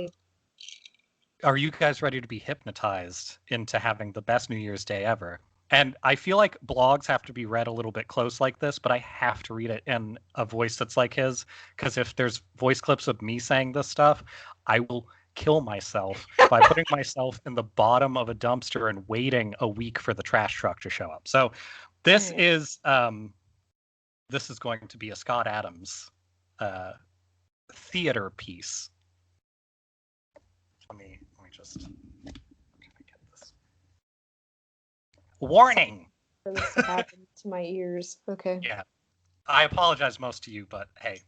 Are you guys ready to be hypnotized into having the best New Year's Day ever? And I feel like blogs have to be read a little bit close like this, but I have to read it in a voice that's like his, because if there's voice clips of me saying this stuff, I will kill myself by putting myself in the bottom of a dumpster and waiting a week for the trash truck to show up. So This is going to be a Scott Adams theater piece. Let me just get this. Warning. For this to happen to my ears. Okay. Yeah. I apologize most to you, but hey.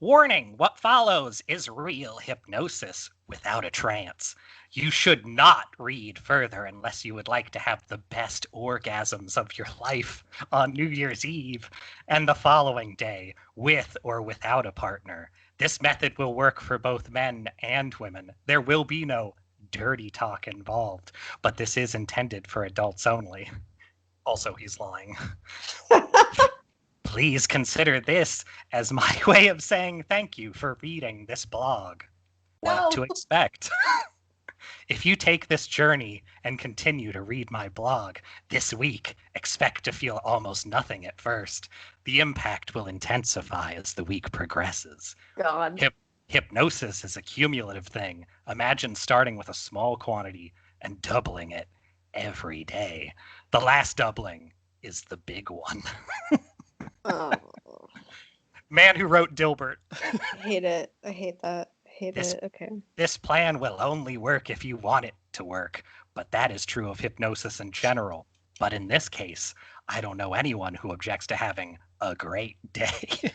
Warning, what follows is real hypnosis without a trance. You should not read further unless you would like to have the best orgasms of your life on New Year's Eve and the following day, with or without a partner. This method will work for both men and women. There will be no dirty talk involved, but this is intended for adults only. Also, he's lying. Please consider this as my way of saying thank you for reading this blog. What to expect? If you take this journey and continue to read my blog this week, expect to feel almost nothing at first. The impact will intensify as the week progresses. God. Hypnosis is a cumulative thing. Imagine starting with a small quantity and doubling it every day. The last doubling is the big one. Oh. Man who wrote Dilbert. I hate it. I hate that. I hate it. Okay. This plan will only work if you want it to work, but that is true of hypnosis in general. But in this case, I don't know anyone who objects to having a great day.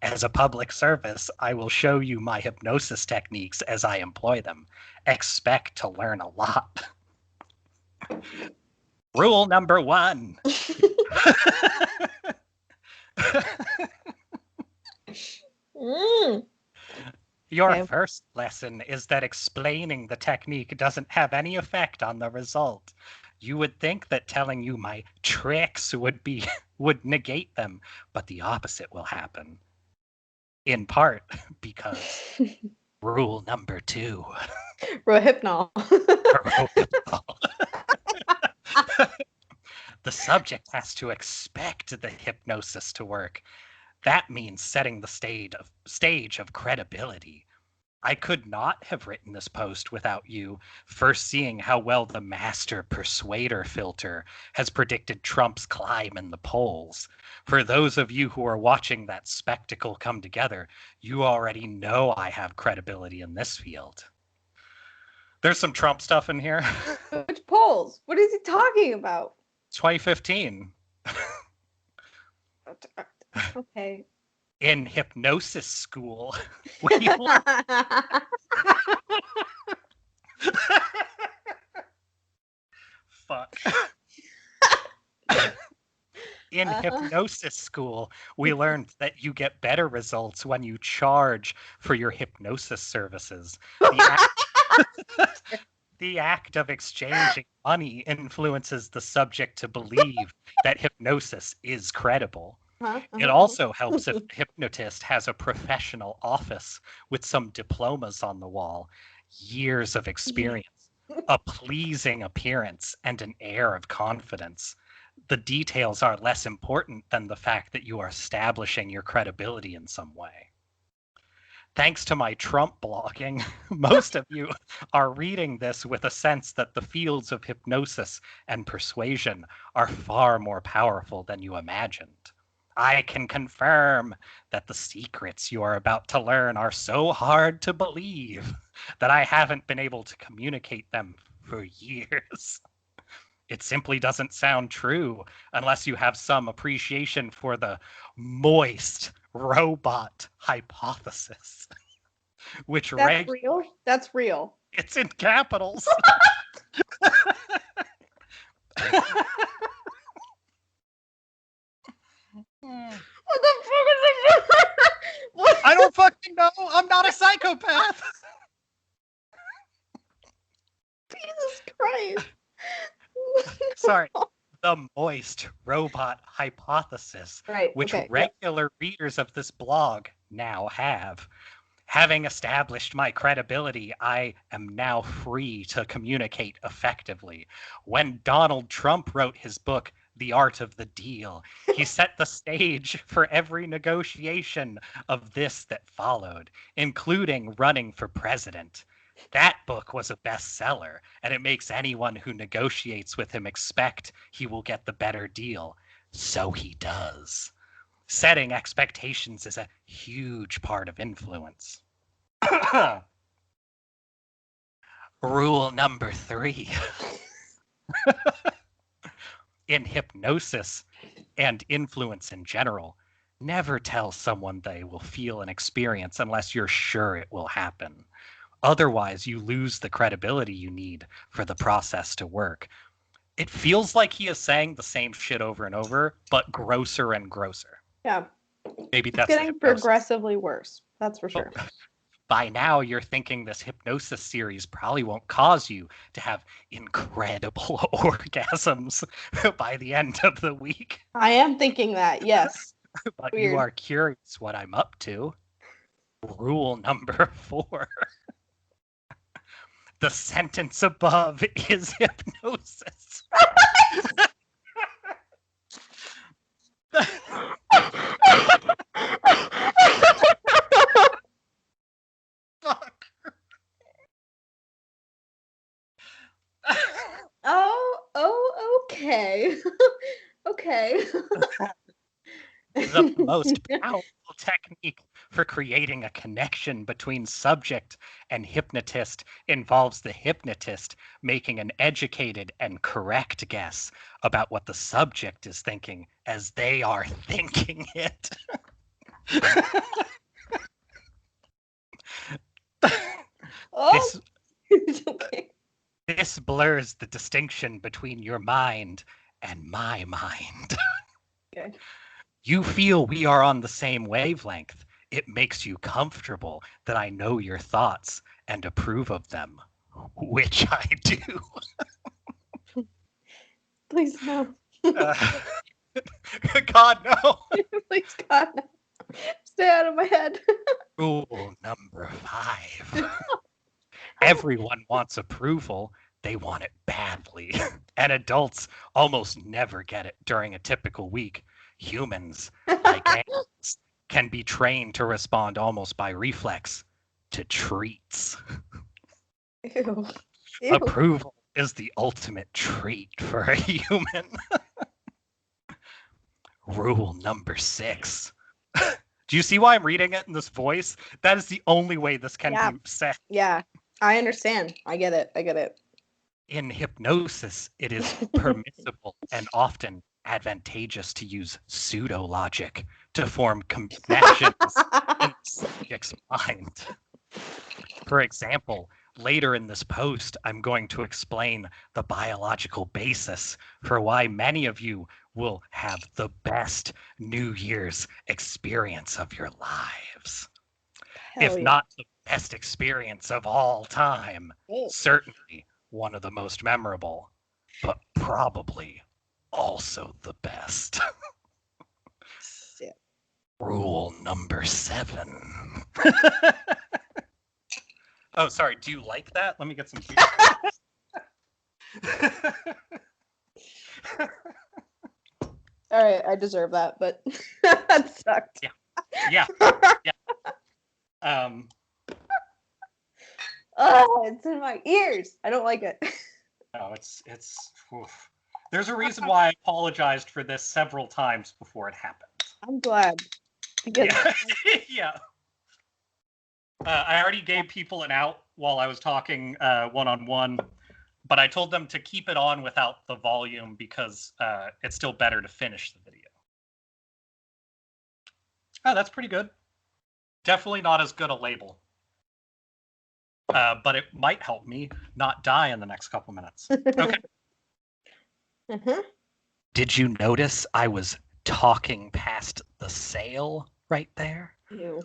As a public service, I will show you my hypnosis techniques as I employ them. Expect to learn a lot. Rule number 1. Your first lesson is that explaining the technique doesn't have any effect on the result. You would think that telling you my tricks would negate them, but the opposite will happen. In part because rule number 2. Rohypnol. The subject has to expect the hypnosis to work. That means setting the stage of credibility. I could not have written this post without you first seeing how well the master persuader filter has predicted Trump's climb in the polls. For those of you who are watching that spectacle come together, you already know I have credibility in this field. There's some Trump stuff in here. Which polls? What is he talking about? 2015. Okay. In hypnosis school, Fuck. In hypnosis school, we learned that you get better results when you charge for your hypnosis services. The act of exchanging money influences the subject to believe that hypnosis is credible. It also helps if the hypnotist has a professional office with some diplomas on the wall, years of experience, a pleasing appearance, and an air of confidence. The details are less important than the fact that you are establishing your credibility in some way. Thanks to my Trump blogging, most of you are reading this with a sense that the fields of hypnosis and persuasion are far more powerful than you imagined. I can confirm that the secrets you are about to learn are so hard to believe that I haven't been able to communicate them for years. It simply doesn't sound true unless you have some appreciation for the moist robot hypothesis. Which That's real? That's real. It's in capitals. What the fuck is this? I don't fucking know. I'm not a psychopath. Jesus Christ. Sorry. The moist robot hypothesis, which regular readers of this blog now have. Having established my credibility, I am now free to communicate effectively. When Donald Trump wrote his book, The Art of the Deal, he set the stage for every negotiation of this that followed, including running for president. That book was a bestseller, and it makes anyone who negotiates with him expect he will get the better deal. So he does. Setting expectations is a huge part of influence. Rule number 3. In hypnosis and influence in general, never tell someone they will feel an experience unless you're sure it will happen. Otherwise, you lose the credibility you need for the process to work. It feels like he is saying the same shit over and over, but grosser and grosser. Yeah. Maybe It's that's getting progressively worse. That's for sure. By now, you're thinking this hypnosis series probably won't cause you to have incredible orgasms by the end of the week. I am thinking that, yes. But Weird. You are curious what I'm up to. Rule number 4. The sentence above is hypnosis. Fuck. Okay. Okay. The most powerful technique for creating a connection between subject and hypnotist involves the hypnotist making an educated and correct guess about what the subject is thinking as they are thinking it. Oh. Okay. This blurs the distinction between your mind and my mind. Okay. You feel we are on the same wavelength. It makes you comfortable that I know your thoughts and approve of them, which I do. Please no. God, no. Please, God, no. Stay out of my head. Rule number 5. Everyone wants approval. They want it badly. And adults almost never get it during a typical week. Humans, like animals, can be trained to respond almost by reflex to treats. Ew. Ew. Approval is the ultimate treat for a human. Rule number 6. Do you see why I'm reading it in this voice? That is the only way this can be said. Yeah, I understand. I get it. I get it. In hypnosis, it is permissible and often advantageous to use pseudo-logic to form connections in the subject's mind. For example, later in this post, I'm going to explain the biological basis for why many of you will have the best New Year's experience of your lives. If not the best experience of all time, certainly one of the most memorable, but probably also the best. Rule number 7. Oh, sorry. Do you like that? Let me get some tea. All right, I deserve that, but that sucked. Yeah. Oh, it's in my ears. I don't like it. No, it's. Oof. There's a reason why I apologized for this several times before it happened. I'm glad. Because Yeah. I already gave people an out while I was talking one-on-one, but I told them to keep it on without the volume because it's still better to finish the video. Oh, that's pretty good. Definitely not as good a label. But it might help me not die in the next couple minutes. Okay. Did you notice I was talking past the sale right there? Ew.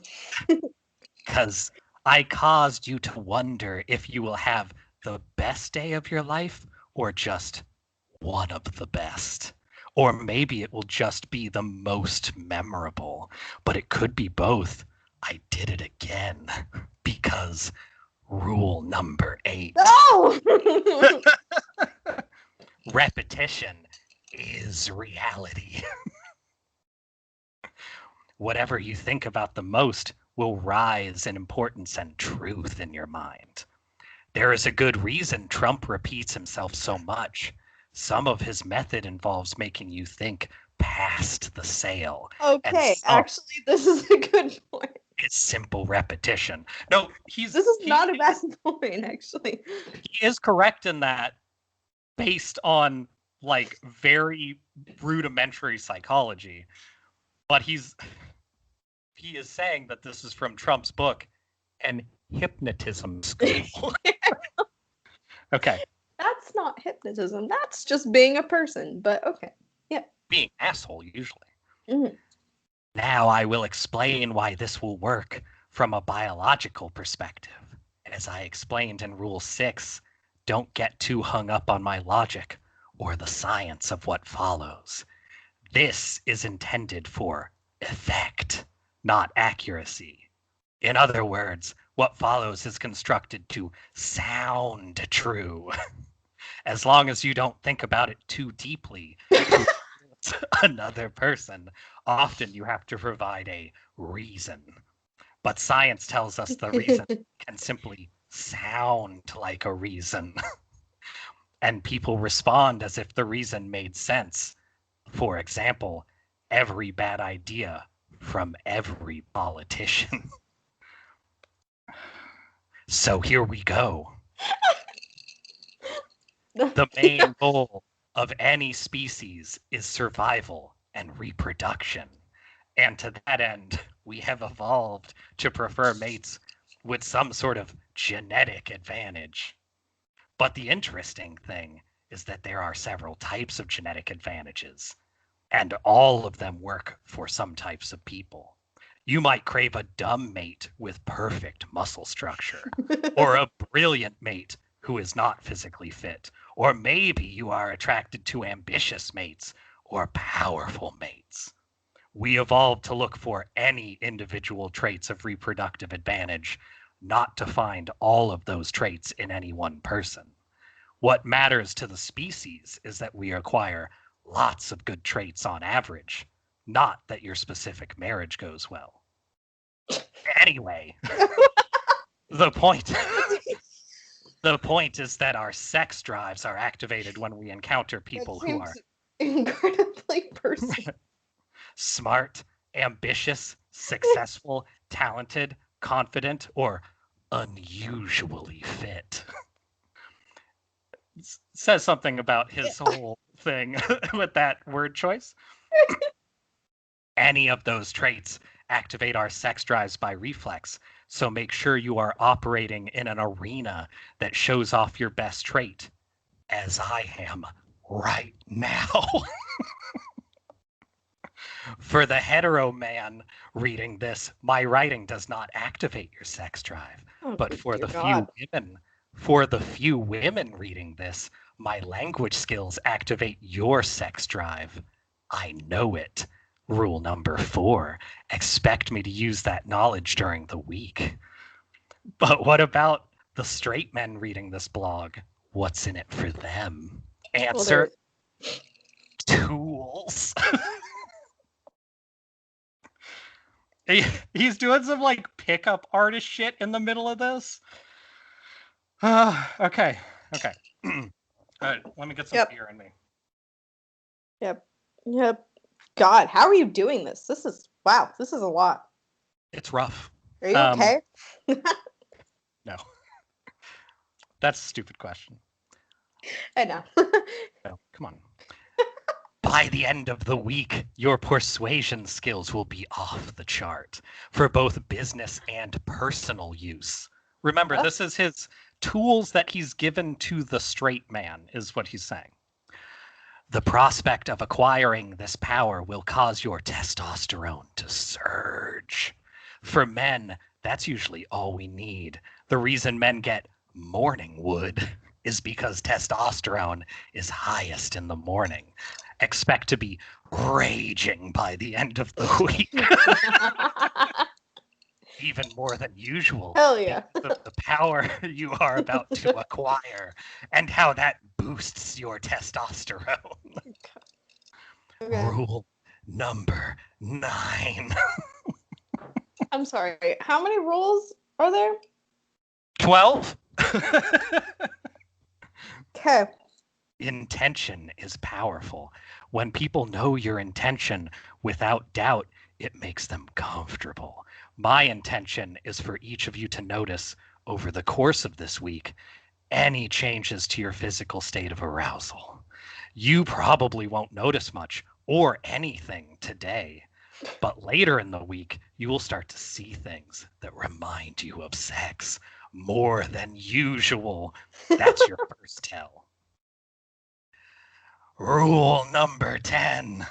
Because I caused you to wonder if you will have the best day of your life or just one of the best. Or maybe it will just be the most memorable, but it could be both. I did it again because rule number 8. No! Repetition is reality. Whatever you think about the most will rise in importance and truth in your mind. There is a good reason Trump repeats himself so much. Some of his method involves making you think past the sale. Okay, actually, this is a good point. It's simple repetition. No, this is not a bad point, actually. He is correct in that, based on like very rudimentary psychology. But he is saying that this is from Trump's book, An Hypnotism School. Okay. That's not hypnotism. That's just being a person. But okay. Yeah. Being an asshole, usually. Mm-hmm. Now I will explain why this will work from a biological perspective. As I explained in Rule 6, don't get too hung up on my logic or the science of what follows. This is intended for effect, not accuracy. In other words, what follows is constructed to sound true. As long as you don't think about it too deeply to another person, often you have to provide a reason. But science tells us the reason can simply sound like a reason. And people respond as if the reason made sense. For example, every bad idea from every politician. So here we go. The main goal of any species is survival and reproduction. And to that end, we have evolved to prefer mates with some sort of genetic advantage. But the interesting thing is that there are several types of genetic advantages, and all of them work for some types of people. You might crave a dumb mate with perfect muscle structure, or a brilliant mate who is not physically fit, or maybe you are attracted to ambitious mates or powerful mates. We evolved to look for any individual traits of reproductive advantage, not to find all of those traits in any one person. What matters to the species is that we acquire lots of good traits on average, not that your specific marriage goes well. Anyway, the point is that our sex drives are activated when we encounter people who are incredibly personal. Smart, ambitious, successful, talented, confident, or unusually fit. Says something about his whole thing with that word choice. Any of those traits activate our sex drives by reflex, so make sure you are operating in an arena that shows off your best trait, as I am right now. For the hetero man reading this, my writing does not activate your sex drive. But for the few women reading this, my language skills activate your sex drive. I know it. Rule number 4, expect me to use that knowledge during the week. But what about the straight men reading this blog? What's in it for them? Answer, tools. He's doing some like pickup artist shit in the middle of this. Okay. All right, let me get some beer in me. Yep. God, how are you doing this? This is a lot. It's rough. Are you okay? No. That's a stupid question. I know. No, come on. By the end of the week, your persuasion skills will be off the chart for both business and personal use. Remember, this is his tools that he's given to the straight man, is what he's saying. The prospect of acquiring this power will cause your testosterone to surge. For men, that's usually all we need. The reason men get morning wood is because testosterone is highest in the morning. Expect to be raging by the end of the week. Even more than usual. Hell yeah. The power you are about to acquire and how that boosts your testosterone. Okay. Rule number 9. I'm sorry. How many rules are there? 12. Okay. Intention is powerful. When people know your intention without doubt, it makes them comfortable. My intention is for each of you to notice over the course of this week any changes to your physical state of arousal. You probably won't notice much or anything today, but later in the week, you will start to see things that remind you of sex more than usual. That's your first tell. Rule number 10.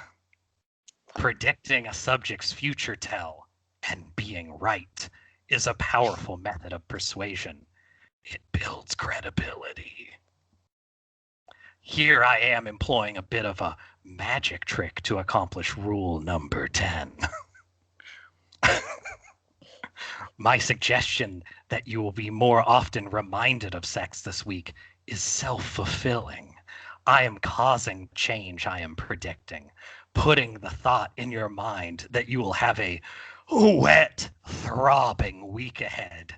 Predicting a subject's future tell and being right is a powerful method of persuasion. It builds credibility. Here I am employing a bit of a magic trick to accomplish rule number 10. My suggestion that you will be more often reminded of sex this week is self-fulfilling. I am causing change I am predicting, putting the thought in your mind that you will have a wet, throbbing week ahead.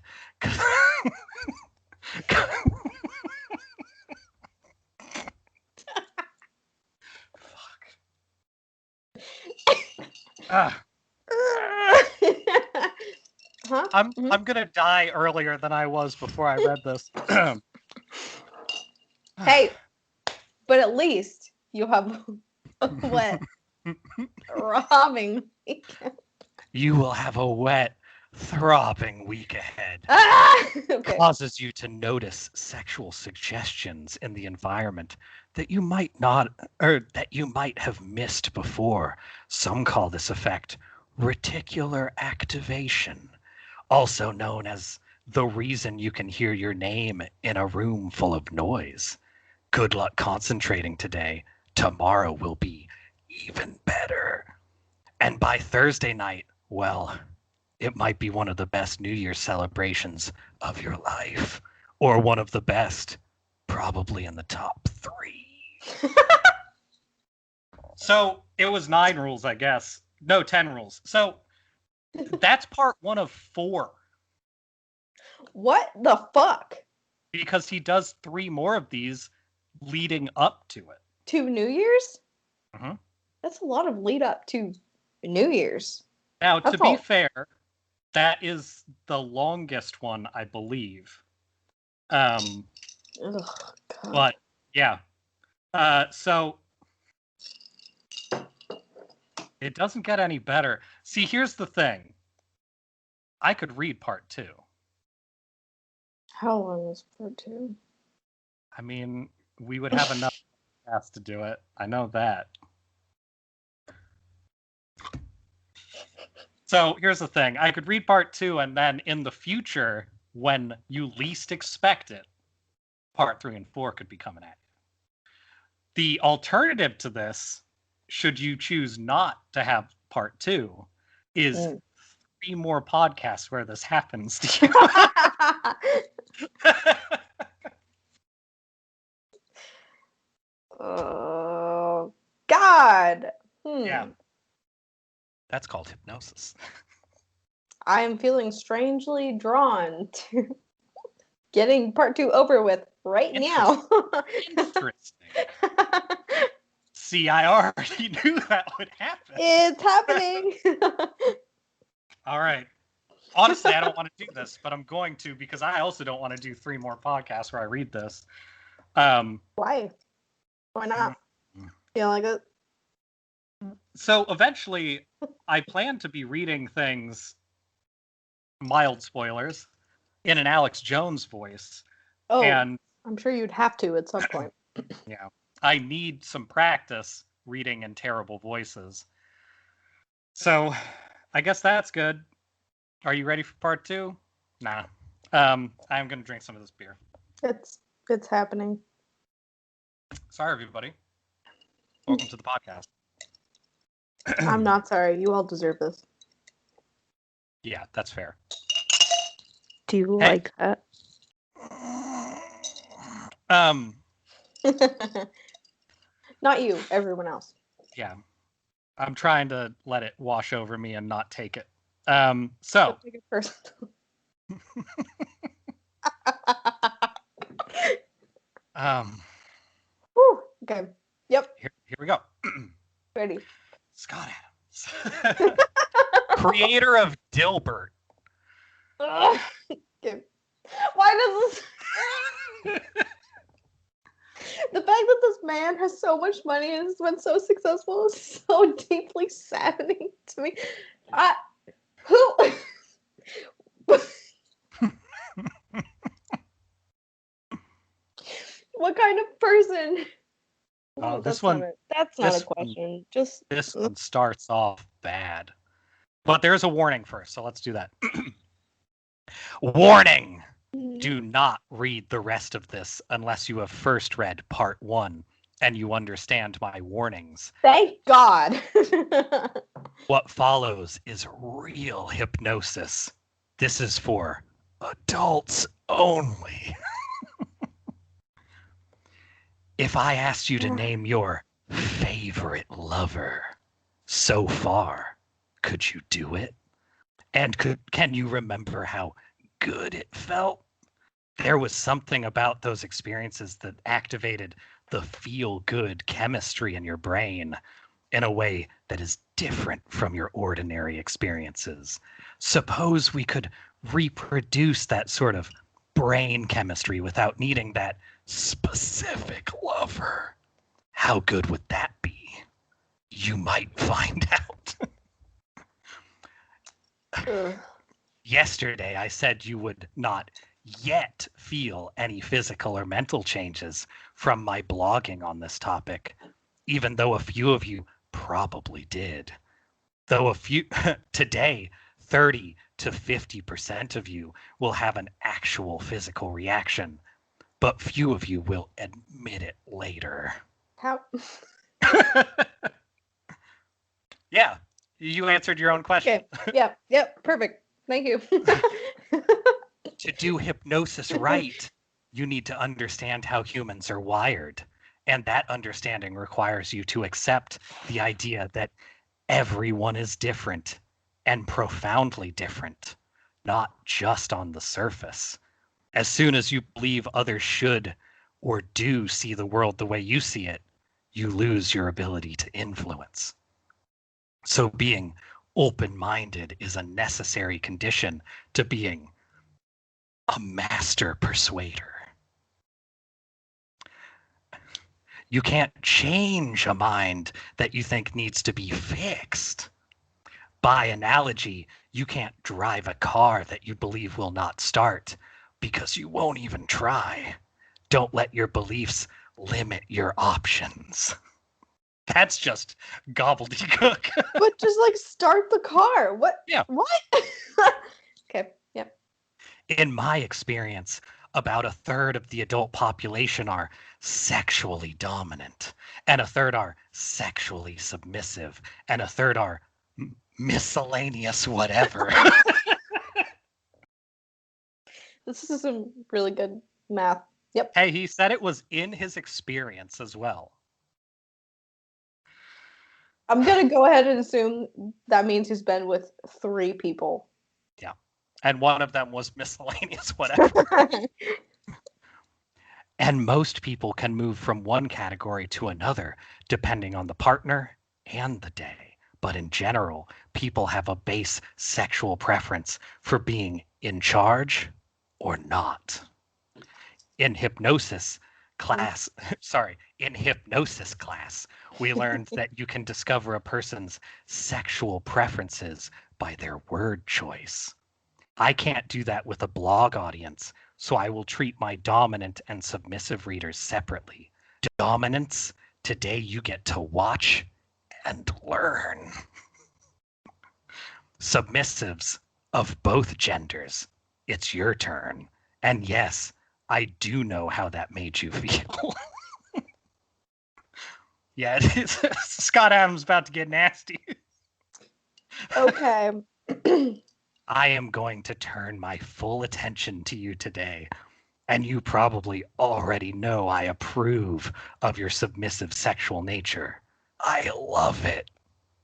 Huh? I'm gonna die earlier than I was before I read this. Hey, but at least you have a wet, throbbing weekend. You will have a wet, throbbing week ahead. Okay. Causes you to notice sexual suggestions in the environment that you might not, or that you might have missed before. Some call this effect reticular activation, also known as the reason you can hear your name in a room full of noise. Good luck concentrating today. Tomorrow will be even better. And by Thursday night, well, it might be one of the best New Year's celebrations of your life. Or one of the best, probably in the top 3. So it was 9 rules, I guess. No, 10 rules. So that's part 1 of 4. What the fuck? Because he does 3 more of these leading up to it. To New Year's? Mhm. That's a lot of lead up to New Year's. Now, That's to be all. fair, that is the longest one, I believe. Ugh, God. But yeah. So it doesn't get any better. See, here's the thing. I could read part 2. How long is part 2? I mean, we would have enough to do it. I know that. So here's the thing. I could read part 2, and then in the future, when you least expect it, part 3 and 4 could be coming at you. The alternative to this, should you choose not to have part 2, is 3 more podcasts where this happens to you. Oh, God. Yeah. That's called hypnosis. I am feeling strangely drawn to getting part 2 over with right now. Interesting. See, I already knew that would happen. It's happening. All right. Honestly, I don't want to do this, but I'm going to because I also don't want to do 3 more podcasts where I read this. Why? Why not? Feel like it? So eventually, I plan to be reading things, mild spoilers, in an Alex Jones voice. Oh, and I'm sure you'd have to at some point. yeah, I need some practice reading in terrible voices. So, I guess that's good. Are you ready for part 2? Nah. I'm gonna drink some of this beer. It's happening. Sorry, everybody. Welcome to the podcast. I'm not sorry. You all deserve this. Yeah, that's fair. Do you like that? Not you, everyone else. Yeah. I'm trying to let it wash over me and not take it. So Don't take it personal. Whew. Okay. Yep. Here we go. Ready. Scott Adams, creator of Dilbert. Ugh. Okay. Why does this? The fact that this man has so much money and has been so successful is so deeply saddening to me. Who? What kind of person? Oh, That's not a question. Just this one starts off bad. But there's a warning first, so let's do that. Warning! Do not read the rest of this unless you have first read part 1 and you understand my warnings. Thank God. What follows is real hypnosis. This is for adults only. If I asked you to name your favorite lover so far, could you do it? And can you remember how good it felt? There was something about those experiences that activated the feel-good chemistry in your brain in a way that is different from your ordinary experiences. Suppose we could reproduce that sort of brain chemistry without needing that specific lover. How good would that be? You might find out. Yesterday, I said you would not yet feel any physical or mental changes from my blogging on this topic, even though a few of you probably did. Though a few today, 30 to 50% of you will have an actual physical reaction, but few of you will admit it later. How? Yeah, you answered your own question. Okay. Yep. Perfect. Thank you. To do hypnosis right, you need to understand how humans are wired. And that understanding requires you to accept the idea that everyone is different and profoundly different, not just on the surface. As soon as you believe others should or do see the world the way you see it, you lose your ability to influence. So being open-minded is a necessary condition to being a master persuader. You can't change a mind that you think needs to be fixed. By analogy, you can't drive a car that you believe will not start because you won't even try. Don't let your beliefs limit your options. That's just gobbledygook. But just like start the car. What? Yeah. What? Okay. Yep. In my experience, about a third of the adult population are sexually dominant, and a third are sexually submissive, and a third are miscellaneous whatever. This is some really good math. Yep. Hey, he said it was in his experience as well. I'm going to go ahead and assume that means he's been with 3 people. Yeah. And one of them was miscellaneous whatever. And most people can move from one category to another depending on the partner and the day. But in general, people have a base sexual preference for being in charge or not. In hypnosis class, we learned that you can discover a person's sexual preferences by their word choice. I can't do that with a blog audience, so I will treat my dominant and submissive readers separately. Dominants, today you get to watch and learn. Submissives of both genders, it's your turn. And yes, I do know how that made you feel. Yeah, Scott Adams about to get nasty. Okay. I am going to turn my full attention to you today, and you probably already know I approve of your submissive sexual nature. I love it.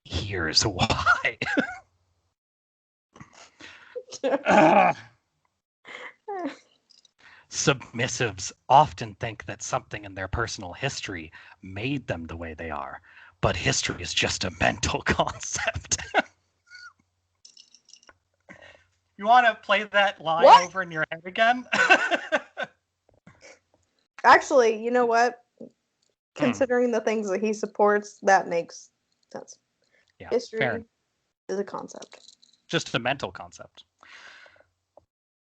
Here's why. Submissives often think that something in their personal history made them the way they are, but history is just a mental concept. You want to play that line over in your head again? Actually, you know what? Considering the things that he supports, that makes sense. Yeah, history is a concept. Just a mental concept.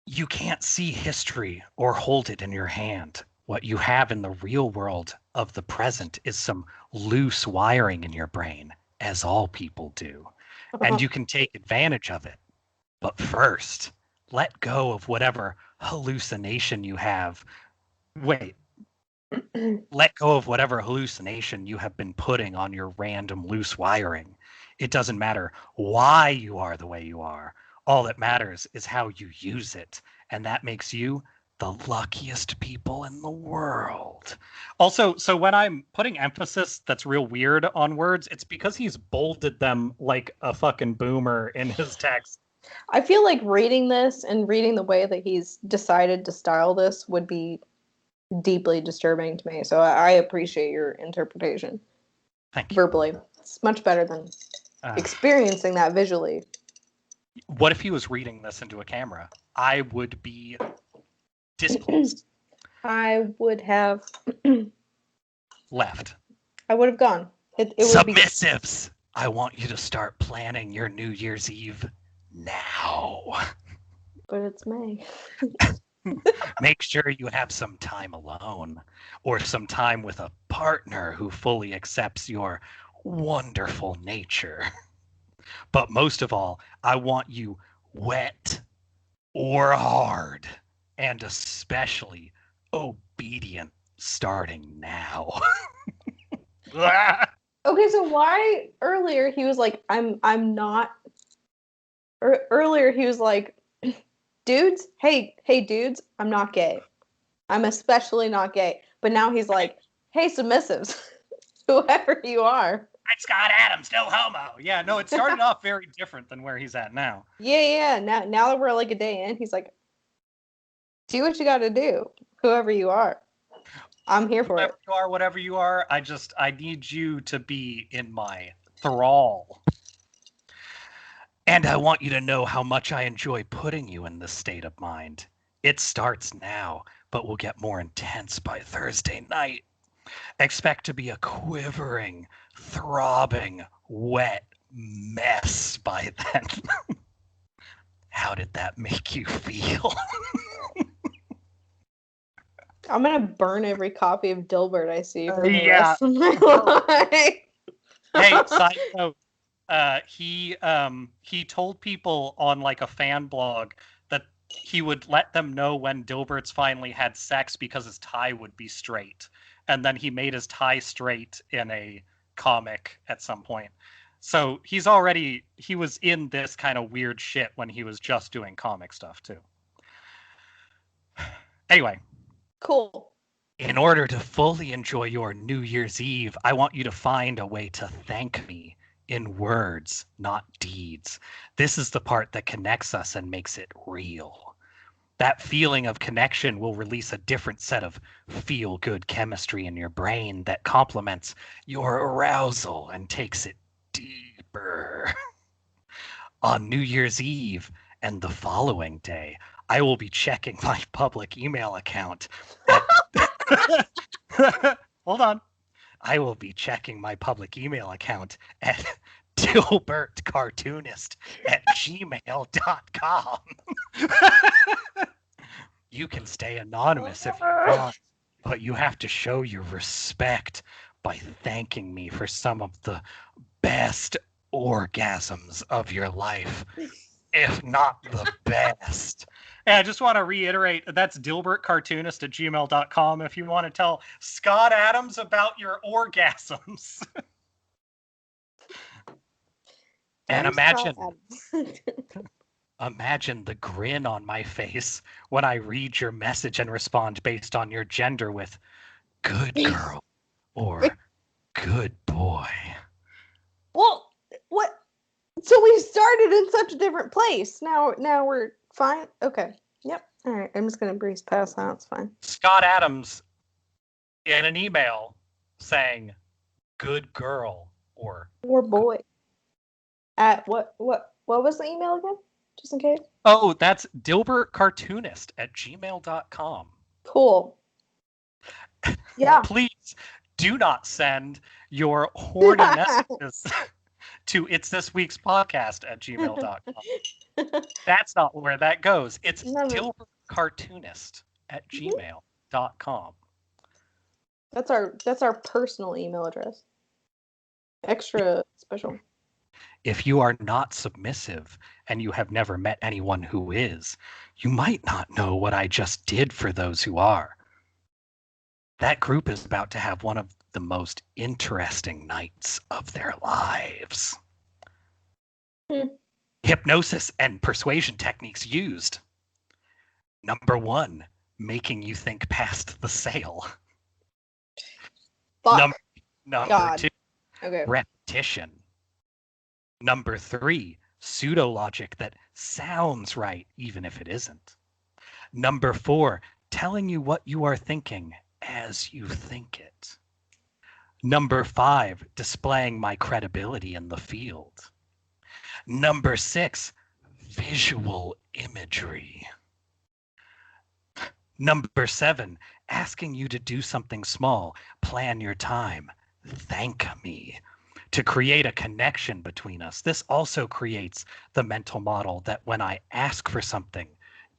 You can't see history or hold it in your hand. What you have in the real world of the present is some loose wiring in your brain, as all people do. And you can take advantage of it. But first, let go of whatever hallucination you have. Wait. Let go of whatever hallucination you have been putting on your random loose wiring. It doesn't matter why you are the way you are. All that matters is how you use it. And that makes you the luckiest people in the world. Also, so when I'm putting emphasis that's real weird on words, it's because he's bolded them like a fucking boomer in his text. I feel like reading this and reading the way that he's decided to style this would be deeply disturbing to me. So I appreciate your interpretation. Thank you. Verbally. It's much better than experiencing that visually. What if he was reading this into a camera? I would be displeased. I would have left. I would have gone. It Submissives! I want you to start planning your New Year's Eve now. But it's May. Make sure you have some time alone or some time with a partner who fully accepts your wonderful nature. But most of all, I want you wet or hard, and especially obedient starting now. Okay, so why earlier he was like, I'm not. Earlier he was like, dudes, hey dudes, I'm not gay. I'm especially not gay. But now he's like, hey submissives, whoever you are. I'm Scott Adams, no homo. Yeah, no, it started off very different than where he's at now. Yeah. Now that we're like a day in, he's like, do what you got to do, whoever you are. I'm here for it. Whatever you are, I need you to be in my thrall. And I want you to know how much I enjoy putting you in this state of mind. It starts now, but will get more intense by Thursday night. Expect to be a quivering, throbbing, wet mess by then. How did that make you feel? I'm gonna burn every copy of Dilbert I see for the rest of my life. Hey, side note. He told people on like a fan blog that he would let them know when Dilbert's finally had sex because his tie would be straight. And then he made his tie straight in a comic at some point. So he was in this kind of weird shit when he was just doing comic stuff too. Anyway. Cool. In order to fully enjoy your New Year's Eve, I want you to find a way to thank me in words, not deeds. This is the part that connects us and makes it real. That feeling of connection will release a different set of feel-good chemistry in your brain that complements your arousal and takes it deeper. On New Year's Eve and the following day, I will be checking my public email account. Hold on. I will be checking my public email account at dilbertcartoonist@gmail.com. You can stay anonymous if you want, but you have to show your respect by thanking me for some of the best orgasms of your life, if not the best. And I just want to reiterate, that's dilbertcartoonist@gmail.com if you want to tell Scott Adams about your orgasms. And imagine the grin on my face when I read your message and respond based on your gender with good girl or good boy. Well, what? So we started in such a different place. Now we're fine. Okay. Yep. All right, I'm just gonna breeze past that. It's fine. Scott Adams in an email saying, "Good girl," or boy. At what was the email again? Just in case. oh, that's dilbertcartoonist@gmail.com. Cool. Yeah. Please do not send your horny messages to it's this week's podcast at gmail.com. That's not where that goes. It's dilbertcartoonist@gmail.com. That's our personal email address. Extra special. If you are not submissive and you have never met anyone who is, you might not know what I just did for those who are. That group is about to have one of the most interesting nights of their lives. Hypnosis and persuasion techniques used. Number 1, making you think past the sale. Fuck. Number 2, okay. repetition. Number 3, pseudo logic that sounds right even if it isn't. Number 4, telling you what you are thinking as you think it. Number 5, displaying my credibility in the field. Number 6, visual imagery. Number 7, asking you to do something small, plan your time, thank me, to create a connection between us. This also creates the mental model that when I ask for something,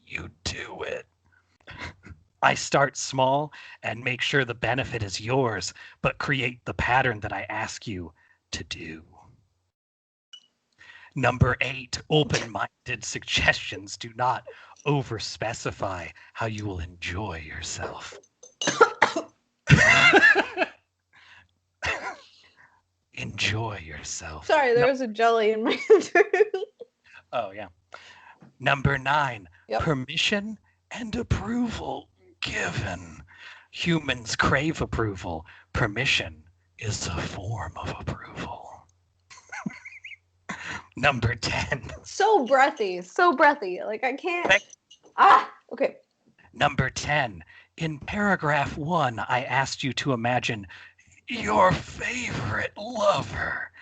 you do it. I start small and make sure the benefit is yours, but create the pattern that I ask you to do. Number 8, open-minded suggestions do not over-specify how you will enjoy yourself. Enjoy yourself. Sorry, there was a jelly in my throat. Oh, yeah. Number 9, Yep. permission and approval given. Humans crave approval. Permission is a form of approval. Number 10. So breathy. Like, I can't. Okay. Number 10. In paragraph 1, I asked you to imagine your favorite lover.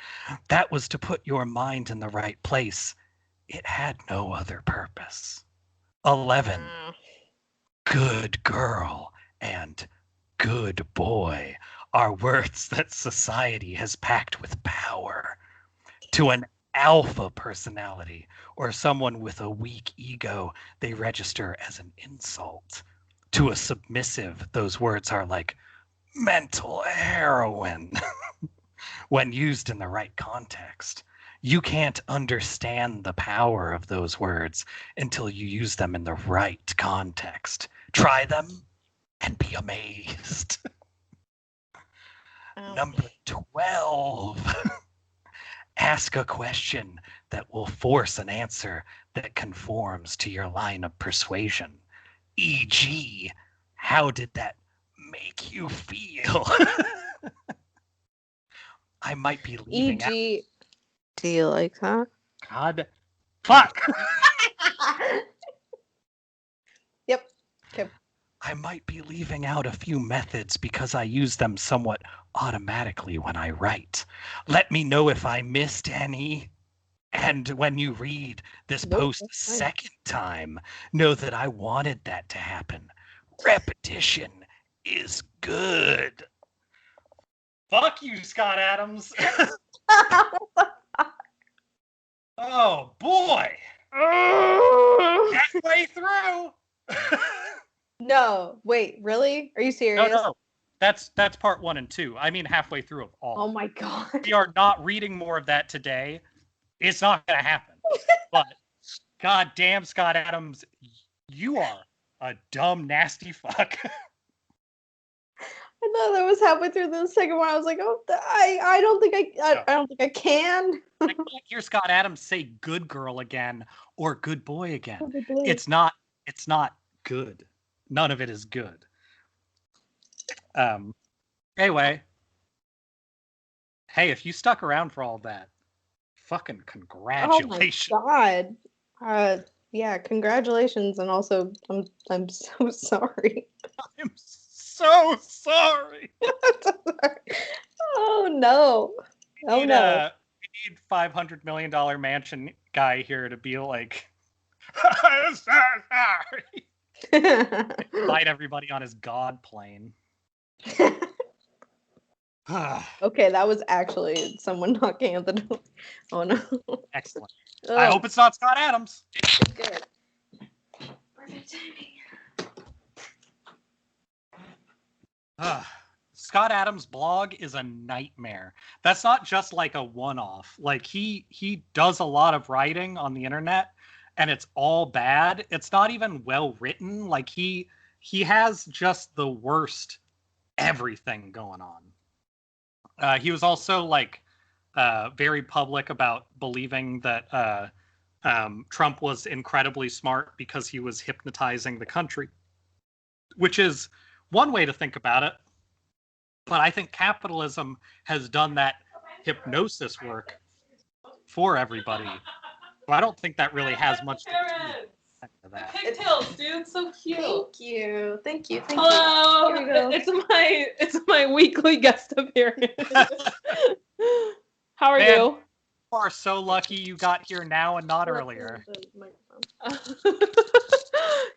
That was to put your mind in the right place. It had no other purpose. 11. Good girl and good boy are words that society has packed with power. To an alpha personality or someone with a weak ego, they register as an insult. To a submissive, those words are like mental heroin when used in the right context. You can't understand the power of those words until you use them in the right context. Try them and be amazed. Number 12. Ask a question that will force an answer that conforms to your line of persuasion. E.g., how did that make you feel? I might be leaving out. Do you like that? God. Fuck! Yep. Okay. I might be leaving out a few methods because I use them somewhat automatically when I write. Let me know if I missed any. And when you read this post a second time, know that I wanted that to happen. Repetition is good. Fuck you, Scott Adams. Oh, boy. Halfway through. No, wait, really? Are you serious? No. That's part 1 and 2. I mean halfway through of all. Oh my god. We are not reading more of that today. It's not going to happen. But god damn, Scott Adams, you are a dumb, nasty fuck. I thought that was halfway through the second one. I was like, oh, I don't think I don't think I can. I can't hear Scott Adams say "good girl" again or "good boy" again. Oh, good boy. It's not good. None of it is good. Anyway, hey, if you stuck around for all that, fucking congratulations. Oh my god. Yeah, congratulations, and also I'm so sorry. I'm so sorry. Oh no. Oh no. We need $500 million mansion guy here to be like, I'm so sorry. Invite everybody on his god plane. Okay, that was actually someone knocking at the door. Oh no. Excellent. Oh, I hope it's not Scott Adams. good. Perfect timing. Scott Adams' blog is a nightmare. That's not just like a one-off. Like he does a lot of writing on the internet, and it's all bad. It's not even well written. Like he has just the worst everything going on. He was also like very public about believing that Trump was incredibly smart because he was hypnotizing the country, which is one way to think about it. But I think capitalism has done that hypnosis work for everybody. So I don't think that really has much to do with that. Pigtails, dude, so cute. Thank you. Thank you. Thank Hello. you. Here we go. It's my weekly guest appearance. How are Man, you? You are so lucky you got here now and not earlier.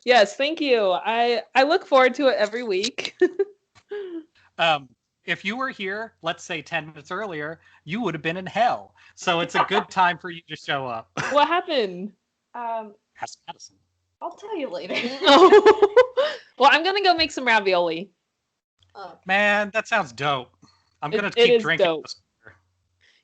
Yes, thank you. I look forward to it every week. If you were here, let's say 10 minutes earlier, you would have been in hell. So it's a good time for you to show up. What happened? Ask Madison. I'll tell you later. Well, I'm gonna go make some ravioli. Man, that sounds dope. I'm gonna It keep is drinking dope. this.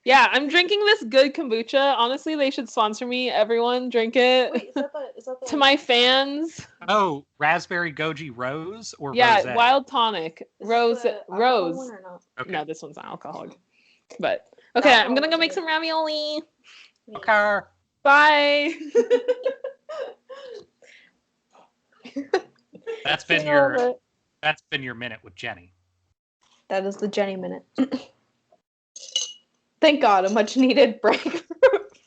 Yeah, I'm drinking this good kombucha. Honestly, they should sponsor me. Everyone, drink it. Wait, is that the To my fans. Oh, raspberry goji rose or Yeah, rosé? wild tonic. Rose. Rose. one or not? Okay. No, this one's not alcoholic. But okay, I'm gonna go make some ravioli. Okay. Bye. That's been your minute with Jenny. That is the Jenny minute. Thank God, a much needed break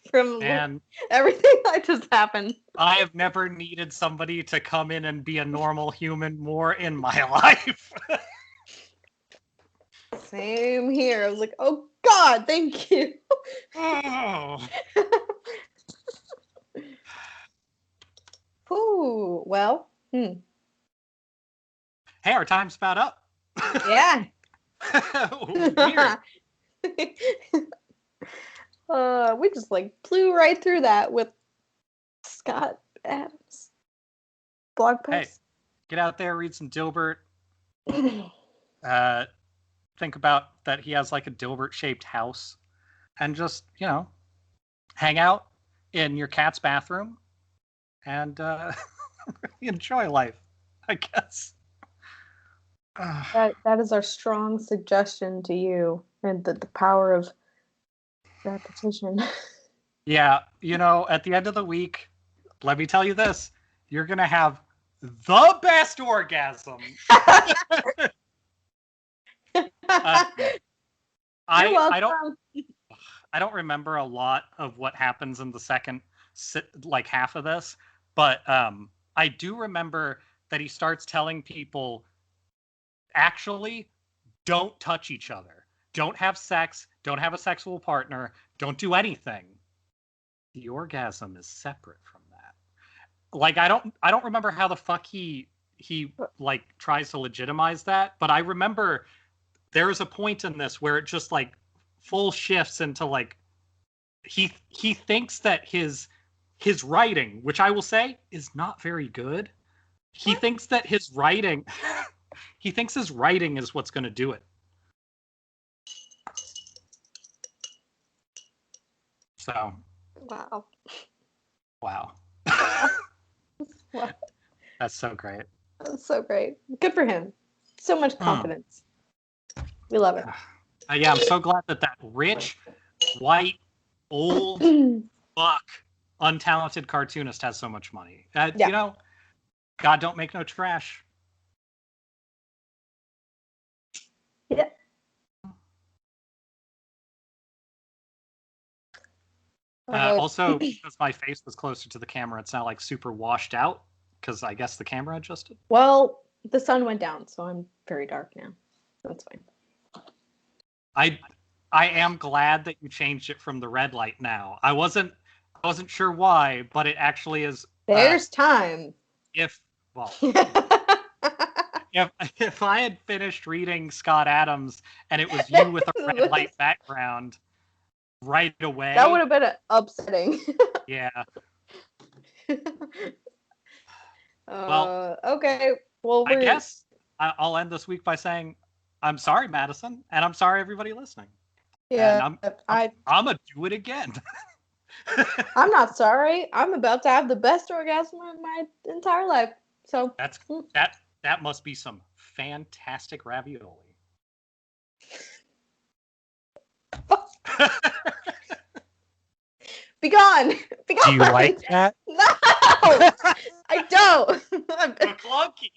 from And everything that just happened. I have never needed somebody to come in and be a normal human more in my life. Same here. I was like, oh God, thank you. Oh. Ooh, well, Hey, our time's about up. yeah. Weird. We just like flew right through that with Scott Adams blog Hey, post. get out there, read some Dilbert. Think about that he has like a Dilbert-shaped house, and just hang out in your cat's bathroom and enjoy life, I guess. That is our strong suggestion to you, and the power of repetition. Yeah, at the end of the week, let me tell you this: you're gonna have the best orgasm. I don't remember a lot of what happens in the second half of this, but I do remember that he starts telling people, actually, don't touch each other, don't have sex, don't have a sexual partner, don't do anything. The orgasm is separate from that. Like I don't remember how the fuck he like tries to legitimize that, but I remember there is a point in this where it just like full shifts into like he thinks that his writing, which I will say is not very good, he thinks that his writing is what's going to do it. So Wow. Wow. Wow. That's so great. That's so great. Good for him. So much confidence. We love it. Yeah, I'm so glad that rich, white, old, fuck, untalented cartoonist has so much money. Yeah. God don't make no trash. Yeah. Also, because my face was closer to the camera, it's not like super washed out. Because I guess the camera adjusted. Well, the sun went down, so I'm very dark now. That's fine. I am glad that you changed it from the red light now. I wasn't sure why, but it actually is. There's time. If I had finished reading Scott Adams and it was you with a red light background right away, that would have been upsetting. Yeah. Okay. Well, I guess I'll end this week by saying I'm sorry, Madison, and I'm sorry, everybody listening. Yeah, and I'm gonna do it again. I'm not sorry. I'm about to have the best orgasm of my entire life. So that must be some fantastic ravioli. Be gone. Be gone. Do you like that? No, I don't. Clunky.